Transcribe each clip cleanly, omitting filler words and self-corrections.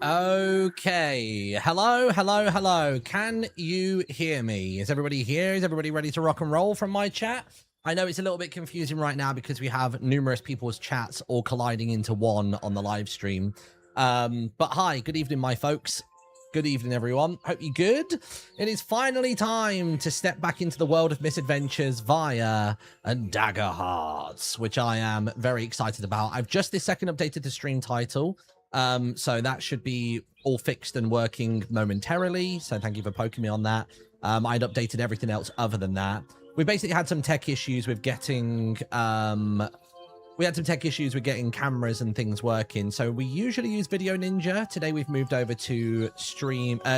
Okay. Hello, hello, hello. Can you hear me? Is everybody here? Is everybody ready to rock and roll from my chat? I know it's a little bit confusing right now because we have numerous people's chats all colliding into one on the live stream. But hi, good evening, my folks. Good evening, everyone. Hope you're good. It is finally time to step back into the world of misadventures via Dagger Hearts, which I am very excited about. I've just this second updated the stream title. So that should be all fixed and working momentarily. So thank you for poking me on that. I'd updated everything else other than that. We basically had some tech issues with getting, cameras and things working. So we usually use Video Ninja. Today we've moved over to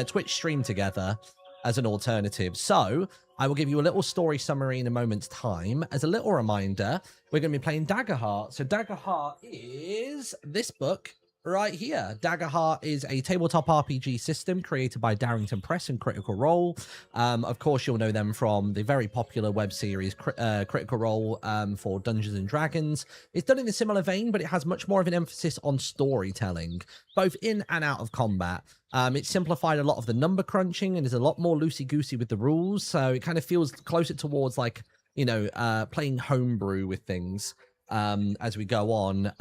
Twitch Stream Together as an alternative. So I will give you a little story summary in a moment's time. As a little reminder, we're going to be playing Dagger Heart. So Dagger Heart is this book right here. Dagger Heart is a tabletop RPG system created by Darrington Press and Critical Role. Of course, you'll know them from the very popular web series Critical Role for Dungeons and Dragons. It's done in a similar vein, but it has much more of an emphasis on storytelling, both in and out of combat. It's simplified a lot of the number crunching and is a lot more loosey-goosey with the rules, so it kind of feels closer towards, like, you know, playing homebrew with things. As we go on,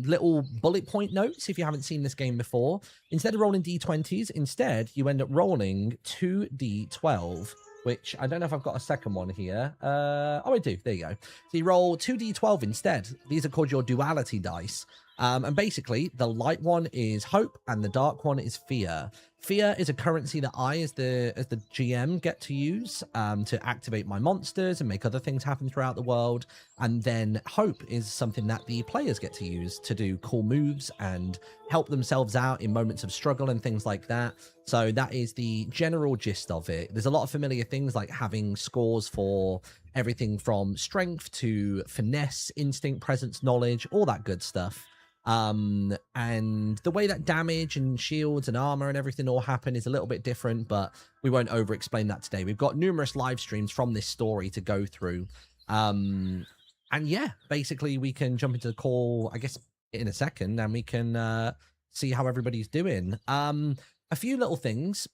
little bullet point notes if you haven't seen this game before. Instead of rolling d20s, instead you end up rolling 2d12, which I don't know if I've got a second one here. Oh, I do. There you go. So you roll 2d12 instead. These are called your duality dice. And basically, the light one is hope and the dark one is fear. Fear is a currency that I, as the GM, get to use to activate my monsters and make other things happen throughout the world. And then hope is something that the players get to use to do cool moves and help themselves out in moments of struggle and things like that. So that is the general gist of it. There's a lot of familiar things like having scores for everything from strength to finesse, instinct, presence, knowledge, all that good stuff. And the way that damage and shields and armor and everything all happen is a little bit different, but we won't over explain that today. We've got numerous live streams from this story to go through. And yeah, basically we can jump into the call, I guess, in a second, and we can see how everybody's doing. A few little things.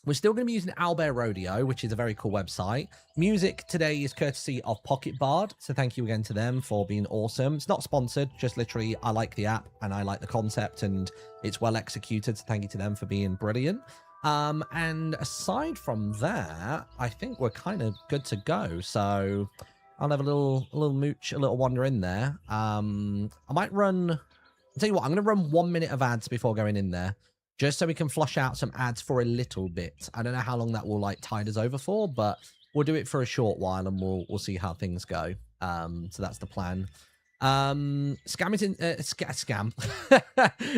We're still going to be using Owlbear Rodeo, which is a very cool website. Music today is courtesy of Pocket Bard, so thank you again to them for being awesome. It's not sponsored, just literally I like the app and I like the concept and it's well executed, so thank you to them for being brilliant. And aside from that, I think we're kind of good to go. So I'll have a little mooch, a little wander in there. I might run, I'll tell you what, I'm going to run 1 minute of ads before going in there, just so we can flush out some ads for a little bit. I don't know how long that will like tide us over for, but we'll do it for a short while and we'll see how things go. So that's the plan. Scam is in Scam.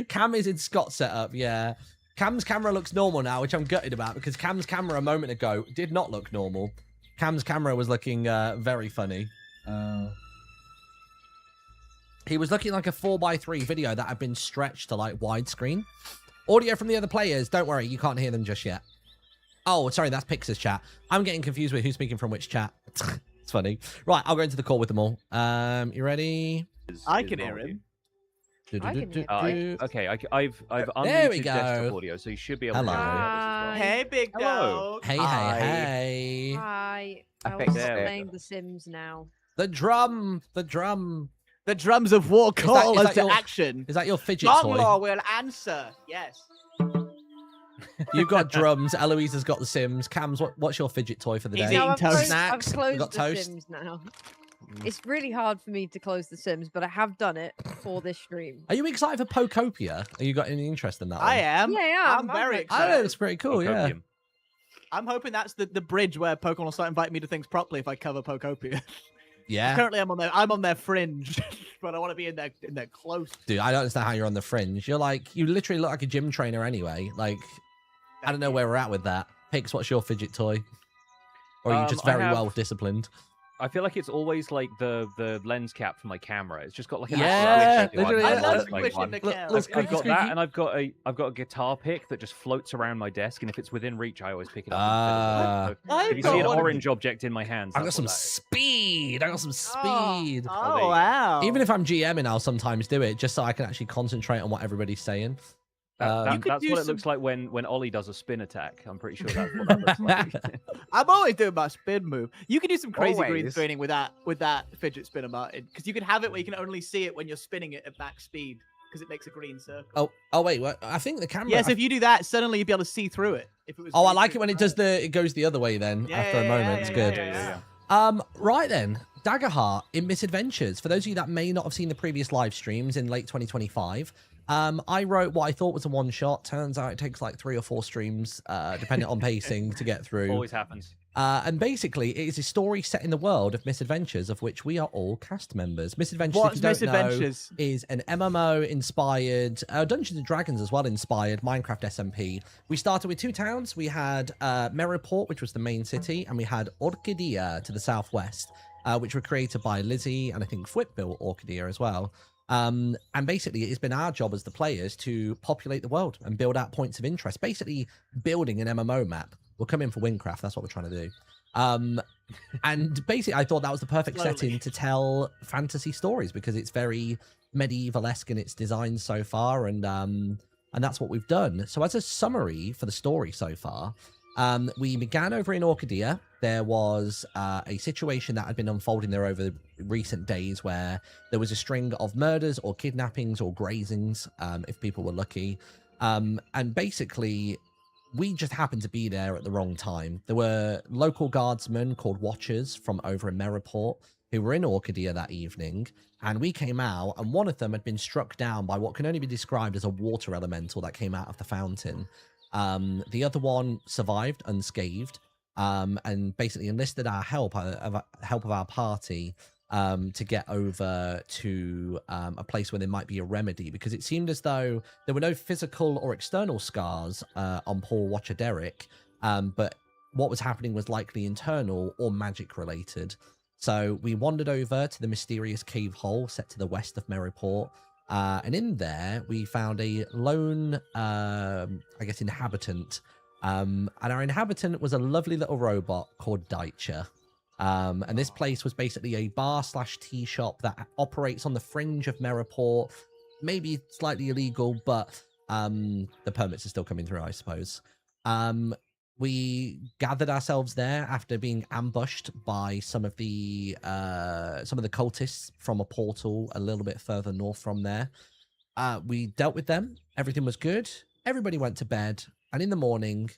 Cam is in Scott's setup. Yeah, Cam's camera looks normal now, which I'm gutted about because Cam's camera a moment ago did not look normal. Cam's camera was looking very funny. He was looking like a 4:3 video that had been stretched to like widescreen. Audio from the other players, don't worry, you can't hear them just yet. Oh, sorry, that's Pix's chat. I'm getting confused with who's speaking from which chat. It's funny. Right, I'll go into the call with them all. You ready? I can hear him. Okay, I've there we unmuted go. desktop audio, so you should be able to hear Hi. me. Hey, big Hello. dog. Hey, Hi. hey. Hi. I I think was so. playing The Sims now. The drum. The drum. The drums of war call is us that to your- action. Is that your fidget toy? Gonglor will answer. Yes. You've got drums. Eloise has got the Sims. Cam's, what's your fidget toy for the He's day? eating I've toast. closed, Snacks. I've We closed got The toast. Sims now. It's really hard for me to close The Sims, but I have done it for this stream. Are you excited for Pokopia? Have you got any interest in that I one? am. Yeah, I'm very I excited. I know, it's pretty cool, yeah. Ocopium. I'm hoping that's the bridge where Pokemon will start inviting me to things properly if I cover Pokopia. Yeah. Currently, I'm on their fringe, but I want to be in their close. Dude, I don't understand how you're on the fringe. You're like, you literally look like a gym trainer anyway. Like, I don't know where we're at with that. Pix, what's your fidget toy? Or are you just I very have- well disciplined? I feel like it's always like the lens cap for my camera. It's just got like an Yeah, actual literally, one. yeah. I love Like squishing one. the Look, cow. look, I've got squeaky. that, and I've got a guitar pick that just floats around my desk, and if it's within reach, I always pick it up. and fiddle with it. So I've if you got see an one- orange object in my hands, I got that's some what that is. speed. I got some speed. Oh, there you go. wow. Even if I'm GMing, I'll sometimes do it just so I can actually concentrate on what everybody's saying. That's could what do it looks like when Ollie does a spin attack. I'm pretty sure that's what that looks like. I'm always doing my spin move. You could do some crazy green Always. screening with that fidget spinner, Martin, because you can have it where you can only see it when you're spinning it at max speed because it makes a green circle. Oh wait, what? I think the camera. Yes, if you do that, suddenly you'd be able to see through it. If it was. Oh, I green like it screen when it red. does it goes the other way then after a moment. It's good. Yeah. Right then, Daggerheart in Misadventures. For those of you that may not have seen the previous live streams in late 2025, I wrote what I thought was a one shot. Turns out it takes like 3 or 4 streams, depending on pacing, to get through. Always happens. And basically, it is a story set in the world of Misadventures, of which we are all cast members. Misadventures, What's if you don't know, Misadventures? is an MMO-inspired, Dungeons and Dragons as well inspired Minecraft SMP. We started with 2 towns. We had Merriport, which was the main city, and we had Orchidea to the southwest, which were created by Lizzie, and I think Fwip built Orchidea as well. And basically, it's been our job as the players to populate the world and build out points of interest, basically building an MMO map. We'll come in for Windcraft. That's what we're trying to do. And basically, I thought that was the perfect setting to tell fantasy stories because it's very medieval-esque in its design so far, and that's what we've done. So as a summary for the story so far, we began over in Orchidea. There was a situation that had been unfolding there over recent days where there was a string of murders or kidnappings or grazings, if people were lucky. And basically, we just happened to be there at the wrong time. There were local guardsmen called Watchers from over in Merriport who were in Orchidea that evening, and we came out, and one of them had been struck down by what can only be described as a water elemental that came out of the fountain. The other one survived unscathed, and basically enlisted our help of our party to get over to a place where there might be a remedy, because it seemed as though there were no physical or external scars on poor Watcher Derek, but what was happening was likely internal or magic related. So we wandered over to the mysterious cave hole set to the west of Merriport, and in there we found a lone, I guess, inhabitant. And our inhabitant was a lovely little robot called Deitcher. And this place was basically a bar/tea shop that operates on the fringe of Merriport. Maybe slightly illegal, but the permits are still coming through, I suppose. We gathered ourselves there after being ambushed by some of the cultists from a portal a little bit further north from there. We dealt with them. Everything was good. Everybody went to bed. And in the morning,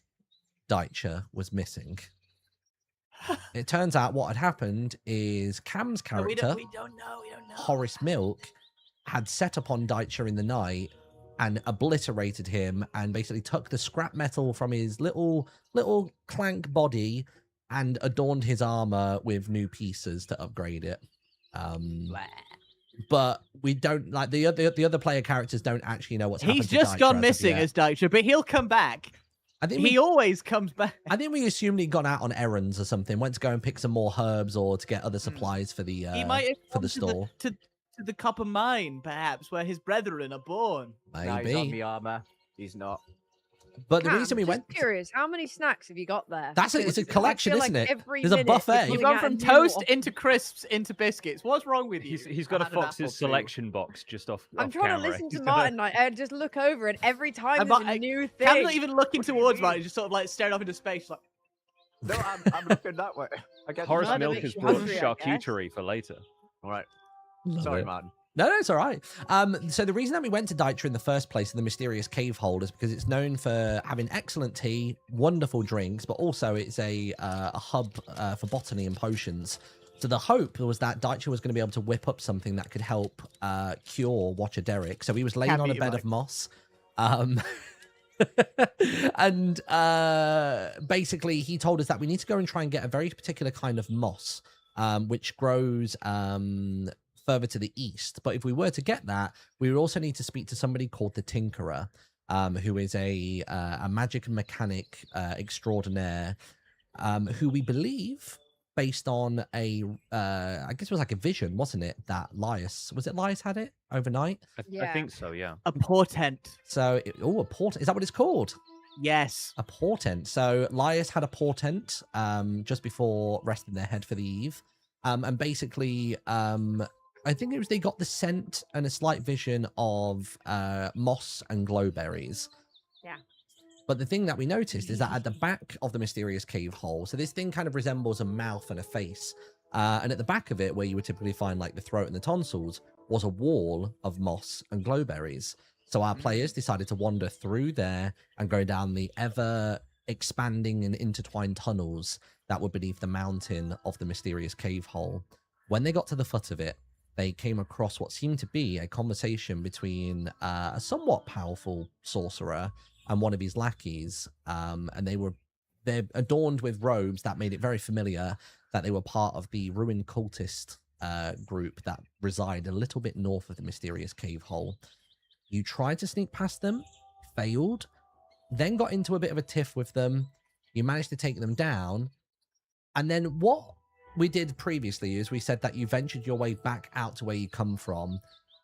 Deitcher was missing. It turns out what had happened is Cam's character, we don't know. Horace Milk, had set upon Deitcher in the night and obliterated him, and basically took the scrap metal from his little clank body and adorned his armor with new pieces to upgrade it. But we don't, like, the other player characters don't actually know what's happened to He's just Deitcher gone as of missing yet. as Deitcher, but he'll come back. I think He always comes back. I think we assumed he'd gone out on errands or something, went to go and pick some more herbs or to get other supplies for the He might have for gone the store. to the copper mine, perhaps, where his brethren are born. Now he's on Maybe. the armor. He's not. But the Cam, reason we just went curious, how many snacks have you got there? That's it's a Because I collection, feel isn't like it? every There's a minute buffet. you're You've pulling gone out from a new toast one. into crisps into biscuits. What's wrong with you? He's got a had an apple Fox's too. selection box just off. I'm off trying camera. to listen He's to got a- Martin. Like, I just look over, and every time And there's Mar- a new thing. Cam's not even looking What do you towards mean? Martin, just sort of like staring off into space, like. No, I'm looking that way. I get Horace Trying to Milk make has you brought hungry, I guess. charcuterie for later. All right. Love Sorry, it. man. No, it's all right. So the reason that we went to Deitcher in the first place in the mysterious cave hole is because it's known for having excellent tea, wonderful drinks, but also it's a hub for botany and potions. So the hope was that Deitcher was going to be able to whip up something that could help cure Watcher Derek. So he was laying Can't on a beat bed him, of moss. And basically he told us that we need to go and try and get a very particular kind of moss, which grows further to the east. But if we were to get that, we would also need to speak to somebody called the Tinkerer, who is a magic and mechanic extraordinaire, who we believe, based on a I guess it was like a vision, wasn't it, that Lyas had it overnight? I Yeah. think so. Yeah. A portent. So a portent, is that what it's called? Yes. A portent. So Lyas had a portent just before resting their head for the eve, and basically I think it was they got the scent and a slight vision of moss and glowberries. Yeah. But the thing that we noticed is that at the back of the mysterious cave hole, so this thing kind of resembles a mouth and a face. And at the back of it, where you would typically find like the throat and the tonsils, was a wall of moss and glowberries. So our players decided to wander through there and go down the ever expanding and intertwined tunnels that were beneath the mountain of the mysterious cave hole. When they got to the foot of it, they came across what seemed to be a conversation between a somewhat powerful sorcerer and one of his lackeys. And they're adorned with robes that made it very familiar that they were part of the ruined cultist group that reside a little bit north of the mysterious cave hole. You tried to sneak past them, failed, then got into a bit of a tiff with them. You managed to take them down. And then what we did previously is we said that you ventured your way back out to where you come from.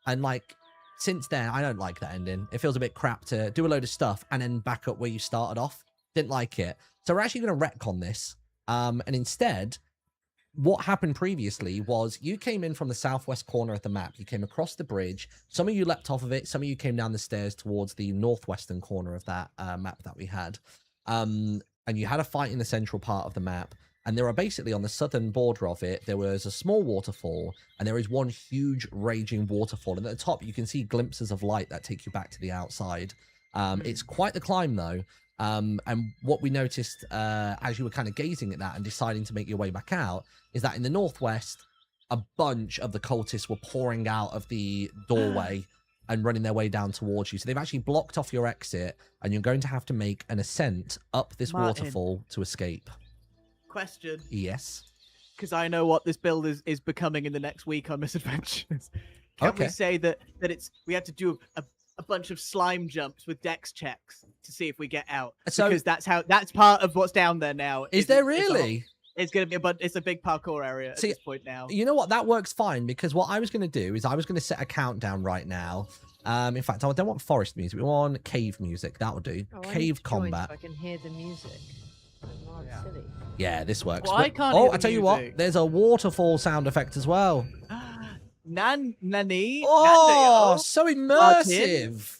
And like, since then, I don't like that ending. It feels a bit crap to do a load of stuff and then back up where you started off. Didn't like it. So we're actually going to retcon this. And instead, what happened previously was you came in from the southwest corner of the map. You came across the bridge. Some of you leapt off of it. Some of you came down the stairs towards the northwestern corner of that map that we had. And you had a fight in the central part of the map. And there are basically on the southern border of it, there was a small waterfall, and there is one huge raging waterfall. And at the top, you can see glimpses of light that take you back to the outside. It's quite the climb, though. And what we noticed as you were kind of gazing at that and deciding to make your way back out is that in the northwest, a bunch of the cultists were pouring out of the doorway and running their way down towards you. So they've actually blocked off your exit, and you're going to have to make an ascent up this waterfall to escape. Question. Yes. Because I know what this build is becoming in the next week on Misadventures. Can we say that we have to do a bunch of slime jumps with dex checks to see if we get out? So, because that's part of what's down there now. Is there really? It's going to be it's a big parkour area at this point now. You know what? That works fine, because what I was going to do is I was going to set a countdown right now. In fact, I don't want forest music. We want cave music. That will do. Cave combat. So I can hear the music. Silly. Yeah, this works. Well, I can't hear the I tell you what, there's a waterfall sound effect as well. Nani? Oh, so immersive.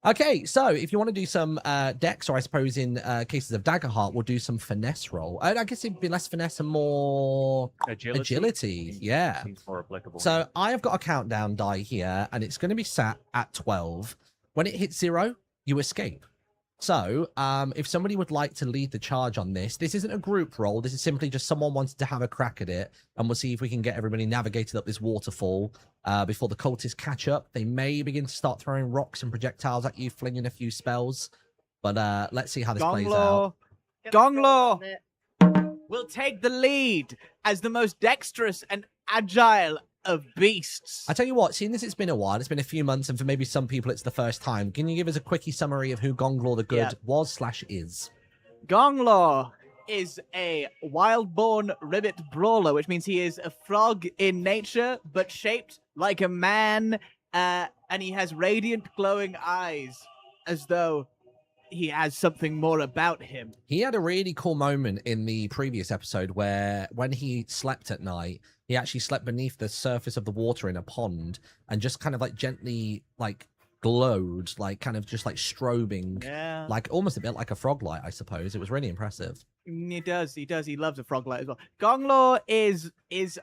Okay, so if you want to do some dex, or I suppose in cases of Dagger Heart, we'll do some finesse roll. I guess it'd be less finesse and more agility. Yeah. Seems more applicable. So I have got a countdown die here, and it's going to be sat at 12. When it hits 0, you escape. So, if somebody would like to lead the charge on this isn't a group roll. This is simply just someone wanted to have a crack at it, and we'll see if we can get everybody navigated up this waterfall before the cultists catch up. They may begin to start throwing rocks and projectiles at you, flinging a few spells. But let's see how this plays out. Gonglor will take the lead as the most dexterous and agile of beasts. I tell you what, seeing as it's been a while, it's been a few months, and for maybe some people it's the first time, can you give us a quickie summary of who Gonglor the Good was/is? Gonglor is a wild-born ribbit brawler, which means he is a frog in nature, but shaped like a man, and he has radiant, glowing eyes, as though he has something more about him. He had a really cool moment in the previous episode where when he slept at night, he actually slept beneath the surface of the water in a pond and just kind of like gently like glowed, like kind of just like strobing, like almost a bit like a frog light, I suppose. It was really impressive. He does. He loves a frog light as well. Gonglor is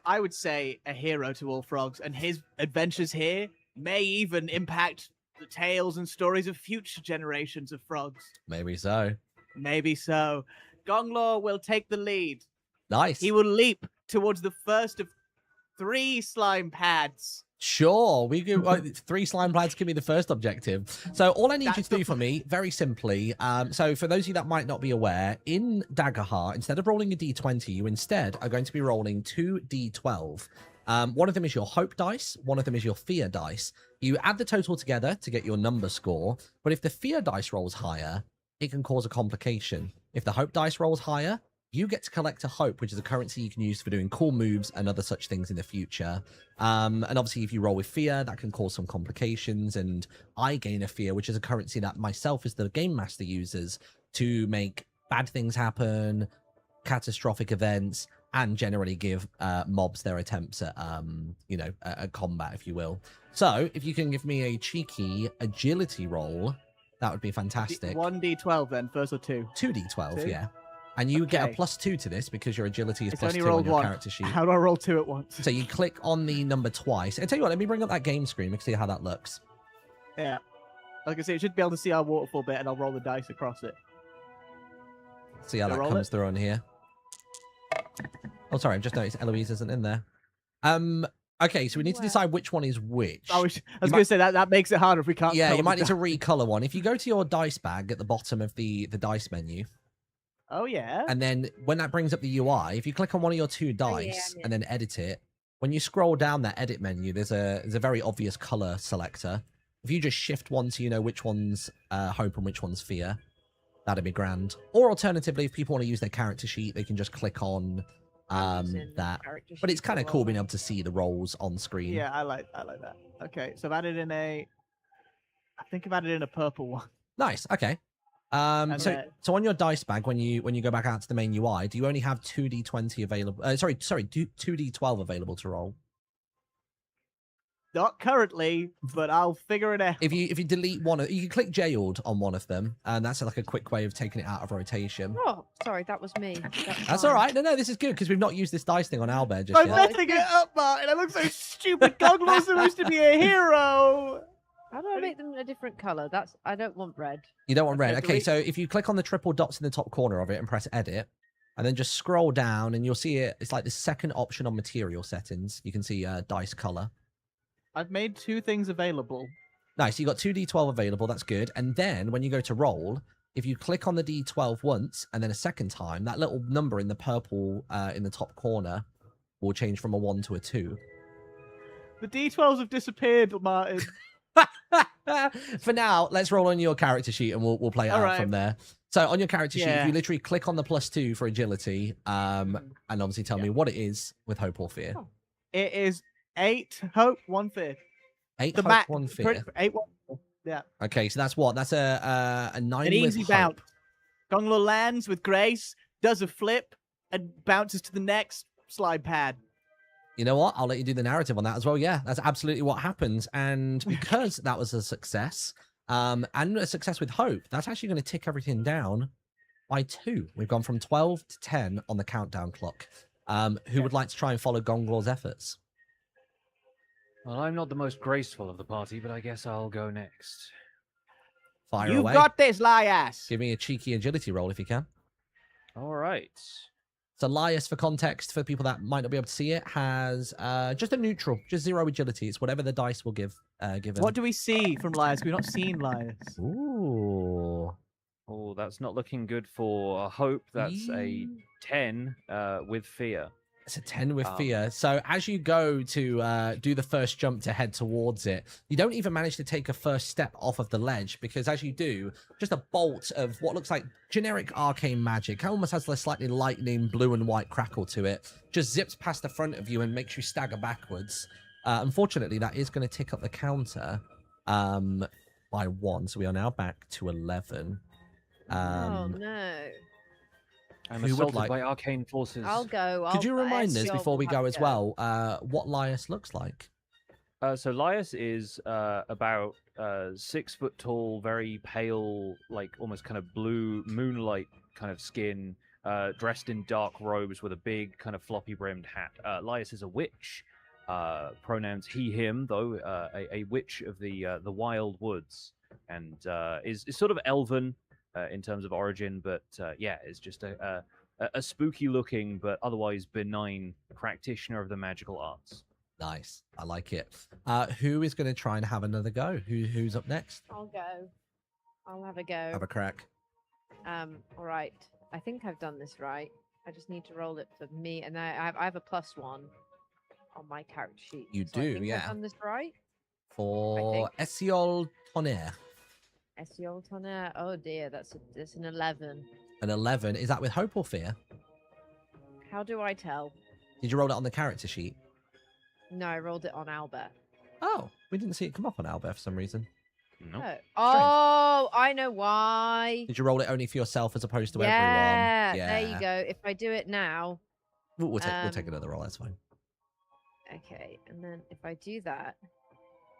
I would say a hero to all frogs, and his adventures here may even impact the tales and stories of future generations of frogs. Maybe so. Maybe so. Gonglor will take the lead. Nice. He will leap towards the first of 3 slime pads. Sure, we go. 3 slime pads can be the first objective. So all I need you to do for me, very simply. So for those of you that might not be aware, in Dagger Heart, instead of rolling a d20, you instead are going to be rolling 2 d12. One of them is your hope dice. One of them is your fear dice. You add the total together to get your number score. But if the fear dice rolls higher, it can cause a complication. If the hope dice rolls higher, you get to collect a hope, which is a currency you can use for doing cool moves and other such things in the future. And obviously, if you roll with fear, that can cause some complications. And I gain a fear, which is a currency that myself as the game master uses to make bad things happen, catastrophic events, and generally give mobs their attempts at, you know, a combat, if you will. So if you can give me a cheeky agility roll, that would be fantastic. 1d12 then, first or 2? 2d12, Two? yeah. And you get a Okay. +2 to this because your agility is It's +2 only on rolled your one. character sheet. How do I roll 2 at once? So you click on the number twice. And tell you what, let me bring up that game screen. We can see how that looks. Yeah. Like I say, you should be able to see our waterfall bit, and I'll roll the dice across it. See how So that roll comes it. through on here. Oh, sorry, I've just noticed Eloise isn't in there. Okay, so we need to Well. decide which one is which. I was might- going to say that makes it harder if we can't. Yeah, tell you might the need to dice. recolor one. If you go to your dice bag at the bottom of the dice menu, Oh yeah. and then when that brings up the UI, if you click on one of your 2 dice yeah. and then edit it, when you scroll down that edit menu, there's a very obvious color selector. If you just shift one so you know which one's hope and which one's fear, that'd be grand. Or alternatively, if people want to use their character sheet, they can just click on Using that. character But it's sheet kind of for cool roll. being able to see the rolls on screen. Yeah, I like that. Okay, so I've added in I think I've added in a purple one. Nice. Okay. And So then- on your dice bag, when you go back out to the main UI, do you only have 2d20 available? Sorry, 2d12 available to roll? Not currently, but I'll figure it out. If you delete one, you can click jailed on one of them, and that's like a quick way of taking it out of rotation. Oh, sorry, that was me. That's all right. No, this is good because we've not used this dice thing on Albert just I'm yet. messing it up, Martin. I look so stupid. Gonglor's supposed to be a hero. How do I make them a different color? I don't want red. You don't want red. Okay, Okay, delete- so if you click on the triple dots in the top corner of it and press edit, and then just scroll down, and you'll see it. It's like the second option on material settings. You can see dice color. I've made 2 things available. Nice. You got 2d12 available. That's good. And then when you go to roll, if you click on the d12 once and then a second time, that little number in the purple in the top corner will change from a 1 to a 2. The D12s have disappeared, Martin. For now, let's roll on your character sheet and we'll play it All out right. from there. So on your character sheet, if Yeah. you literally click on the +2 for agility, and obviously tell me what it is with hope or fear. Oh. It is 8 hope, 1 fear. 8 The hope, max. 1 fear. 8 1. Yeah. Okay, so that's what? That's a 9 An with easy hope. bounce. Gonglor lands with grace, does a flip, and bounces to the next slide pad. You know what? I'll let you do the narrative on that as well. Yeah, that's absolutely what happens. And because that was a success, and a success with hope, that's actually going to tick everything down by 2. We've gone from 12 to 10 on the countdown clock. Who would like to try and follow Gonglor's efforts? Well, I'm not the most graceful of the party, but I guess I'll go next. Fire You've away. got this, Lyas. Give me a cheeky agility roll if you can. All right. So Lyas, for context, for people that might not be able to see it, has just a neutral, just 0 agility. It's whatever the dice will give. Given. What do we see from Lyas? We've not seen Lyas. Ooh. Oh, that's not looking good for hope. That's a 10 with fear. It's a 10 with fear. So as you go to do the first jump to head towards it, you don't even manage to take a first step off of the ledge because as you do, just a bolt of what looks like generic arcane magic, almost has a slightly lightning blue and white crackle to it, just zips past the front of you and makes you stagger backwards. Unfortunately, that is going to tick up the counter by 1. So we are now back to 11. Oh no. I'm Who would assaulted like- by arcane forces. I'll go. Could you remind us Esiole before we will go have as to well what Lyas looks like? So Lyas is about 6 foot tall, very pale, like almost kind of blue moonlight kind of skin, dressed in dark robes with a big kind of floppy brimmed hat. Lyas is a witch. Pronouns he, him, though, a witch of the wild woods, and is sort of elven in terms of origin, but yeah, is just a spooky looking but otherwise benign practitioner of the magical arts. Nice. I like it. Who is going to try and have another go? Who's up next? I'll go. I'll have a go. Have a crack. All right. I think I've done this right. I just need to roll it for me, and I have a +1 on my character sheet. You So I do, think yeah. I've done this right. For Esiole Tonnerre. Esiole Tonnerre. Oh dear, that's an 11. An 11. Is that with hope or fear? How do I tell? Did you roll it on the character sheet? No, I rolled it on Albert. Oh, we didn't see it come up on Albert for some reason. No. Oh, I know why. Did you roll it only for yourself as opposed to Yeah, everyone? there you go. If I do it now, We'll take another roll. That's fine. Okay, and then if I do that,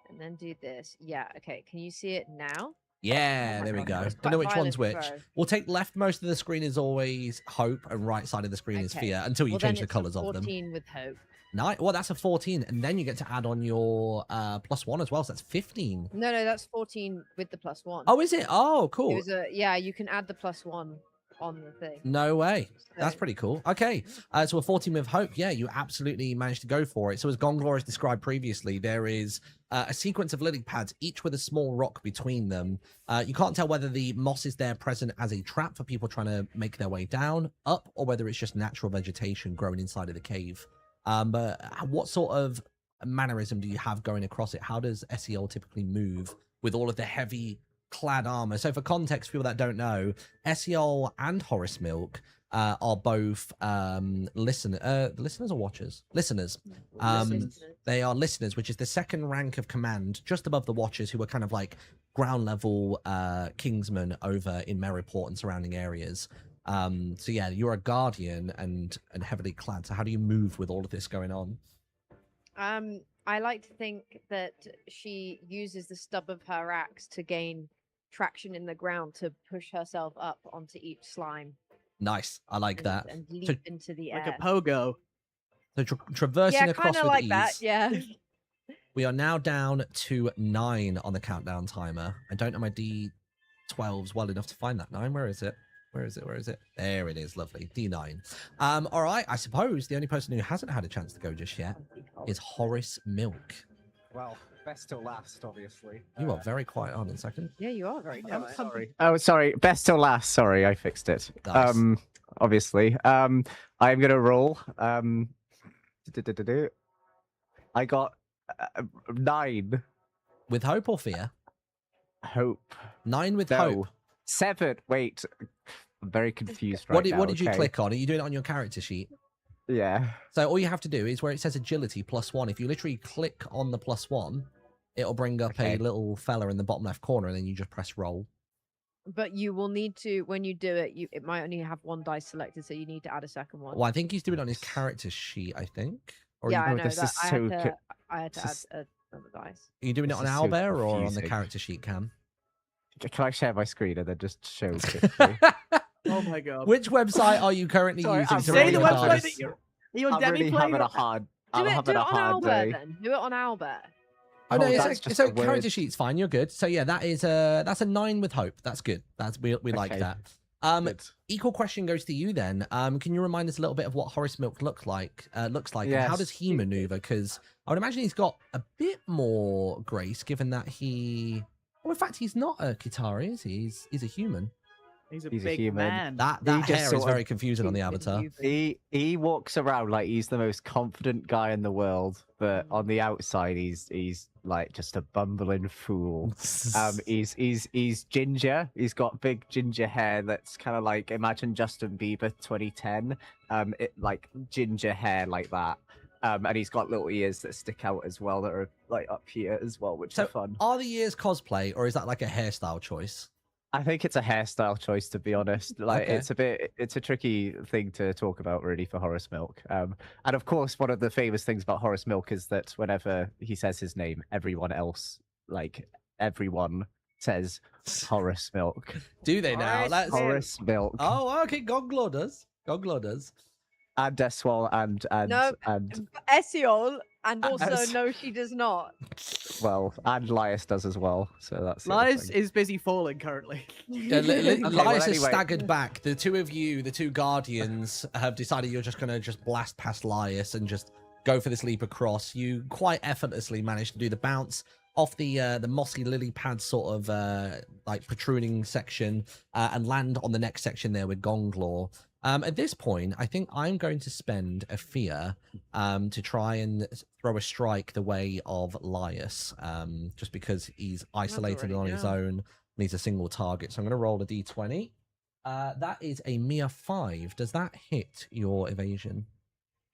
and then do this, yeah. Okay, can you see it now? Yeah, Oh my there we God, go. it's Don't know quite which one's which. violent throw. We'll take left most of the screen is always hope, and right side of the screen is Okay. fear until you Well, change then the it's a colors of them. 14 with hope. Nice. Well, that's a 14, and then you get to add on your +1 as well. So that's 15. No, that's 14 with the +1. Oh, is it? Oh, It cool. was yeah, you can add the +1 on the thing. No way. That's So- pretty cool. Okay, so a 14 with hope. Yeah, you absolutely managed to go for it. So as Gonglor has described previously, there is a sequence of lily pads, each with a small rock between them. You can't tell whether the moss is there present as a trap for people trying to make their way down, up, or whether it's just natural vegetation growing inside of the cave. But what sort of mannerism do you have going across it? How does Esiole typically move with all of the heavy clad armor? So for context, people that don't know, Esiole and Horace Milk are both listeners or watchers? Listeners. They are listeners, which is the second rank of command, just above the watchers, who are kind of like ground level kingsmen over in Merryport and surrounding areas. So yeah, you're a guardian and heavily clad. So how do you move with all of this going on? I like to think that she uses the stub of her axe to gain traction in the ground to push herself up onto each slime. Nice, I like that. And leap into the Like air. a pogo. So traversing Yeah, across kind of with like ease. that. Yeah. We are now down to 9 on the countdown timer. I don't know my D12s well enough to find that 9. Where is it? Where is it? Where is it? There it is. Lovely. D9. All right. I suppose the only person who hasn't had a chance to go just yet is Horace Milk. Well, best till last, obviously. You are very quiet on a second. Yeah, you are very I'm quiet. sorry. Oh, sorry. Best till last. Sorry, I fixed it. Nice. Obviously. I'm gonna roll. I got 9. With hope or fear? Hope. 9 with No. hope. 7. Wait. I'm very confused right What did, now. what did you okay. click on? Are you doing it on your character sheet? Yeah. So all you have to do is where it says agility +1. If you literally click on the +1, it'll bring up Okay. a little fella in the bottom left corner, and then you just press roll. But you will need to, when you do it, it might only have 1 dice selected, so you need to add a second one. Well, I think he's doing it on his character sheet, I think. Or Yeah, I Oh, know this that. is so I had to add this is- another dice. are you doing it This on is so Owlbear or on the confusing. character sheet, Cam? Can I share my screen and then just show quickly? Oh my god. Which website are you currently Sorry, using I'm to Say roll really the your website dice? that you're. Are you on I'm Demi really Play? having a hard. I'm Do having it a on hard Owlbear day. then. Do it on Owlbear. Oh no, Oh, it's that's a, just so a character word. sheet's fine. You're good. So yeah, that's a 9 with hope. That's good. We like Okay. that. Good. Equal question goes to you then. Can you remind us a little bit of what Horace Milk looks like, and how Yes. does he maneuver? Because I would imagine he's got a bit more grace, given that he. Well, in fact, he's not a Kitari, is he? He's a human. He's a He's a big human. man. That He that just hair is sort of- very confusing on the avatar. He walks around like he's the most confident guy in the world, but on the outside he's like just a bumbling fool. He's ginger. He's got big ginger hair that's kind of like, imagine Justin Bieber 2010. Like ginger hair like that. And he's got little ears that stick out as well that are like up here as well, which So is fun. are the ears cosplay, or is that like a hairstyle choice? I think it's a hairstyle choice, to be honest. Like Okay. it's a tricky thing to talk about really for Horace Milk. And of course, one of the famous things about Horace Milk is that whenever he says his name, everyone says Horace Milk. Do they now? Horace That's... Milk. Horace Milk. Oh, okay. Gonglor does. Gonglor does. And Deswal and No. and Esiole, and also As- no, she does not. well, and Lyas does as well. So that's the other Lyas thing. is busy falling currently. Yeah, Okay, well, Lyas has anyway. staggered back. The two of you, the two guardians, have decided you're just going to just blast past Lyas and just go for this leap across. You quite effortlessly managed to do the bounce off the mossy lily pad sort of like protruding section and land on the next section there with Gonglor. At this point, I think I'm going to spend a fear to try and throw a strike the way of Lyas, just because he's isolated already on his down. own, needs a single target. So I'm going to roll a d20. That is a mere 5. Does that hit your evasion?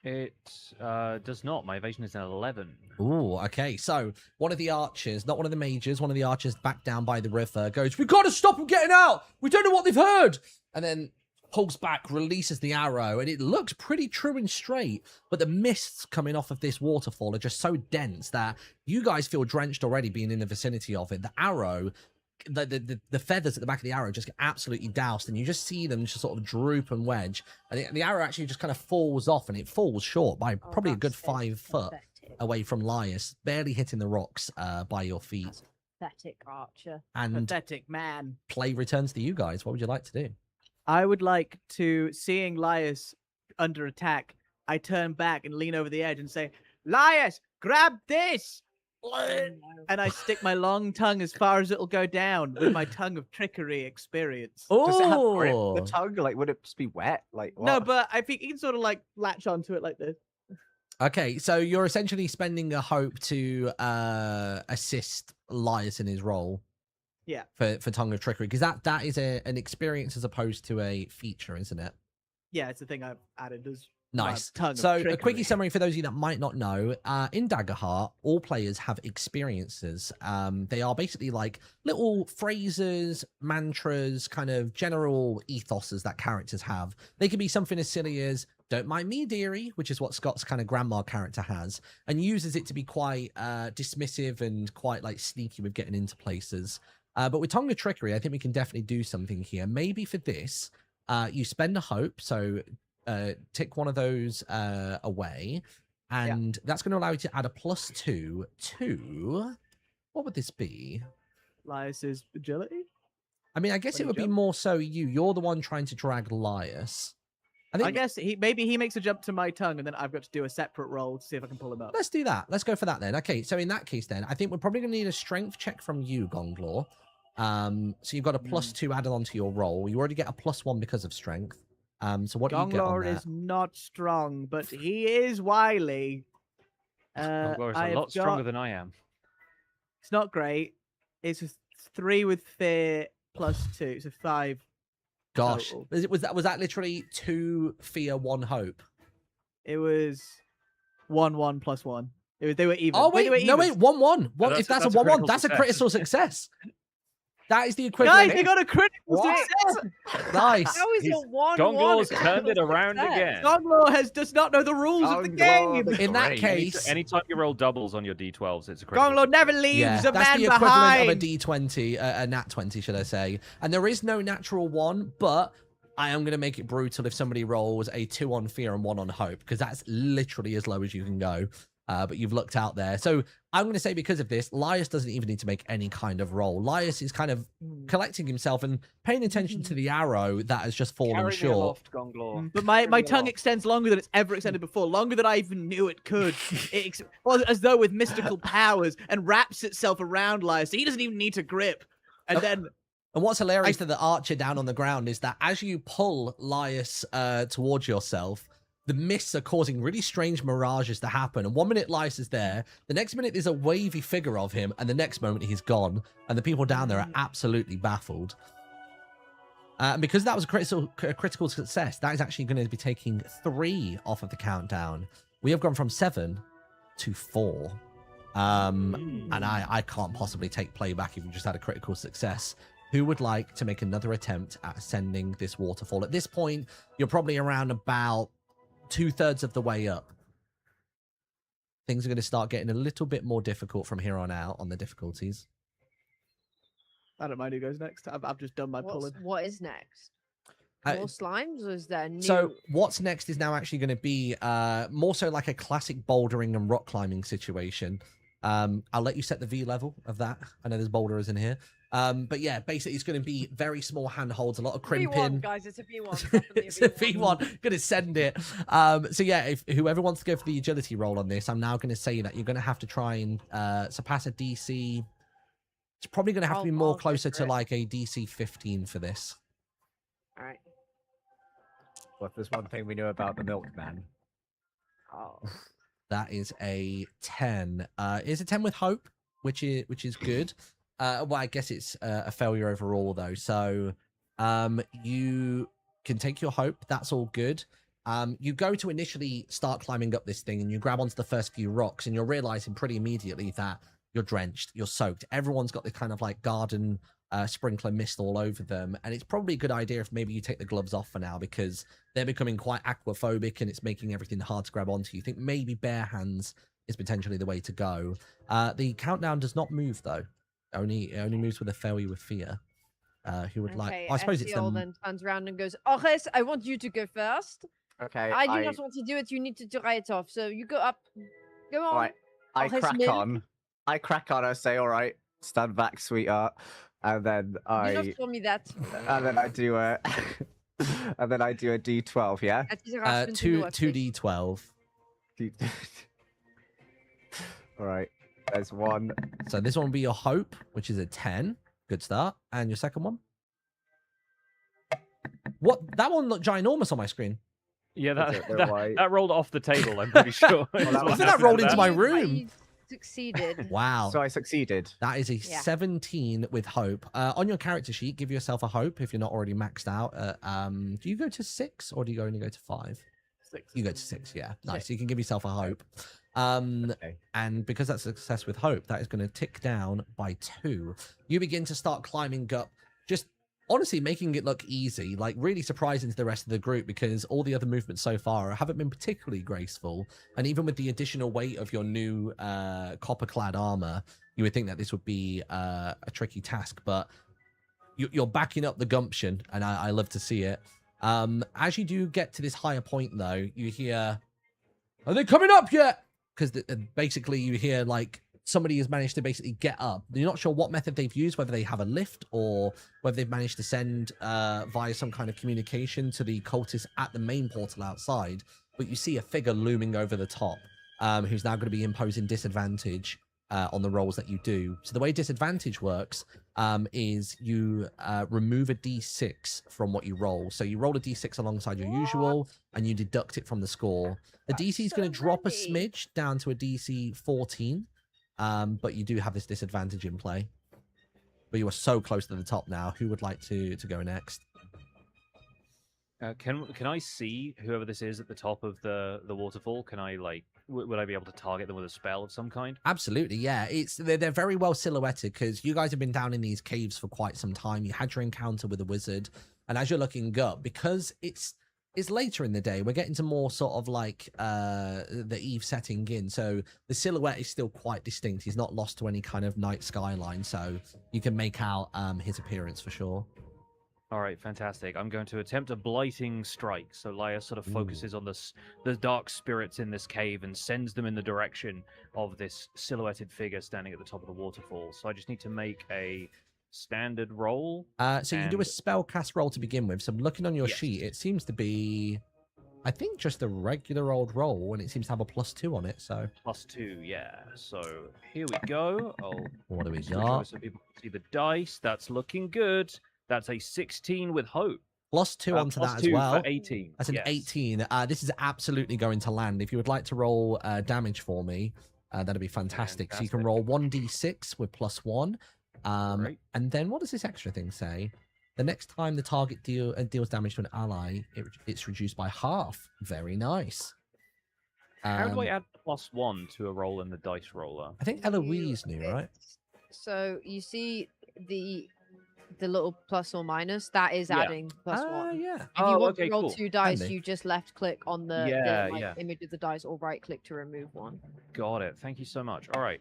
It does not. My evasion is an 11. Ooh, okay. So one of the archers, not one of the mages, one of the archers back down by the river goes, "We got to stop them getting out. We don't know what they've heard." And then pulls back, releases the arrow, and it looks pretty true and straight, but the mists coming off of this waterfall are just so dense that you guys feel drenched already being in the vicinity of it. The arrow, the feathers at the back of the arrow just get absolutely doused, and you just see them just sort of droop and wedge, and the arrow actually just kind of falls off, and it falls short by probably a good 5 foot away from Lyas, barely hitting the rocks by your feet. Pathetic archer. And Pathetic man. play returns to you guys. What would you like to do? I would like to, seeing Lyas under attack, I turn back and lean over the edge and say, Lyas, grab this! And I stick my long tongue as far as it'll go down with my tongue of trickery experience. Does it have grip, Oh, the tongue? Like, would it just be wet? Like, what? No, but I think you can sort of like latch onto it like this. okay. So you're essentially spending a hope to assist Lyas in his role. Yeah. For Tongue of Trickery, because that is an experience as opposed to a feature, isn't it? Yeah, it's the thing I've added as Nice. tongue of So a trickery. quickie summary for those of you that might not know, in Dagger Heart, all players have experiences. They are basically like little phrases, mantras, kind of general ethoses that characters have. They can be something as silly as, don't mind me, dearie, which is what Scott's kind of grandma character has, and uses it to be quite dismissive and quite like sneaky with getting into places. But with Tongue of Trickery, I think we can definitely do something here. Maybe for this, you spend a hope, so tick one of those away, and that's going to allow you to add a +2 to, what would this be? Lyas's agility? I mean, I guess When it you would be jump? more so you're the one trying to drag Lyas. I guess maybe he makes a jump to my tongue, and then I've got to do a separate roll to see if I can pull him up. Let's do that. Let's go for that then. Okay, so in that case then, I think we're probably going to need a strength check from you, Gonglor. So you've got a +2 added onto your roll. You already get a +1 because of strength. So what do you get on Gonglor that? is not strong, but he is wily. Gonglor is I a have lot stronger got- than I am. It's not great. It's a 3 with fear +2, so 5. Gosh, total. was that literally 2 fear, 1 hope? It was 1 +1. They were even. Oh they wait, were no even. wait, 1-1. What that's if a- that's a that's a 1-1? critical That's a success. critical success. That is the equivalent. Guys, we got a critical What? success. Nice. How is He's- a 1-1? Gonglor's a turned it critical around success? again. Gonglor does not know the rules of the Gonglor game. the In that Great. case, Anytime you roll doubles on your d12s, it's a critical. Gonglor never leaves yeah, a that's man the equivalent behind. of a D20, a nat 20, should I say? And there is no natural 1, but I am going to make it brutal if somebody rolls a 2 on fear and 1 on hope, because that's literally as low as you can go. But you've looked out there. So I'm going to say because of this, Lyas doesn't even need to make any kind of roll. Lyas is kind of collecting himself and paying attention to the arrow that has just fallen Carry me short. aloft, Gonglor. But my Carry me tongue aloft. extends longer than it's ever extended before, longer than I even knew it could. Well, as though with mystical powers, and wraps itself around Lyas, so he doesn't even need to grip. And then And what's hilarious to the archer down on the ground is that as you pull Lyas towards yourself, the mists are causing really strange mirages to happen. And 1 minute Lyas is there, the next minute there's a wavy figure of him, and the next moment he's gone. And the people down there are absolutely baffled. And because that was a critical success, that is actually going to be taking 3 off of the countdown. We have gone from 7 to 4. And I can't possibly take playback if you just had a critical success. Who would like to make another attempt at ascending this waterfall? At this point, you're probably around about 2/3 of the way up. Things are going to start getting a little bit more difficult from here on out on the difficulties. I don't mind who goes next. I've just done my pulling. What is next? Uh, More slimes, or is there new? So what's next is now actually going to be more so like a classic bouldering and rock climbing situation. I'll let you set the V level of that. I know there's boulders in here. But yeah, basically it's going to be very small handholds, a lot of crimping. V1, guys, it's a V1. Definitely It's a V1. Gonna send it. So yeah, if whoever wants to go for the agility roll on this, I'm now going to say that you're going to have to try and surpass a DC. It's probably going to have to be more I'll closer take to it. like a DC 15 for this. All right. Well, if there's one thing we know about the milkman. Oh. That is a 10. Is a 10 with hope, which is good. Well, I guess it's a failure overall though. So you can take your hope. That's all good. You go to initially start climbing up this thing, and you grab onto the first few rocks, and you're realizing pretty immediately that you're drenched, you're soaked. Everyone's got this kind of like garden sprinkler mist all over them. And it's probably a good idea if maybe you take the gloves off for now, because they're becoming quite aquaphobic and it's making everything hard to grab onto. You think maybe bare hands is potentially the way to go. The countdown does not move, though. It only moves with a failure with fear. Who would like... Okay, I suppose it's Esiole the... then turns around and goes, Horace, I want you to go first. Okay. I do not want to do it. You need to try it off. So you go up. Go on. All right. I Horace crack Milk. on. I crack on. I say, all right, stand back, sweetheart. And then Do I... not show me that. And then I do a... and then I do a D12, yeah? Het is harassment in the workplace. 2d12. All right. There's one. So this one will be your hope, which is a 10. Good start. And your second one? What? That one looked ginormous on my screen. Yeah, They're that white. rolled off the table, I'm pretty sure. that is was- what I think that happened rolled to into that. my You- room. You succeeded. Wow. So I succeeded. That is a Yeah. 17 with hope. On your character sheet, give yourself a hope if you're not already maxed out. Do you go to 6 or do you only go to 5? 6. You go to 6, yeah. Nice. Six. So you can give yourself a hope. Okay. And because that's a success with hope, that is going to tick down by 2. You begin to start climbing up, just honestly making it look easy, like really surprising to the rest of the group, because all the other movements so far haven't been particularly graceful. And even with the additional weight of your new copper-clad armor, you would think that this would be a tricky task, but you're backing up the gumption, and I love to see it. As you do get to this higher point, though, you hear, "Are they coming up yet?" Because basically you hear like somebody has managed to basically get up. You're not sure what method they've used, whether they have a lift or whether they've managed to send via some kind of communication to the cultists at the main portal outside. But you see a figure looming over the top, who's now going to be imposing disadvantage on the rolls that you do. So the way disadvantage works is you remove a d6 from what you roll. So you roll a d6 alongside your usual, and you deduct it from the score. The DC is going to drop a smidge down to a DC 14, but you do have this disadvantage in play. But you are so close to the top now. Who would like to go next? Can I see whoever this is at the top of the waterfall? Can I like would I be able to target them with a spell of some kind? Absolutely, yeah. They're very well silhouetted because you guys have been down in these caves for quite some time. You had your encounter with a wizard, and as you're looking up, because it's later in the day, we're getting to more sort of like the eve setting in, so the silhouette is still quite distinct. He's not lost to any kind of night skyline, so you can make out his appearance for sure. All right, fantastic. I'm going to attempt a blighting strike. So Lyas sort of focuses on the dark spirits in this cave and sends them in the direction of this silhouetted figure standing at the top of the waterfall. So I just need to make a standard roll. So you can do a and- spell cast roll to begin with. So I'm looking on your Yes. sheet, it seems to be, I think, just a regular old roll, and it seems to have a +2 on it. So +2, yeah. So here we go. what do we switch over got? so people can see the dice. That's looking good. That's a 16 with hope. +2 onto that as +2 well. For 18. That's an yes. 18. This is absolutely going to land. If you would like to roll damage for me, that'd be fantastic. So you can Fantastic. roll 1d6 with +1. Great. And then what does this extra thing say? The next time the target deals damage to an ally, it's reduced by half. Very nice. How do I add +1 to a roll in the dice roller? I think Eloise knew, right? So you see the little plus or minus, that is Yeah. adding +1. Yeah. If you Oh, want okay, to roll cool. 2 dice, Handy. you just left click on the, Yeah, like, yeah. image of the dice or right click to remove one. Got it. Thank you so much. All right.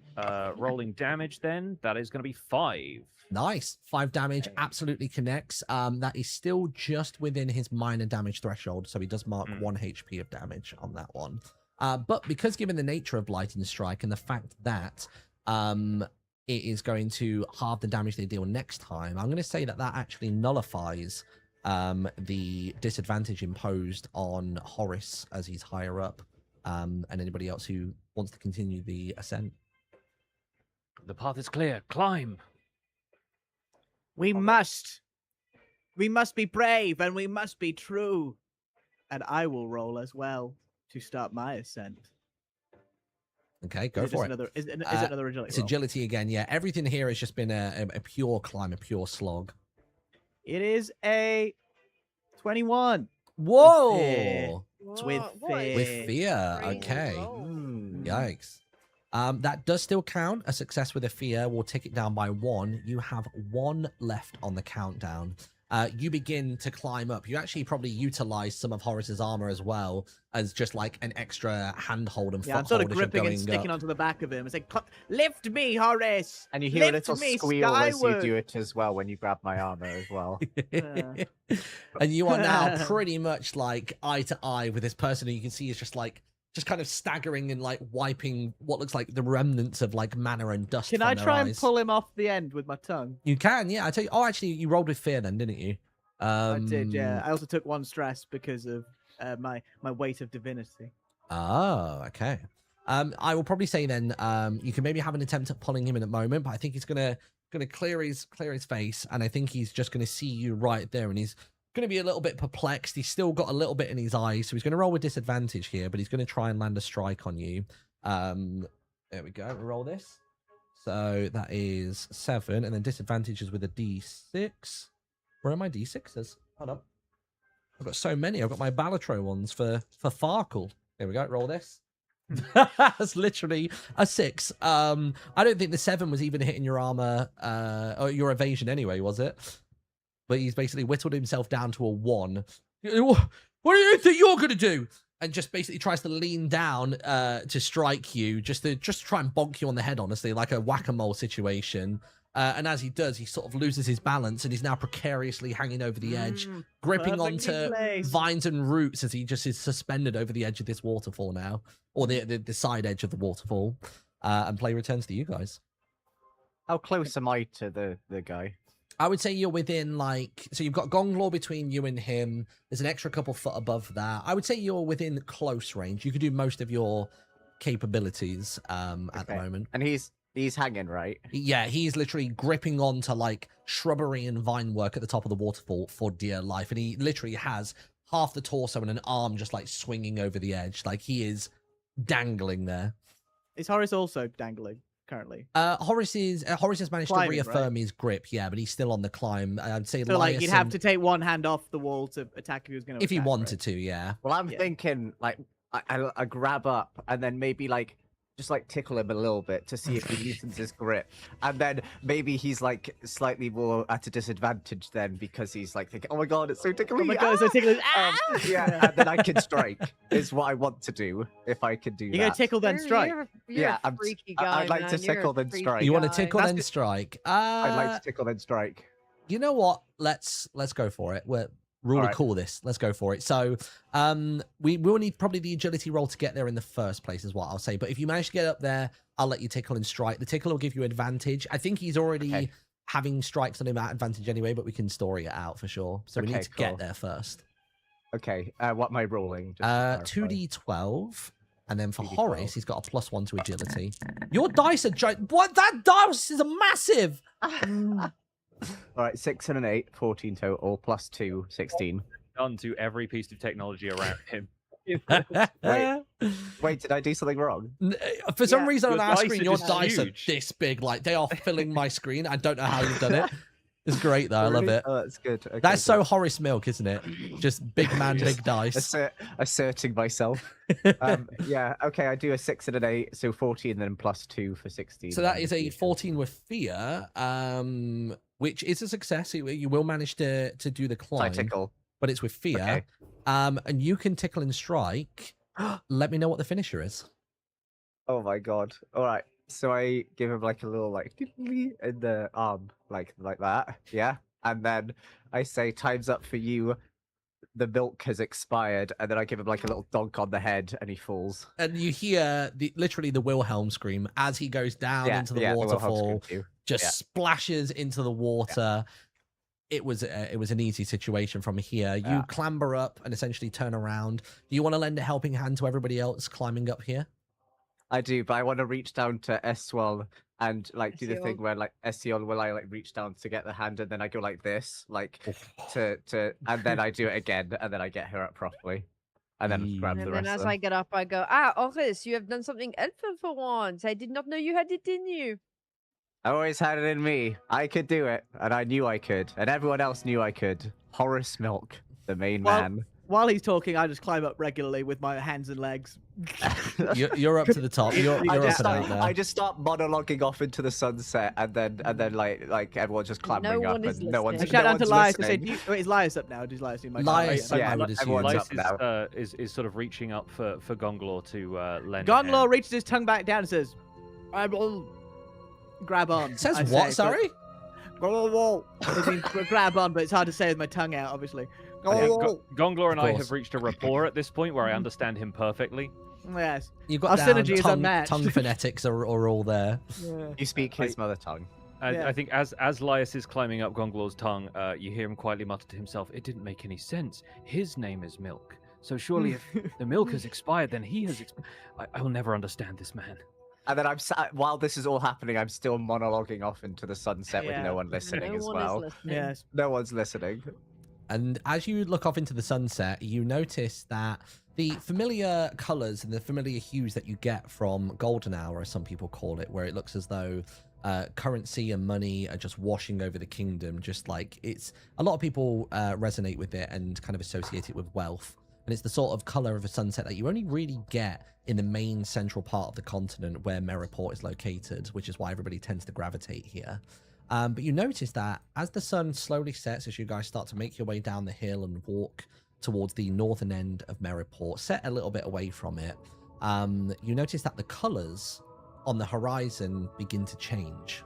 Rolling damage then. That is going to be 5. Nice. 5 damage Okay. absolutely connects. That is still just within his minor damage threshold, so he does mark 1 HP of damage on that one. But because given the nature of Blighting Strike and the fact that it is going to halve the damage they deal next time, I'm going to say that actually nullifies the disadvantage imposed on Horace as he's higher up, and anybody else who wants to continue the ascent. The path is clear. Climb. We must be brave and we must be true. And I will roll as well to start my ascent. Okay, go Is for it. Is it another agility It's roll? agility again. Yeah, everything here has just been a pure climb, a pure slog. It is a 21. Whoa! It's with What is fear. With fear. crazy Okay. roll? Yikes. That does still count. A success with a fear will tick it down by 1. You have 1 left on the countdown. You begin to climb up. You actually probably utilize some of Horace's armor as well as just like an extra handhold and Yeah, I'm foothold sort of as you're gripping and going sticking up. onto the back of him. It's like, lift me, Horace! And you hear a Lift little me squeal as you skyward!" do it as well when you grab my armor as well. And you are now pretty much like eye to eye with this person who you can see is just kind of staggering and like wiping what looks like the remnants of like mana and dust. Can from I their try and eyes. pull him off the end with my tongue? You can, yeah. I tell you. Oh, actually, you rolled with fear then, didn't you? I did, yeah. I also took 1 stress because of my weight of divinity. Oh, okay. I will probably say then, you can maybe have an attempt at pulling him in a moment, but I think he's gonna clear his face, and I think he's just gonna see you right there, and he's gonna be a little bit perplexed. He's still got a little bit in his eyes, so he's gonna roll with disadvantage here, but he's gonna try and land a strike on you. There we go. Roll this. So that is 7, and then disadvantage is with a D6. Where are my D6s? Hold up. I've got so many. I've got my Balatro ones for Farkle. There we go. Roll this. That's literally a 6. I don't think the 7 was even hitting your armor or your evasion anyway, was it? But he's basically whittled himself down to a 1. What do you think you're gonna do? And just basically tries to lean down to strike you, just to try and bonk you on the head, honestly, like a whack-a-mole situation. And as he does, he sort of loses his balance and he's now precariously hanging over the edge, gripping perfectly onto placed. vines and roots as he just is suspended over the edge of this waterfall now, or the side edge of the waterfall. And play returns to you guys. How close am I to the guy? I would say you're within so you've got Gonglor between you and him. There's an extra couple foot above that. I would say you're within close range. You could do most of your capabilities at the moment. And he's hanging, right? Yeah, he's literally gripping onto like shrubbery and vine work at the top of the waterfall for dear life. And he literally has half the torso and an arm just like swinging over the edge. Like he is dangling there. Is Horace also dangling currently? Horace has managed Climbing, to reaffirm his grip, yeah, but he's still on the climb. I'd say So like Lyas you'd have and- to take 1 hand off the wall to attack if he was going to if he wanted to, yeah. Well, I'm Yeah. thinking like I grab up and then maybe like just like tickle him a little bit to see if he loosens his grip, and then maybe he's like slightly more at a disadvantage then because he's like thinking, "Oh my god, it's so tickly!" Oh my god, it's so ticklish. Yeah, and then I can strike. Is what I want to do if I could do You that. go tickle then strike. You're Yeah, a I'm- freaky I- guy, I'd like to man. You're a tickle then freaky strike. You want to guy. tickle That's then good. strike? I'd like to tickle then strike. You know what? Let's go for it. We're really Alright. cool this. Let's go for it. So we will need probably the agility roll to get there in the first place is what I'll say. But if you manage to get up there, I'll let you tickle and strike. The tickle will give you advantage. I think he's already Okay. having strikes on him at advantage anyway, but we can story it out for sure. So we Okay, need to get cool. there first. Okay, what am I rolling? Just to clarify. 2d12. And then for 2d12. Horace, he's got a +1 to agility. Your dice are giant. What? That dice is a massive. All right, 6 and an 8, 14 total, plus 2, 16. Done to every piece of technology around him. Wait, did I do something wrong? For some Yeah. reason on Your our dice screen, are your just dice are huge. this big. Like they are filling my screen. I don't know how you've done it. It's great though. I love Really? it. Oh, that's good. Okay, That's so good. Horace Milk, isn't it? Just big man, big dice. Asserting myself. Yeah, okay, I do a 6 and an 8, so 14, then plus 2 for 16. So that is a 14 with fear, which is a success. You will manage to do the So I climb, tickle. but it's with fear. Okay. And you can tickle and strike. Let me know what the finisher is. Oh my god. Alright, so I give him like a little like in the arm, like that, yeah? And then I say, time's up for you. The milk has expired, and then I give him like a little donk on the head, and he falls. And you hear literally the Wilhelm scream as he goes down into the Wilhelm waterfall. scream too. Just Yeah. splashes into the water. It was an easy situation from here. You Yeah. clamber up and essentially turn around. Do you want to lend a helping hand to everybody else climbing up here? I do, but I want to reach down to Esiole and like do the thing Esiole. where like Esiole will I like reach down to get the hand and then I go like this, like Oh. to and then I do it again and then I get her up properly. And then grab And the then rest as of I them. get up, I go, Horace, you have done something helpful for once. I did not know you had it in you. I always had it in me. I could do it, and I knew I could, and everyone else knew I could. Horace Milk, the main Well, man. While he's talking, I just climb up regularly with my hands and legs. You're up to the top. You're up and out there. I just start monologuing off into the sunset, and then like everyone's just clambering No up, one is and no one's I listening. shout out to Lyas and say, listening. "Is Lyas up now? Does Lyas need my Lyas, time?" yeah, I would assume. everyone's Lyas up now. is sort of reaching up for Gonglor to lend. Gonglor reaches his tongue back down and says, "Grab on." Says I what? say, but- Sorry. It means grab on, but it's hard to say with my tongue out, obviously. Gonglor and I course. have reached a rapport at this point where I understand him perfectly. Yes. You've got Our down, synergy is tongue, unmatched. tongue phonetics are all there. Yeah. You speak his mother tongue. Yeah. I think as Lyas is climbing up Gonglor's tongue, you hear him quietly mutter to himself, "It didn't make any sense. His name is Milk. So surely if the milk has expired, then he has expired. I will never understand this man." And then while this is all happening, I'm still monologuing off into the sunset with Yeah. no one listening No as one well. is listening. Yes. No one's listening. And as you look off into the sunset, you notice that the familiar colors and the familiar hues that you get from golden hour, as some people call it, where it looks as though currency and money are just washing over the kingdom, just like it's a lot of people resonate with it and kind of associate it with wealth. And it's the sort of color of a sunset that you only really get in the main central part of the continent where Merriport is located, which is why everybody tends to gravitate here. But you notice that as the sun slowly sets, as you guys start to make your way down the hill and walk towards the northern end of Merriport, set a little bit away from it, you notice that the colors on the horizon begin to change.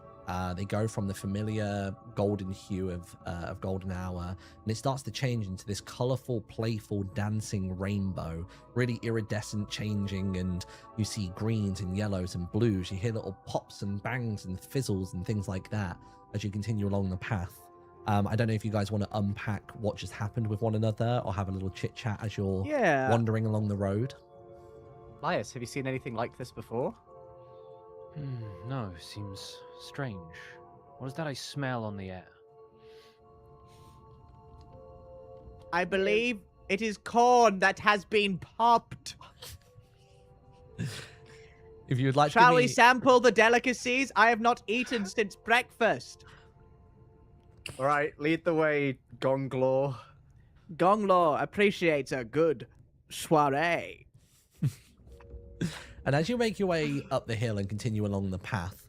They go from the familiar golden hue of golden hour, and it starts to change into this colorful, playful, dancing rainbow, really iridescent changing, and you see greens and yellows and blues. You hear little pops and bangs and fizzles and things like that as you continue along the path. I don't know if you guys want to unpack what just happened with one another or have a little chit chat as you're wandering along the road. Lyas, have you seen anything like this before? No, seems strange. What is that I smell on the air? I believe it is corn that has been popped. If you would like Shall to we sample the delicacies? I have not eaten since breakfast. All right, lead the way, Gonglor. Gonglor appreciates a good soiree. And as you make your way up the hill and continue along the path,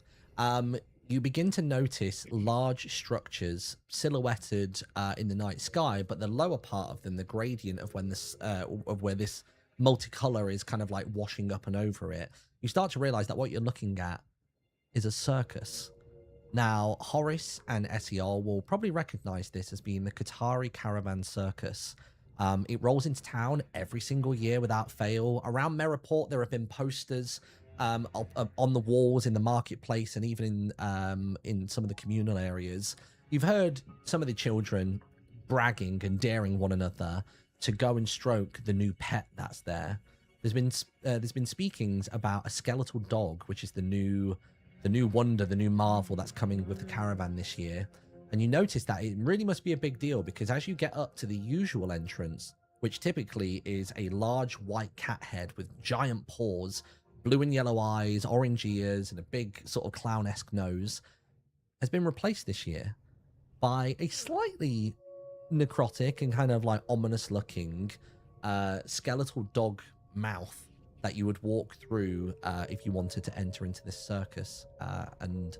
you begin to notice large structures silhouetted in the night sky, but the lower part of them, the gradient of when this of where this multicolor is kind of like washing up and over it, you start to realize that what you're looking at is a circus. Now, Horace and Esiole will probably recognize this as being the Qatari Caravan Circus. It rolls into town every single year without fail. Around Merriport, there have been posters on the walls in the marketplace and even in some of the communal areas. You've heard some of the children bragging and daring one another to go and stroke the new pet that's there. There's been speakings about a skeletal dog, which is the new wonder, the new marvel that's coming with the caravan this year. And you notice that it really must be a big deal because as you get up to the usual entrance, which typically is a large white cat head with giant paws, blue and yellow eyes, orange ears, and a big sort of clown-esque nose, has been replaced this year by a slightly necrotic and kind of like ominous looking skeletal dog mouth that you would walk through if you wanted to enter into this circus and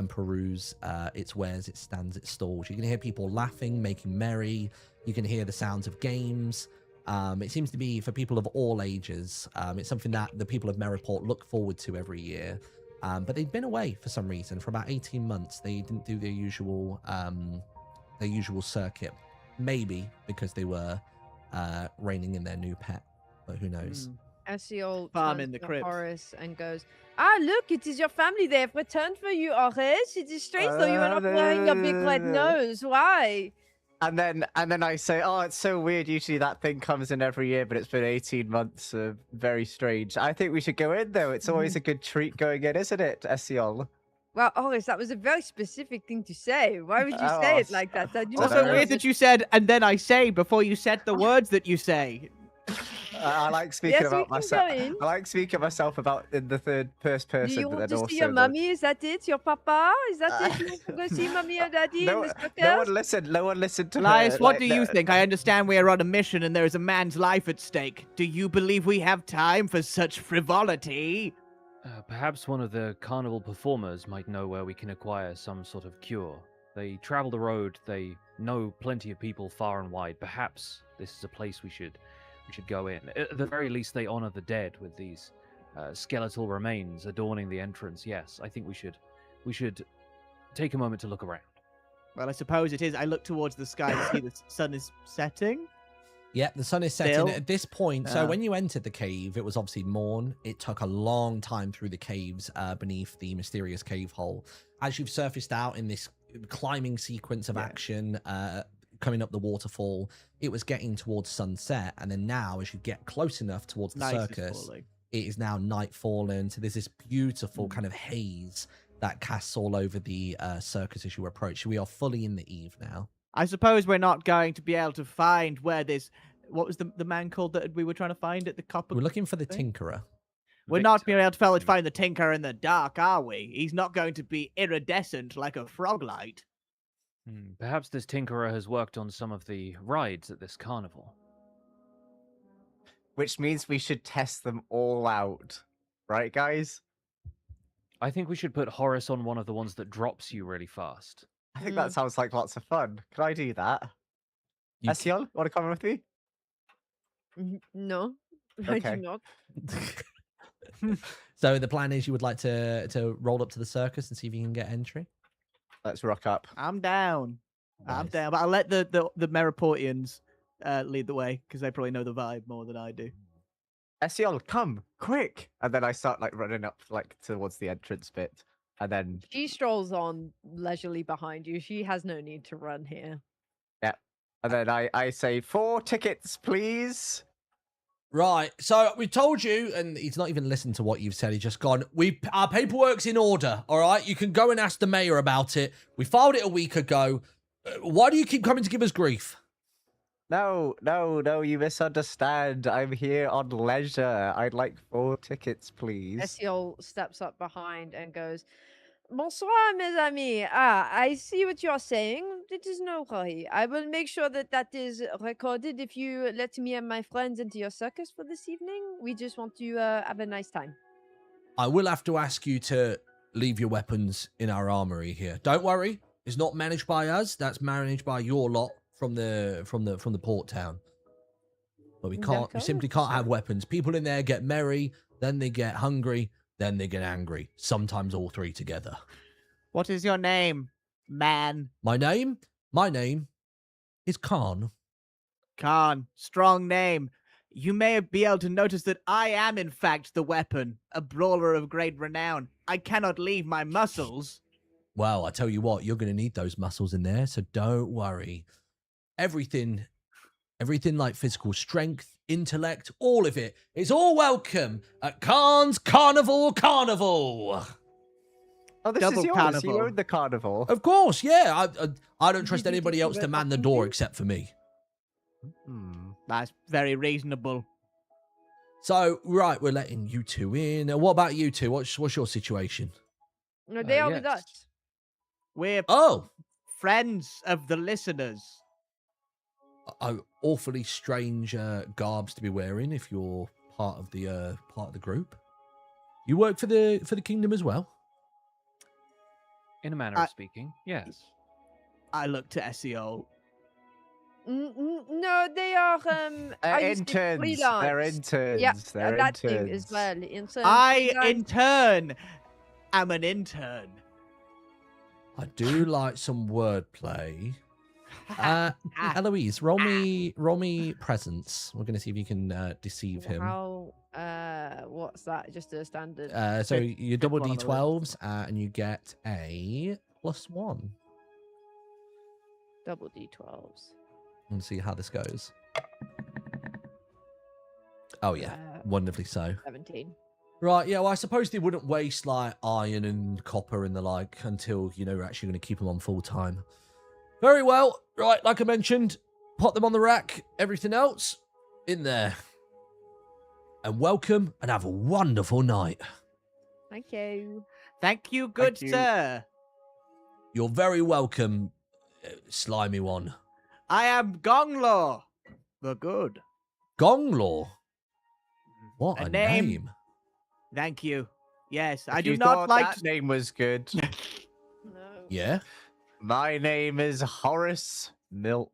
peruse its wares, its stands, its stalls. You can hear people laughing, making merry. You can hear the sounds of games. It seems to be for people of all ages. It's something that the people of Merriport look forward to every year. But they'd been away for some reason for about 18 months. They didn't do their usual circuit. Maybe because they were reining in their new pet, but who knows? Esiole Farm turns in the to crypt. Horace and goes, "Ah, look, it is your family. They have returned for you, Horace. It is strange, though. You are not wearing your big red nose. Why?" And then I say, "Oh, it's so weird. Usually that thing comes in every year, but it's been 18 months. Very strange. I think we should go in, though. It's always a good treat going in, isn't it, Esiole?" Well, Horace, that was a very specific thing to say. Why would you say it like that? That you Also must know weird that you said, and then I say, before you said the words that you say. I like speaking Yes, we about can myself. go in. I like speaking of myself about in the third person, Do you but want then to also see your the- mummy? Is that it? Your papa? Is that it? You want to go see mummy or daddy in No, the circus? no one listened. No one listened to Elias, her. what like, do no- you think? I understand we are on a mission and there is a man's life at stake. Do you believe we have time for such frivolity? Perhaps one of the carnival performers might know where we can acquire some sort of cure. They travel the road. They know plenty of people far and wide. Perhaps this is a place we should go in. At the very least, they honor the dead with these skeletal remains adorning the entrance. Yes, I think we should take a moment to look around. Well, I suppose it is. I look towards the sky to see the sun is setting. Yeah, the sun is setting Still? at this point. So Yeah. when you entered the cave, it was obviously morn. It took a long time through the caves beneath the mysterious cave hole. As you've surfaced out in this climbing sequence of action, coming up the waterfall, it was getting towards sunset. And then now, as you get close enough towards the Night is circus, falling. it is now night fallen. So there's this beautiful kind of haze that casts all over the circus as you approach. We are fully in the eve now. I suppose we're not going to be able to find where this. What was the man called that we were trying to find at the copper? We're looking for the thing? Tinkerer. We're not Victor. being able to find the tinker in the dark, are we? He's not going to be iridescent like a frog light. Perhaps this tinkerer has worked on some of the rides at this carnival. Which means we should test them all out, right, guys? I think we should put Horace on one of the ones that drops you really fast. I think that sounds like lots of fun. Can I do that? You Esiole, want to come with me? No, I Okay. do not. So the plan is you would like to roll up to the circus and see if you can get entry? Let's rock up. I'm down. I'm Nice. down. But I'll let the Meriportians lead the way because they probably know the vibe more than I do. Esiole, come quick! And then I start like running up like towards the entrance bit, and then She strolls on leisurely behind you. She has no need to run here. I say 4 tickets, please. Right, so we told you, and he's not even listened to what you've said. He's just gone, our paperwork's in order, all right? You can go and ask the mayor about it. We filed it a week ago. Why do you keep coming to give us grief? No, you misunderstand. I'm here on leisure. I'd like 4 tickets, please. Esiole steps up behind and goes, Bonsoir, mes amis. Ah, I see what you're saying. It is no hurry. I will make sure that is recorded if you let me and my friends into your circus for this evening. We just want to have a nice time. I will have to ask you to leave your weapons in our armory here. Don't worry, it's not managed by us. That's managed by your lot from the port town. But we simply can't have weapons. People in there get merry, then they get hungry, then they get angry. Sometimes all 3 together. What is your name, man? My name is Khan. Khan. Strong name. You may be able to notice that I am, in fact, the weapon, a brawler of great renown. I cannot leave my muscles. Well, I tell you what, you're going to need those muscles in there, so don't worry. Everything like physical strength, intellect, all of it is all welcome at Khan's Carnival. Oh, this Double is yours. carnival. You own the carnival. Of course, yeah. I don't trust anybody else to man the door except for me. That's very reasonable. So, right, we're letting you 2 in. What about you 2? What's your situation? No, they are with yes. us. We're Oh, friends of the listeners. awfully strange garbs to be wearing if you're part of the group. You work for the kingdom as well. In a manner of speaking, yes. I look to Esiole. No, they are I used to Interns. freelance. They're interns. Yeah, They're that interns. thing as well. Interns, I, freelance. in turn, am an intern. I do like some wordplay. Eloise, roll me presence. We're going to see if you can deceive him. How? What's that? Just a standard. So you double one on the D12s and you get a +1. Double D12s. Let's see how this goes. Oh yeah, wonderfully so. 17. Right, yeah, well, I suppose they wouldn't waste, like, iron and copper and the like until, you're actually going to keep them on full time. Very well. Right, like I mentioned, put them on the rack. Everything else, in there. and welcome, and have a wonderful night. Thank you. Thank you, good you. sir. You're very welcome, slimy one. I am Gonglor the Good. Gonglor. What A a name. name. Thank you. Yes, I If do you not thought like. that name was good. No. Yeah? My name is Horace Milk.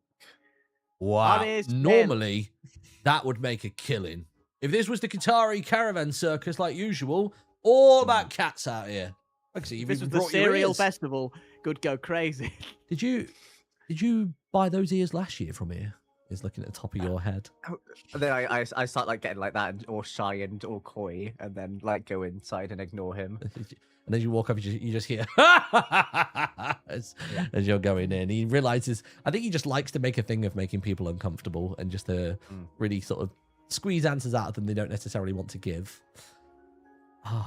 Wow. Honest men. Normally, that would make a killing. If this was the Qatari caravan circus like usual, all about cats out here. I can see you've This even was the brought your cereal ears. festival. Could go crazy. Did you buy those ears last year from here? Is looking at the top of your head. And then I start like getting like that, all shy and all coy, and then like go inside and ignore him. And as you walk up, you just hear as you're going in. He realizes, I think he just likes to make a thing of making people uncomfortable and just to really sort of squeeze answers out of them they don't necessarily want to give.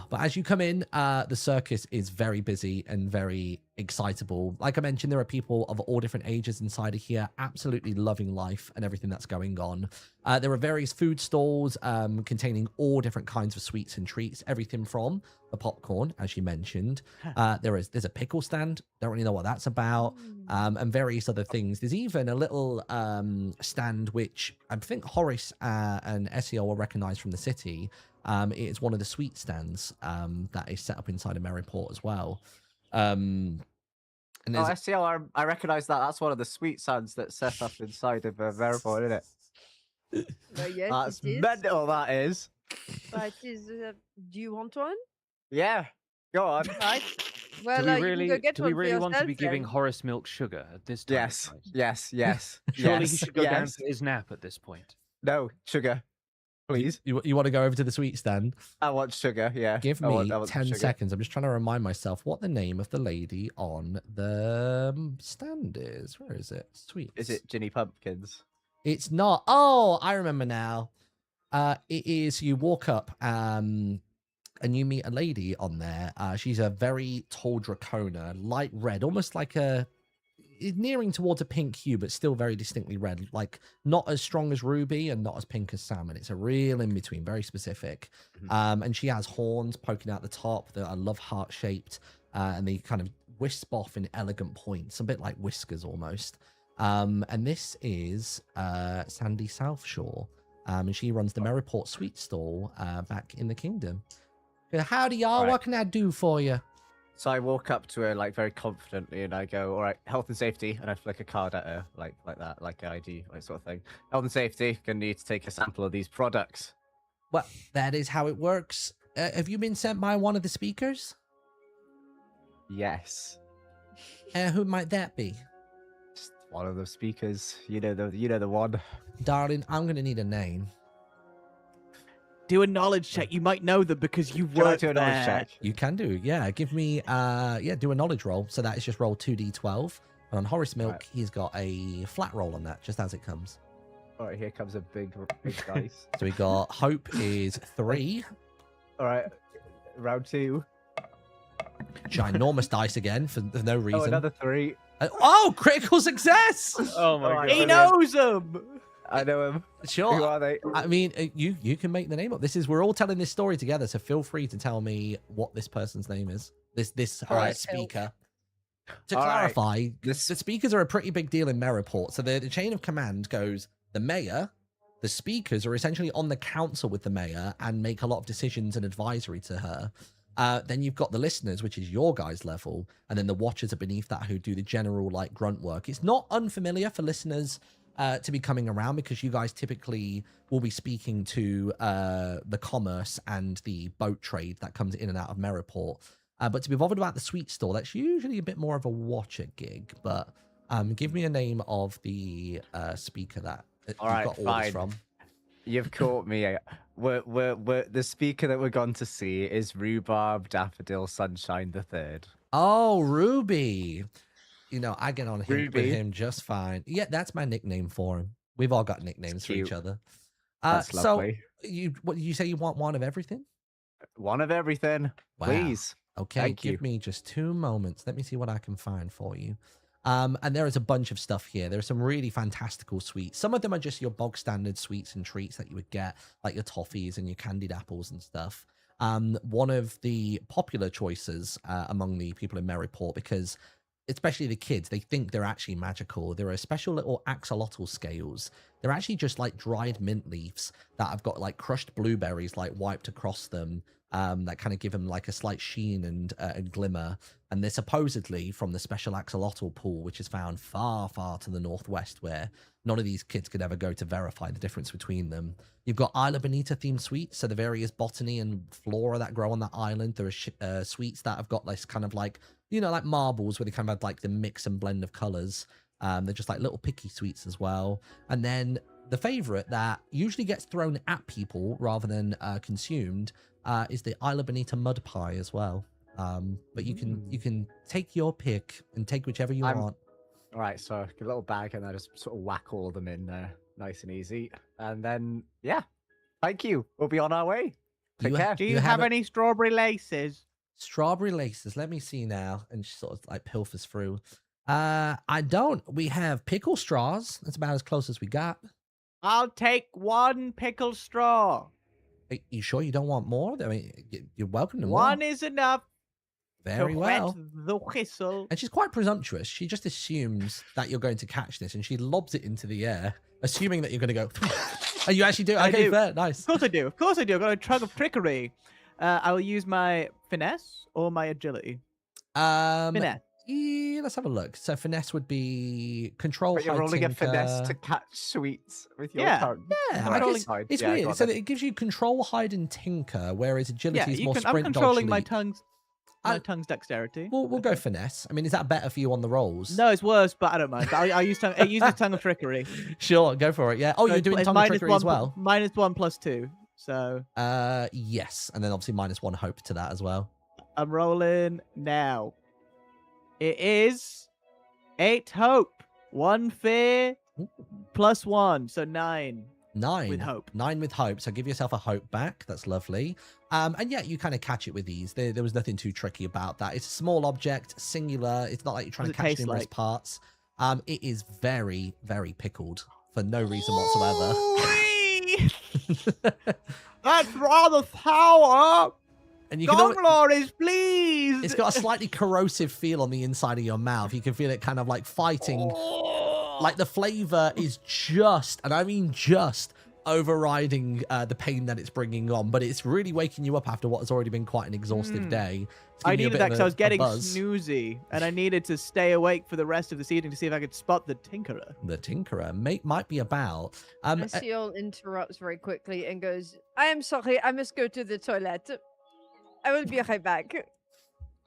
But as you come in, the circus is very busy and very excitable. Like I mentioned, there are people of all different ages inside of here, absolutely loving life and everything that's going on. There are various food stalls containing all different kinds of sweets and treats, everything from the popcorn, as you mentioned. There's a pickle stand, don't really know what that's about, and various other things. There's even a little stand which I think Horace and Esiole will recognize from the city. It is one of the sweet stands that is set up inside of Merryport as well. And there's Esiole, I recognise that. That's one of the sweet sounds that's set up inside of Veriport, isn't it? Yes, That's it is. mental, that is. But is, do you want one? Yeah, go on. Right. Well, Do we you can really, go get do one we for really want to be yourself giving then. Horace Milk sugar at this time? of Yes, night? yes. Surely yes, he should go down yes. for his nap at this point. No, sugar. Please. you want to go over to the sweet stand? I want sugar, yeah. Give I me want some 10 sugar. seconds. I'm just trying to remind myself what the name of the lady on the stand is. Where is it? Sweet. Is it Ginny Pumpkins? It's not. Oh, I remember now. It is, you walk up and you meet a lady on there. She's a very tall dracona, light red, almost like nearing towards a pink hue, but still very distinctly red, like not as strong as Ruby and not as pink as salmon. It's a real in between, very specific. And she has horns poking out the top that are love heart shaped, and they kind of wisp off in elegant points, a bit like whiskers almost. And this is Sandy Southshore, and she runs the Merryport Sweet Stall back in the kingdom. Howdy, y'all. Right. What can I do for you? So I walk up to her like very confidently and I go, all right, health and safety, and I flick a card at her like that, like ID, like sort of thing. Health and safety, gonna need to take a sample of these products. Well, that is how it works. Have you been sent by one of the speakers? Yes. Who might that be? Just one of the speakers. You know the one. Darling, I'm going to need a name. Do a knowledge check. You might know them because you Can I work do a knowledge there. check? You can do, yeah. Give me, do a knowledge roll. So that is just roll 2d12. And on Horace Milk, Right. he's got a flat roll on that, just as it comes. All right, here comes a big dice. So we got Hope is 3. All right, round 2. Ginormous dice again for no reason. Oh, another 3. Oh, critical success! Oh my Alright. god. He knows them. I know him. Who Sure. are they? I mean, you can make the name up. We're all telling this story together, so feel free to tell me what this person's name is. This Alright. speaker. To Alright. clarify, This the speakers are a pretty big deal in Merryport. So the chain of command goes the mayor, the speakers are essentially on the council with the mayor and make a lot of decisions and advisory to her. Then you've got the listeners, which is your guys' level, and then the watchers are beneath that who do the general like grunt work. It's not unfamiliar for listeners to be coming around because you guys typically will be speaking to the commerce and the boat trade that comes in and out of Merryport. But to be bothered about the sweet store, that's usually a bit more of a watcher gig. But give me a name of the speaker that you've Alright, got orders fine. from. You've caught me. We're the speaker that we're going to see is Rhubarb Daffodil Sunshine the Third. Oh, Ruby. You know, I get on with Ruby. him just fine. Yeah, that's my nickname for him. We've all got nicknames for each cute. other. That's so lovely. you say you want one of everything? One of everything, Wow. please. Okay, Thank give you. me just 2 moments. Let me see what I can find for you. And there is a bunch of stuff here. There are some really fantastical sweets. Some of them are just your bog standard sweets and treats that you would get, like your toffees and your candied apples and stuff. One of the popular choices among the people in Merryport, because especially the kids, they think they're actually magical. There are special little axolotl scales. They're actually just like dried mint leaves that have got like crushed blueberries like wiped across them, that kind of give them like a slight sheen and glimmer. And they're supposedly from the special axolotl pool, which is found far, far to the northwest, where none of these kids could ever go to verify the difference between them. You've got Isla Bonita themed sweets, so the various botany and flora that grow on that island. There are sweets that have got this kind of like, you know, like marbles, where they kind of have like the mix and blend of colors. They're just like little picky sweets as well. And then the favorite that usually gets thrown at people rather than consumed is the Isla Bonita mud pie as well. But you can take your pick and take whichever you want. All right, so a little bag, and I just sort of whack all of them in there, nice and easy. And then, yeah, thank you. We'll be on our way. Take care. Do you have any strawberry laces? Strawberry laces. Let me see now. And she sort of like pilfers through. I don't. We have pickle straws. That's about as close as we got. I'll take one pickle straw. Are you sure you don't want more? I mean, you're welcome to more. One is enough. Very to well. wet the whistle. And she's quite presumptuous. She just assumes that you're going to catch this, and she lobs it into the air, assuming that you're going to go. Are you actually doing? Okay, fair, nice. Of course I do. Of course I do. I've got a trunk of trickery. I will use my finesse or my agility. Finesse. Yeah, let's have a look. So finesse would be control. But you're rolling a tinker. finesse to catch sweets with your tongue. Yeah, Right. I guess it's Yeah, weird. got So it. it gives you control, hide, and tinker, whereas agility is more sprint, I'm controlling dodge, my leap. tongue's dexterity. We'll go finesse. I mean, is that better for you on the rolls? No, it's worse, but I don't mind. I use the tongue of trickery. Sure, go for it. Yeah. Oh, So you're doing it's tongue of minus trickery one, as well. -1 +2. So Yes, and then obviously -1 hope to that as well. I'm rolling now. It is 8 hope, 1 fear, +1, so 9. 9 with hope. 9 with hope. So give yourself a hope back. That's lovely. And yeah, you kind of catch it with ease. There was nothing too tricky about that. It's a small object, singular. It's not like you're trying to catch numerous parts. It is very, very pickled for no reason whatsoever. That's rather sour. And you can Gonglor is pleased. it's got a slightly corrosive feel on the inside of your mouth. You can feel it kind of like fighting. Like the flavor is just, and I mean just, overriding the pain that it's bringing on. But it's really waking you up after what has already been quite an exhaustive day. I needed that because I was getting snoozy, and I needed to stay awake for the rest of this evening to see if I could spot the Tinkerer. The Tinkerer might be about. Esiole interrupts very quickly and goes, I am sorry, I must go to the toilet. I will be right back.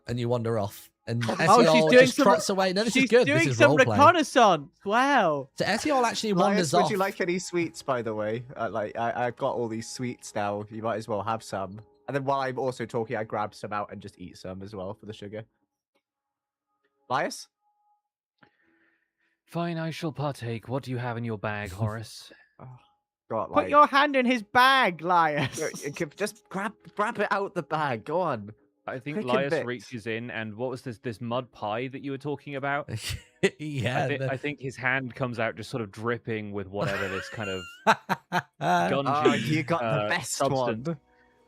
And you wander off. And she's Esiole doing just trots away. No, this is She's good. doing This is some roleplay. reconnaissance. Wow. So Esiole actually Lyas, wanders off. would you like any sweets, by the way? I've got all these sweets now. You might as well have some. And then while I'm also talking, I grab some out and just eat some as well for the sugar. Lyas? Fine, I shall partake. What do you have in your bag, Horace? Got, Put your hand in his bag, Lyas. Just grab it out the bag. Go on. I think Quick and Lyas bits. reaches in, and what was this mud pie that you were talking about? Yeah. I think his hand comes out just sort of dripping with whatever this kind of the... gungy You got the best substance. one.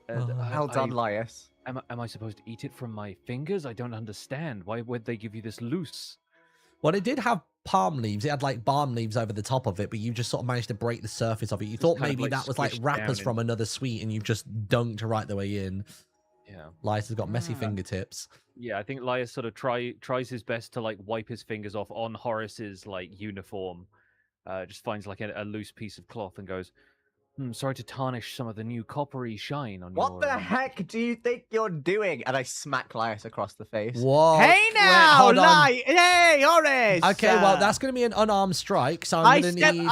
And Well done, Lyas. Am I supposed to eat it from my fingers? I don't understand. Why would they give you this loose? Well, it did have palm leaves. It had like balm leaves over the top of it, but you just sort of managed to break the surface of it. You thought kind of, maybe like, that was like squished wrappers down from another sweet, and you've just dunked right the way in. Yeah. Lyas has got messy fingertips. Yeah, I think Lyas sort of tries his best to like wipe his fingers off on Horace's like uniform. Just finds like a loose piece of cloth and goes, sorry to tarnish some of the new coppery shine on What your... the heck do you think you're doing? And I smack Lyas across the face. Whoa. Hey now, hold on. Ly. Hey, Horace. Okay, well, that's going to be an unarmed strike, so I'm going to need...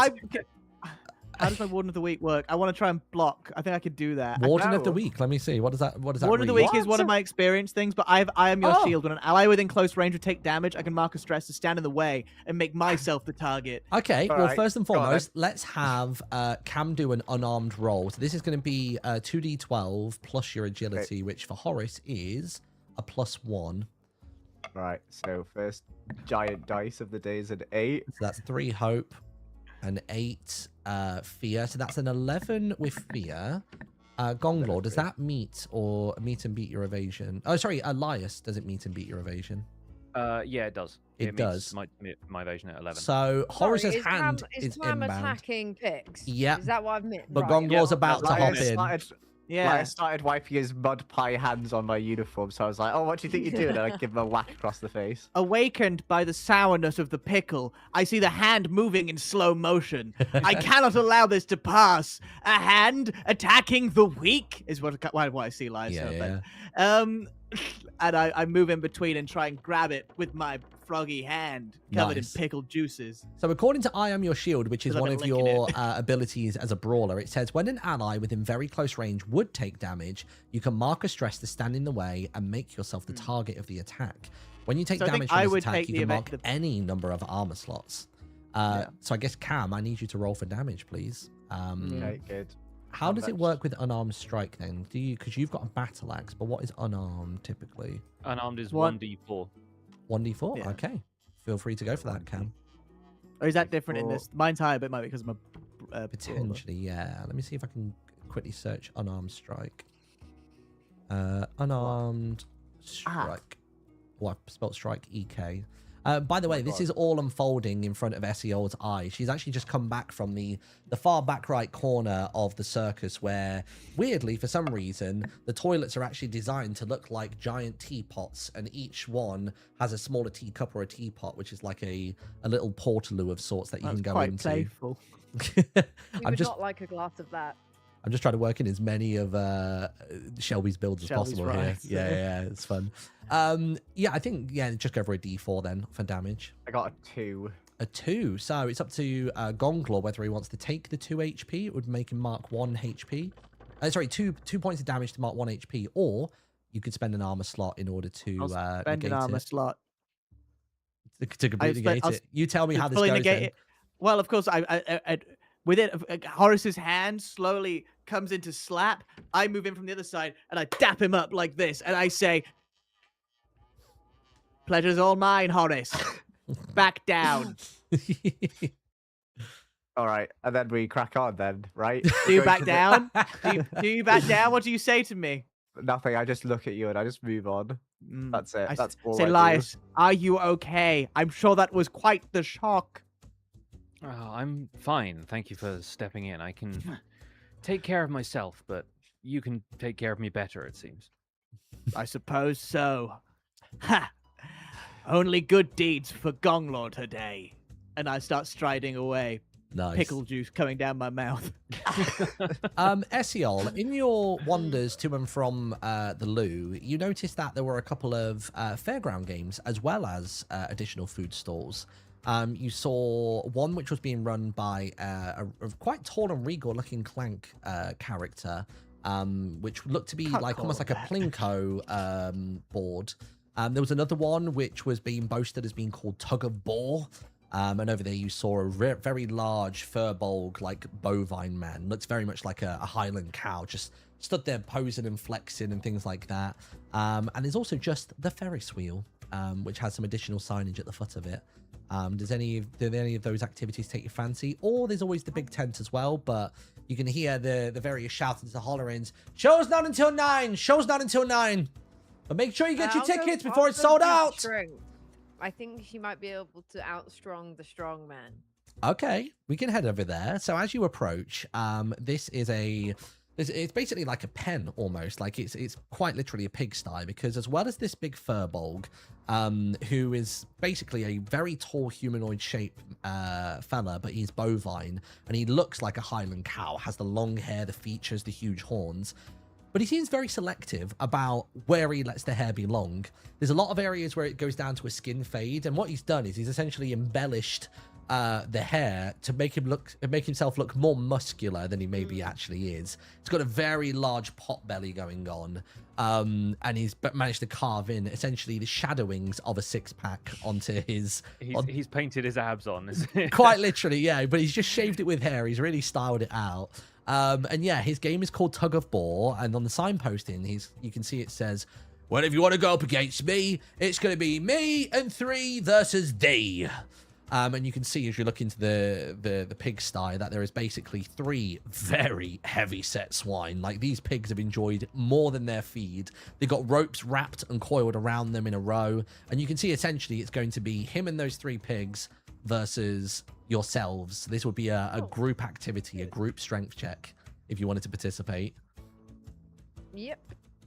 How does my Warden of the Week work? I want to try and block. I think I could do that. Warden of the know. Week. Let me see. What does that Warden of the read? Week is one of my experience things, but I am your shield. When an ally within close range would take damage, I can mark a stress to stand in the way and make myself the target. Okay, All well, right, first and go on foremost, let's have Cam do an unarmed roll. So this is going to be 2d12 plus your agility, which for Horace is a +1. Right, so first giant dice of the day is an 8. So that's 3 hope, an 8 fear. So that's an 11 with fear. Gonglor, does that meet and beat your evasion? Oh, sorry, Lyas, does it meet and beat your evasion? Yeah, it does. It does. My evasion at 11. So Horace's Sorry, hand is is Cam inbound. attacking Pix? Yep. Is that what I've missed? But Right. Gonglor's about to hop in. Yeah. Started wiping his mud pie hands on my uniform, so I was like, "Oh, what do you think you're doing?" And I give him a whack across the face. Awakened by the sourness of the pickle, I see the hand moving in slow motion. I cannot allow this to pass. A hand attacking the weak is what I see, Lyas. Yeah. And I move in between and try and grab it with my froggy hand covered Nice. in pickled juices. So according to I Am Your Shield, which is I've one been of licking your abilities as a brawler, it says when an ally within very close range would take damage, you can mark a stress to stand in the way and make yourself the target of the attack. When you take So I damage think I from this would attack, take you the can event- mark any number of armor slots. So I guess, Cam, I need you to roll for damage, please. Okay, good. How does it work with unarmed strike then? Because you've got a battle axe, but what is unarmed typically? Unarmed is One- 1d4. 1d4? Yeah. Okay. Feel free to go for that, Cam. Or is that different in this? Mine's higher, but it might be because I'm a brawler. Potentially, yeah. Let me see if I can quickly search unarmed strike. Unarmed strike. Oh, I've spelled strike EK. By the way, this is all unfolding in front of Esiole's eyes. She's actually just come back from the far back right corner of the circus where, weirdly, for some reason, the toilets are actually designed to look like giant teapots, and each one has a smaller teacup or a teapot, which is like a little portaloo of sorts that you can go quite into. playful. We I'm would just not like a glass of that. I'm just trying to work in as many of Shelby's builds as Shelby's possible here. right. Yeah, it's fun. Yeah, I think, just go for a D4 then for damage. I got a 2. A 2. So it's up to Gonglor whether he wants to take the 2 HP. It would make him mark 1 HP. Sorry, 2 points of damage to mark 1 HP. Or you could spend an armor slot in order to I'll spend negate an armor it. slot. To completely negate it. You tell me how this fully goes negate then. it. Well, of course, I with it, Horace's hand slowly comes into slap. I move in from the other side and I dap him up like this, and I say, "Pleasure's all mine, Horace. Back down." All right, and then we crack on then, right? Do you We're going back to down? Do you back down? What do you say to me? Nothing. I just look at you and I just move on. That's it. That's all say, I do. Lyas, are you okay? I'm sure that was quite the shock. Oh, I'm fine. Thank you for stepping in. I can take care of myself, but you can take care of me better, it seems. I suppose so. Ha! Only good deeds for Gonglor today. And I start striding away. Nice. Pickle juice coming down my mouth. Esiole, in your wanders to and from the loo, you noticed that there were a couple of fairground games as well as additional food stalls. You saw one which was being run by a quite tall and regal looking Clank character, which looked to be like almost like a Plinko bord. There was another one which was being boasted as being called Tug of Boar. And over there you saw a very large furbolg, like bovine man. Looks very much like a Highland cow, just stood there posing and flexing and things like that. And there's also just the Ferris wheel, which has some additional signage at the foot of it. Do any of those activities take your fancy? Or there's always the big tent as well, but you can hear the various shoutings and hollerings. Show's not until 9! Show's not until 9! But make sure you get your tickets before it's sold out! I think she might be able to outstrong the strong man. Okay, we can head over there. So as you approach, it's basically like a pen almost. Like it's quite literally a pigsty, because as well as this big furbolg, who is basically a very tall humanoid shaped fella, but he's bovine and he looks like a Highland cow, has the long hair, the features, the huge horns. But he seems very selective about where he lets the hair be long. There's a lot of areas where it goes down to a skin fade, and what he's done is he's essentially embellished the hair to make himself look more muscular than he maybe actually is. He's got a very large pot belly going on, and he's managed to carve in essentially the shadowings of a six-pack onto his... He's painted his abs on. Quite literally, yeah, but he's just shaved it with hair. He's really styled it out. And yeah, his game is called Tug of Boar, and on the signposting, you can see it says, Well, if you want to go up against me, it's going to be me and 3 versus thee. And you can see as you look into the pigsty that there is basically 3 very heavy set swine. Like, these pigs have enjoyed more than their feed. They've got ropes wrapped and coiled around them in a row. And you can see essentially it's going to be him and those 3 pigs versus yourselves. This would be a group activity, a group strength check if you wanted to participate. Yep.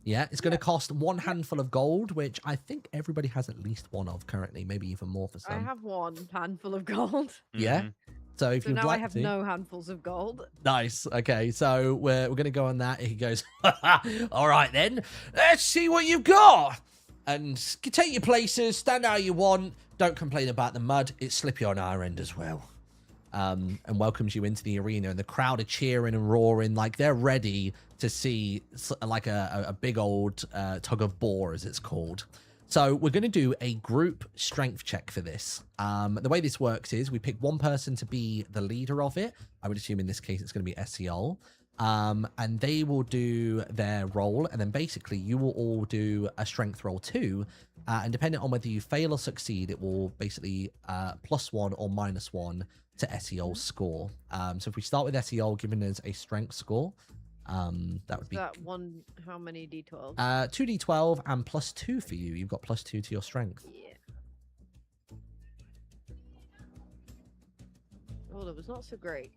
Yeah, it's going to cost 1 handful of gold, which I think everybody has at least 1 of currently, maybe even more for some. I have 1 handful of gold. Yeah. So if So you'd now like I have to. no handfuls of gold. Nice. Okay, so we're going to go on that. He goes, all right then, let's see what you've got. And take your places, stand how you want. Don't complain about the mud. It's slippy on our end as well. And welcomes you into the arena, and the crowd are cheering and roaring like they're ready to see like a big old tug of war, as it's called. So we're going to do a group strength check for this. The way this works is we pick 1 person to be the leader of it. I would assume in this case it's going to be Esiole. And they will do their roll, and then basically you will all do a strength roll too. And depending on whether you fail or succeed, it will basically +1 or -1 to Esiole's score. So if we start with Esiole giving us a strength score, that would be That one, how many d12? 2d12 and +2 for you. You've got +2 to your strength. Yeah. Oh, that was not so great.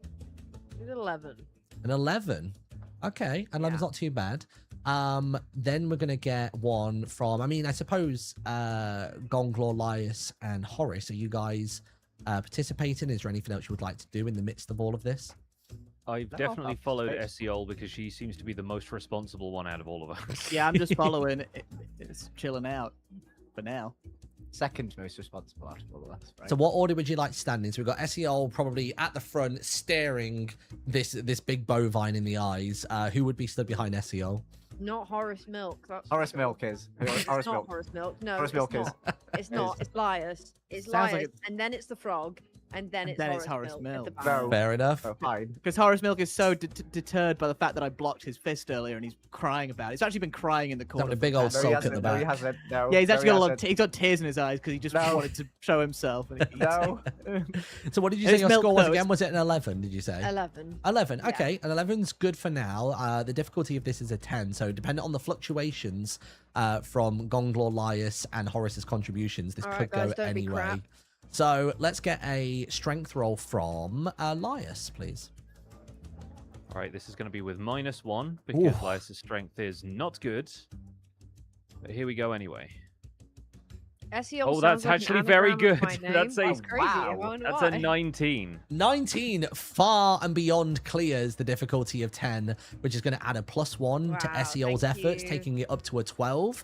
It was 11. An 11. Okay, 11's not too bad. Then we're gonna get 1 from, I mean, I suppose Gonglor, Lyas, and Horace. Are you guys participating? Is there anything else you would like to do in the midst of all of this? I've definitely followed Esiole because she seems to be the most responsible one out of all of us. Yeah, I'm just following. It's chilling out for now. Second most responsible out of all of us, right? So what order would you like to stand in? So we've got Esiole probably at the front, staring this big bovine in the eyes. Who would be stood behind Esiole? Not Horace Milk. That's Horace Milk is. Horace not Milk. Horace Milk. No, Horace it's Milk not. is. It's not. It's Lyas. It's Sounds Lyas, like and then it's the frog, and then it's Horace Milk. At the No. back. Fair enough. Oh, fine. Because Horace Milk is so deterred by the fact that I blocked his fist earlier, and he's crying about it. He's actually been crying in the corner. Having a for big the old past- No, he sulk at the hasn't. No, he back. hasn't. No. Yeah, he's no, actually he got a lot. hasn't. He's got tears in his eyes because he just No. wanted to show himself. And No. So what did you His say your milk, score was though, again? Was it an 11, did you say? 11. 11. Yeah. Okay, an 11's good for now. The difficulty of this is a 10, so depending on the fluctuations from Gonglor, Lyas, and Horace's contributions, this All could right, guys, go don't be anyway. crap. So let's get a strength roll from Lyas, please. All right, this is going to be with -1 because Ooh. Lyas' strength is not good. But here we go anyway. Esiole Oh, sounds that's like an actually very anagram of good. my name. That's a- That's crazy. I wow. wonder That's why. a 19. 19 far and beyond clears the difficulty of 10, which is going to add a +1 to Wow, Esiole's thank efforts, you. taking it up to a 12.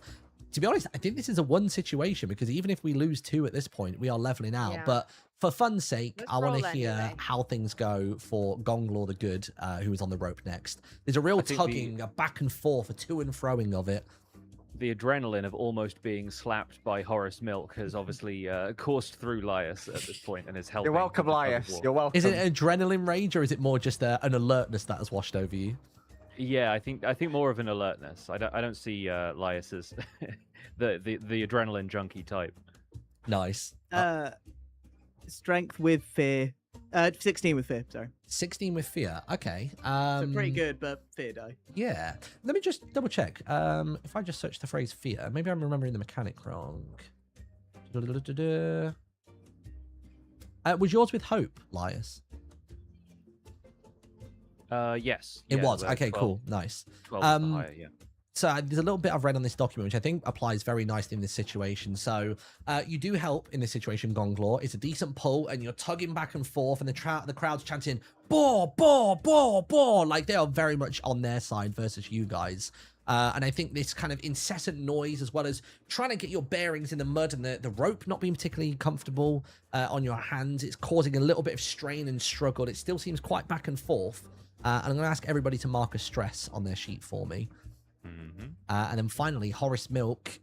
To be honest, I think this is a 1 situation because even if we lose 2 at this point, we are leveling out. Yeah. But for fun's sake, Let's I want to roll hear anyway. how things go for Gonglor the Good, who is on the rope next. There's a real I think tugging, a back and forth, a to and froing of it. The adrenaline of almost being slapped by Horace Milk has obviously coursed through Lyas at this point and is helping. You're welcome, with the tug of Lyas. war. You're welcome. Is it an adrenaline rage or is it more just an alertness that has washed over you? Yeah, I think more of an alertness. I don't see Lyas as the adrenaline junkie type. Nice. Strength with fear. 16 with fear. Sorry. 16 with fear. Okay. So pretty good, but fear die. Yeah. Let me just double check. If I just search the phrase fear, maybe I'm remembering the mechanic wrong. Was yours with hope, Lyas? Yes. It yeah, was. well, Okay, 12 cool. Nice. 12 is the higher, yeah. So there's a little bit I've read on this document, which I think applies very nicely in this situation. So you do help in this situation, Gonglor. It's a decent pull, and you're tugging back and forth, and the crowd's chanting, "Boar, boar, boar, boar!" Like they are very much on their side versus you guys. And I think this kind of incessant noise, as well as trying to get your bearings in the mud and the rope not being particularly comfortable on your hands, it's causing a little bit of strain and struggle. It still seems quite back and forth. And I'm going to ask everybody to mark a stress on their sheet for me. And then finally, Horace Milk,